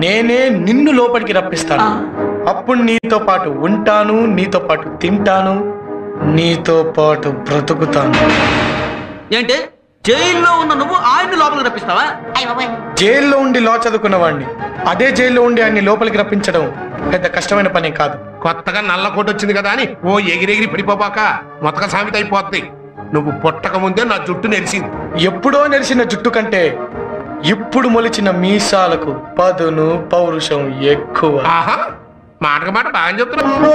నేనే నిన్ను లోపలికి రప్పిస్తాను. అప్పుడు నీతో పాటు ఉంటాను, నీతో పాటు తింటాను, నీతో పాటు బ్రతుకుతాను. ఏంటి జైల్లో ఉన్న నువ్వు ఆయన్ని లోపలికి రప్పిస్తావా? జైల్లో ఉండి లా చదువుకున్న వాడిని అదే జైల్లో ఉండి ఆయన్ని లోపలికి రప్పించడం పెద్ద కష్టమైన పని కాదు. కొత్తగా నల్ల కోట వచ్చింది కదా అని ఓ ఎగిరెగిరి పడిపోబాక మొత్తక సామెత అయిపోద్ది. నువ్వు పుట్టక ముందే నా జుట్టు నెరిసింది. ఎప్పుడో నెరిసిన జుట్టు కంటే ఇప్పుడు మొలిచిన మీసాలకు పదును పౌరుషం ఎక్కువ. మాటకు మాట బాగా చెప్తున్నా.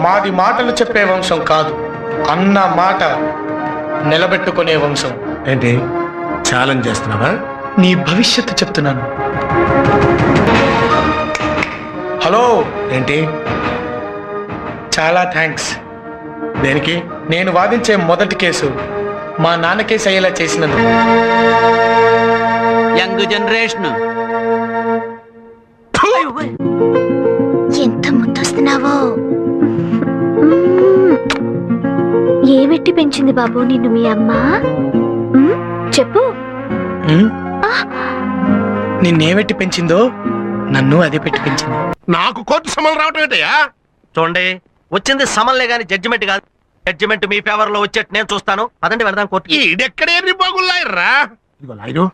మాది మాటలు చెప్పే వంశం కాదు, అన్న మాట నిలబెట్టుకునే వంశం. ఏంటి ఛాలెంజ్ చేస్తున్నావా? నీ భవిష్యత్తు చెప్తున్నాను. హలో, ఏంటి? చాలా థ్యాంక్స్. దేనికి? నేను వాదించే మొదటి కేసు మా నాన్న కేసు అయ్యేలా చేసినందుకు. Young generation. ఎంత ముద్దొస్తున్నావో. ఏమెట్టి పెంచింది బాబు నిన్ను మీ అమ్మ? చెప్పు. నిన్నేమెట్టి పెంచిందో నన్ను అదే పెట్టి పెంచింది. నాకు కోర్టు సమన్ రావటం ఏంటయ్యా? చూడండి, వచ్చింది సమన్లే గాని జడ్జిమెంట్ కాదు. జడ్జిమెంట్ మీ ఫేవర్ లో వచ్చేట్టు నేను చూస్తాను. అదండి వెళ్దాం కోర్టు. ఈడెక్కడే బాగున్నాయర్రా. ఇదిగో లాయరు,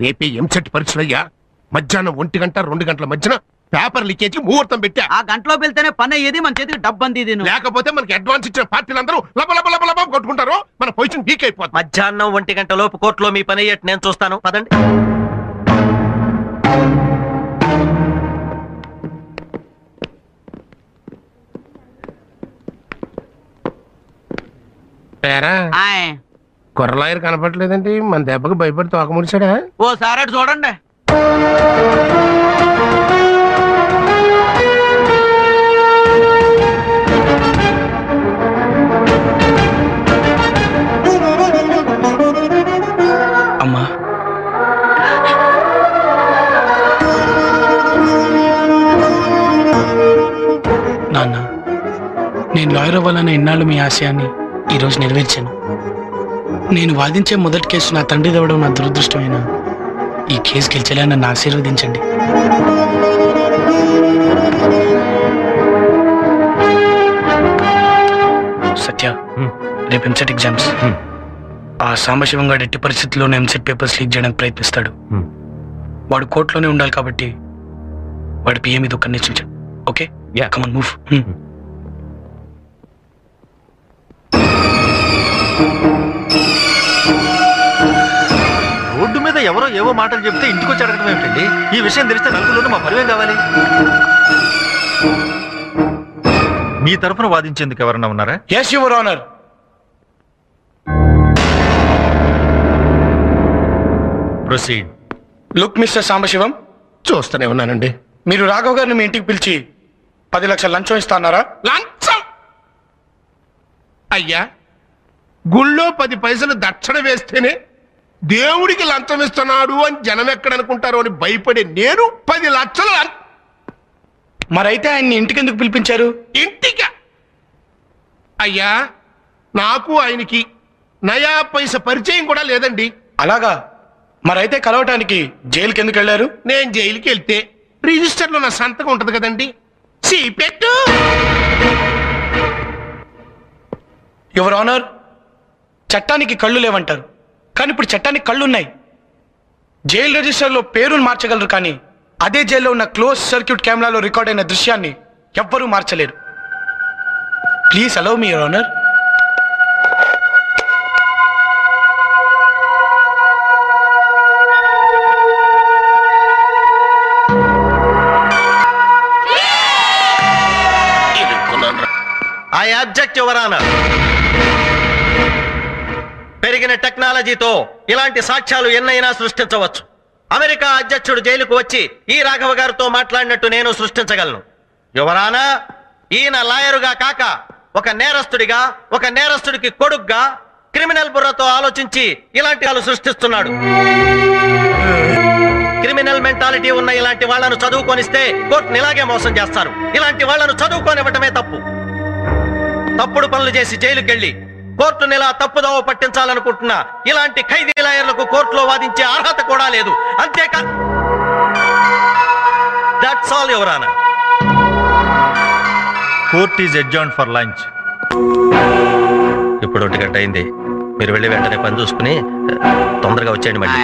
రేపే ఎంసెట్ పరీక్షలయ్యా. మధ్యాహ్నం 1 గంట 2 గంటల మధ్యన పేపర్ లీకేజ్ ముహూర్తం పెట్టా. ఆ గంటలో వెళ్తేనే పని అయ్యేది, మన చేతికి డబ్బు అంది. లేకపోతే మనకి అడ్వాన్స్ ఇచ్చిన పార్టీలందరూ లబ లబ లబ లబ కొట్టుకుంటారు. మన పొజిషన్ వీక్ అయిపోతుంది. మధ్యాహ్నం 1 గంట లోపు కోర్టులో మీ పని అయ్యేట్టు నేను చూస్తాను. పదండి. కుర్రలాయర్ కనపడలేదండి. మన దెబ్బకి భయపడి తోక ముడిచాడా? ఓ సార్ అటు చూడండి. అమ్మా, నాన్న, నేను లాయర్ అవ్వాలన్న ఇన్నాళ్ళు మీ ఆశయాన్ని ఈరోజు నెరవేర్చాను. నేను వాదించే మొదటి కేసు నా తండ్రి దవ్వడం నా దురదృష్టమైన ఈ కేసు గెలిచేలా నన్ను ఆశీర్వదించండి. సత్య, రేపు ఎంసెట్ ఎగ్జామ్స్. ఆ సాంబశివం గారు ఎట్టి పరిస్థితుల్లోనే ఎంసెట్ పేపర్స్ లీక్ చేయడానికి ప్రయత్నిస్తాడు. వాడు కోర్టులోనే ఉండాలి కాబట్టి వాడి పిఏ మీద ఒక నిశ్చయించండి. Okay, come on move. Road మీద ఎవరో ఏవో మాటలు చెప్తే ఇంటికి వచ్చి అడగడం ఏమిటండి? ఈ విషయం తెలిస్తే నలుగురిలోనూ మా పరివేం కావాలి. మీ తరఫున వాదించేందుకు ఎవరన్నా ఉన్నారా? yes your honor. Proceed. Look mister Sambasivam, చూస్తూనే ఉన్నానండి. మీరు రాఘవ్ గారిని మీ ఇంటికి పిలిచి 10 లక్షల లంచం ఇస్తాన్నారా? లంచం? అయ్యా, గుళ్ళో 10 పైసలు దక్షిణ వేస్తేనే దేవుడికి లంచం ఇస్తున్నాడు అని జనం ఎక్కడనుకుంటారో అని భయపడే నేను 10 లక్షలు మరైతే ఆయన్ని ఇంటికి ఎందుకు పిలిపించారు? ఇంటికి అయ్యా, నాకు ఆయనకి నయా పైస పరిచయం కూడా లేదండి. అలాగా? మరైతే కలవటానికి జైలుకి ఎందుకు వెళ్ళారు? నేను జైలుకి వెళ్తే రిజిస్టర్లో నా సంతకం ఉంటది కదండి. పెట్టు. యువర్ ఆనర్, చట్టానికి కళ్ళు లేవంటారు, కానీ ఇప్పుడు చట్టానికి కళ్ళున్నాయి. జైలు రిజిస్టర్లో పేరును మార్చగలరు, కానీ అదే జైల్లో ఉన్న క్లోజ్ సర్క్యూట్ కెమెరాలో రికార్డ్ అయిన దృశ్యాన్ని ఎవ్వరూ మార్చలేరు. Please allow me your honour. I object your honour. పెరిగిన టెక్నాలజీతో ఇలాంటి సాక్ష్యాలు ఎన్నైనా సృష్టించవచ్చు. అమెరికా అధ్యక్షుడు జైలుకు వచ్చి ఈ రాఘవ గారితో మాట్లాడినట్టు నేను సృష్టించగలను. యువర్ ఆనర్, ఈయన లాయరుగా కాక ఒక నేరస్తుడిగా, ఒక నేరస్తుడికి కొడుగ్గా క్రిమినల్ బుర్రతో ఆలోచించి ఇలాంటి వాళ్ళు సృష్టిస్తున్నాడు. క్రిమినల్ మెంటాలిటీ ఉన్న ఇలాంటి వాళ్లను చదువుకొనిస్తే కోర్టుని ఇలాగే మోసం చేస్తారు. ఇలాంటి వాళ్లను చదువుకోనివ్వటమే తప్పు. తప్పుడు పనులు చేసి జైలుకెళ్లి కోర్టుని ఇలా తప్పుదోవ పట్టించాలనుకుంటున్నా ఇలాంటి ఖైదీ లాయర్లకు కోర్టులో వాదించే అర్హత కూడా లేదు. అంతేకా, that's all your honour. Court is adjourned for lunch. ఇప్పుడు 1 గంట అయింది. మీరు వెళ్ళి వెంటనే పని చూసుకుని తొందరగా వచ్చేయండి మళ్ళీ.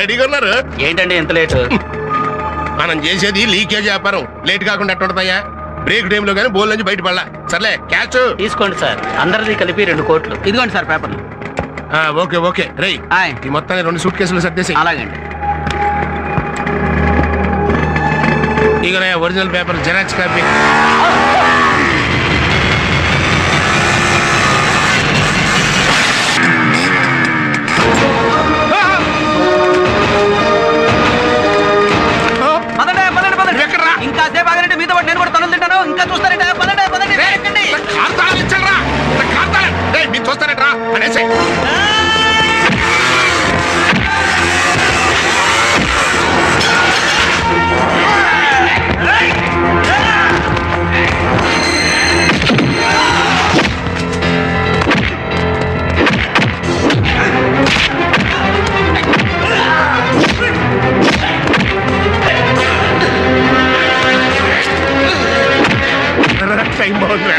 రెడీగా ఉన్నారు? ఏంటండి ఎంత లేట్? మనం చేసేది లీకేజ్ వ్యాపారం. లేట్ కాకుండా ఎట్టుంటదయ్యా? బ్రేక్ టైంలో కానీ బోల్ నుంచి బయట పడలా. సర్లే, క్యాష్ తీసుకోండి సార్. అందరిది కలిపి 2 కోట్లు. ఇదిగోండి సార్ పేపర్లు. Okay okay. రై, ఈ మొత్తాన్ని 2 సూట్ కేసులు సర్దేసి. అలాగండి. ఇక ఒరిజినల్ పేపర్ జెరాక్స్ కాపీ. ఇంకా సేపు ఆగండి. మీతో పాటు నేను కూడా తనులు తింటాను. ఇంకా చూస్తారంటే పదండి పదండి. మీరు చూస్తారంటరా అనేసి. టైం బాగుందిరా.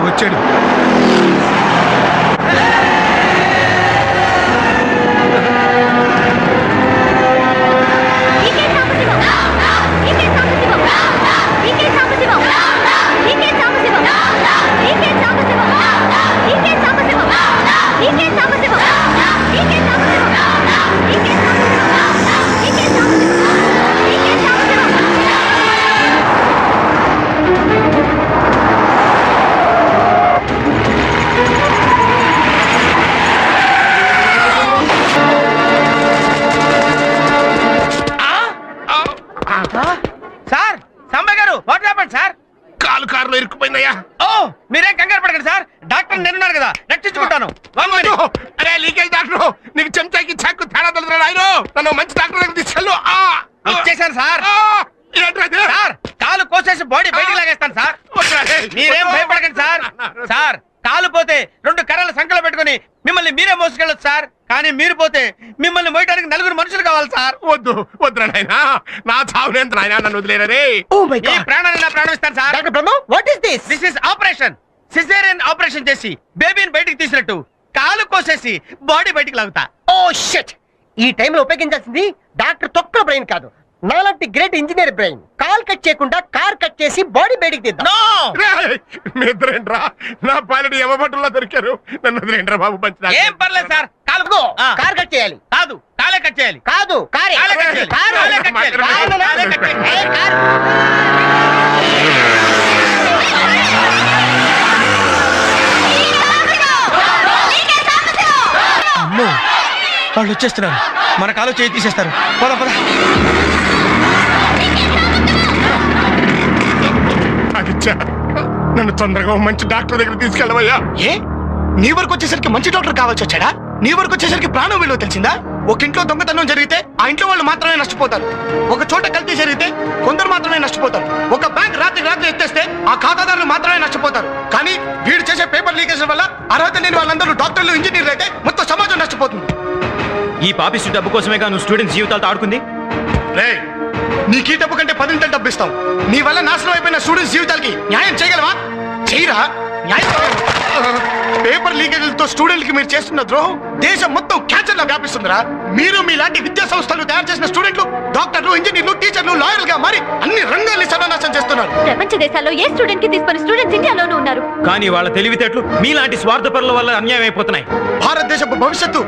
వచ్చాడు. సార్ సంబయ్ గారు వాట్ హ్యాపెండ్ సార్? కారులో ఇరుక్కుపోయిందయ్యా. ఓ మీరేం కంగారు పడకండి సార్, డాక్టర్ నేనున్నాను కదా, రక్షించుకుంటాను. అరే లీకేజ్ డాక్టర్, నీకు చెంచాకి చాకు తేడా తెలుసు ఆయన, నన్ను మంచి డాక్టర్ దగ్గర తీసుకెళ్ళు. వచ్చేసాను సార్. సార్ కాలు కోసేసి బాడీ బయటికి లాగేస్తాను సార్, మీరేం భయపడకండి సార్. సార్ కాలు పోతే 2 కర్రలు సంకలో పెట్టుకుని మిమ్మల్ని మీరే మోసుకెళ్ళొచ్చు సార్, కానీ మీరు పోతే మిమ్మల్ని మోయడానికి 4 మనుషులు కావాలి సార్. వద్దురా నాయనా, నా చావునేంత నాయనా, నన్ను వదిలేరే. ఈ ప్రాణాన్ని నా ప్రాణం ఇస్తాను sir. Doctor Brahma what is this? This is operation. Caesarean operation చేసి బేబీని బయటికి తీసినట్టు కాలు కోసేసి బాడీ బయటికి లాగుతా. ఓ షిట్, ఈ టైంలో ఉపయోగించాల్సింది డాక్టర్ తొక్కల బ్రెయిన్ కాదు, నాలాంటి great engineer brain. Call cut చేయకుండా కార్ కట్ చేసి బాడీ బయటికి తీద్దాం. మీ ఇద్దరేంట్రా నా పాలెడు యమభటుల్లో దొరికారు, నన్ను వదిలేంట్రా బాబు. మంచి ఏం పర్లేదు సార్, కాలు కార్ కట్ చేయాలి. కాదు కాలే కట్ చేయాలి. కాదు కారే కాలే కట్ చేయాలి. కాలే కట్ చేయాలి. కాలే కట్ చేయాలి. అమ్మో వాళ్ళు వచ్చేస్తున్నారు, మన కాలు చేయి తీసేస్తారు. పద పద. అదిచ్చా, నన్ను తొందరగా మంచి డాక్టర్ దగ్గర తీసుకెళ్ళవయ్యా. ఏ నీ వరకు వచ్చేసరికి మంచి డాక్టర్ కావాల్సి వచ్చాడా? నీ వరకు వచ్చేసరికి ప్రాణం విలువ తెలిసిందా? ఒక ఇంట్లో దొంగతనం జరిగితే ఆ ఇంట్లో వాళ్ళు మాత్రమే నష్టపోతారు, ఒక చోట కల్తీ జరిగితే కొందరు మాత్రమే నష్టపోతారు, ఒక బ్యాంక్ రాత్రి ఎత్తేస్తే ఆ ఖాతాదారులు మాత్రమే నష్టపోతారు. కానీ వీడు చేసే పేపర్ లీకేజ్ వల్ల అర్హత లేని వాళ్ళందరూ డాక్టర్లు ఇంజనీర్లు అయితే మొత్తం సమాజం నష్టపోతుంది. ఈ పాపిస్టు డబ్బు కోసమేగా నువ్వు స్టూడెంట్స్ జీవితాలతో ఆడుకుంది. నీకు ఈ డబ్బు కంటే 10 ఇంతలు డబ్బు ఇస్తాం. నీ వల్ల నాశనం అయిపోయిన స్టూడెంట్స్ జీవితాలకి న్యాయం చేయగలవా? చేయరా పేపర్ లీకేజీలతో స్టూడెంట్కి మీరు చేస్తున్న ద్రోహం దేశం మొత్తం క్యాన్సర్ లా వ్యాపిస్తుందిరా. మీరు మీలాంటి విద్యా సంస్థలు తయారు చేసిన స్టూడెంట్లు డాక్టర్లు, ఇంజనీర్లు, టీచర్లు, లాయర్లుగా మారి అన్ని రంగాల్ని సర్వనాశనం చేస్తున్నారు. ప్రపంచ దేశాల్లో ఏ స్టూడెంట్ కి తీసుకుని స్టూడెంట్స్ ఇండియాలోనూ ఉన్నారు. కానీ వాళ్ళ తెలివితేటలు మీలాంటి స్వార్థపరుల వల్ల అన్యాయం అయిపోతున్నాయి. భారతదేశపు భవిష్యత్తు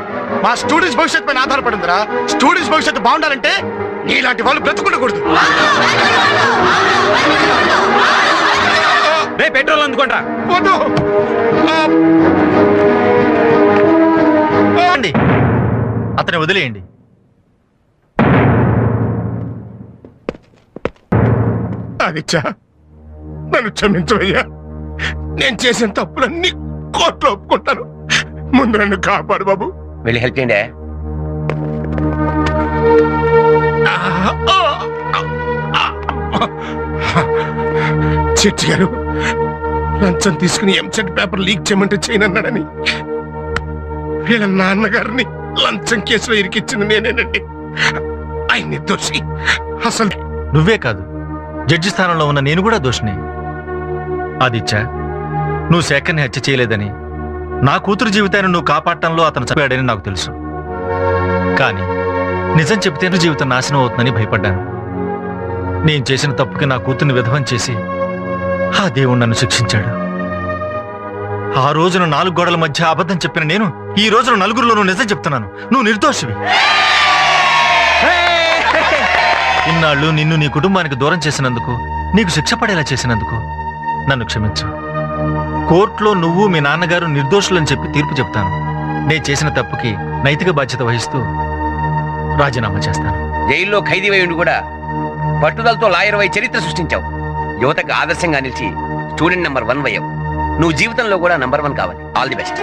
మా స్టూడెంట్స్ భవిష్యత్తు పైన ఆధారపడిందిరా. స్టూడెంట్స్ భవిష్యత్తు బాగుండాలంటే నీలాంటి వాళ్ళు బ్రతుకుండకూడదు. రే పెట్రోల్ అందుకుంటా. అతని వదిలేయండి. ఆదిత్య, నన్ను క్షమించవయ్యా. నేను చేసిన తప్పులన్నీ కోర్టులో ఒప్పుకుంటాను. ముందు నన్ను కాపాడు బాబు. వెళ్ళి హెల్ప్ చేయండి. చెట్టి గారు లంచం తీసుకుని ఎంసెట్ పేపర్ లీక్ చేయమంటే చేయనన్నాడని వీళ్ళ నాన్నగారిని లంచం కేసులో ఇరికిచ్చింది నేనేనండి. ఆయన నిర్దోషి. అసలు నువ్వే కాదు, జడ్జి స్థానంలో ఉన్న నేను కూడా దోషిని. ఆదిత్య, నువ్వు శేఖర్ని హత్య చేయలేదని, నా కూతురు జీవితాన్ని నువ్వు కాపాడటంలో అతను చంపాడని నాకు తెలుసు. కానీ నిజం చెప్తేనే జీవితం నాశనం అవుతుందని భయపడ్డాను. నేను చేసిన తప్పుకి నా కూతుర్ని విధవం చేసి ఆ దేవుడు నన్ను శిక్షించాడు. ఆ రోజున 4 గోడల మధ్య అబద్ధం చెప్పిన నేను ఈ రోజున నలుగురిలోనూ నిజం చెప్తున్నాను. నువ్వు నిర్దోషివి. ఇన్నాళ్ళు నిన్ను నీ కుటుంబానికి దూరం చేసినందుకు, నీకు శిక్ష పడేలా చేసినందుకు నన్ను క్షమించు. కోర్టులో నువ్వు మీ నాన్నగారు నిర్దోషులని చెప్పి తీర్పు చెప్తాను. నేను చేసిన తప్పుకి నైతిక బాధ్యత వహిస్తూ రాజీనామా చేస్తాను. జైల్లో ఖైదీవై ఉండి కూడా పట్టుదలతో లాయర్ వై చరిత్ర సృష్టించావు. యువతకు ఆదర్శంగా నిలిచి స్టూడెంట్ నెంబర్ 1 అయ్యావు. నువ్వు జీవితంలో కూడా నంబర్ 1 కావాలి. All the best.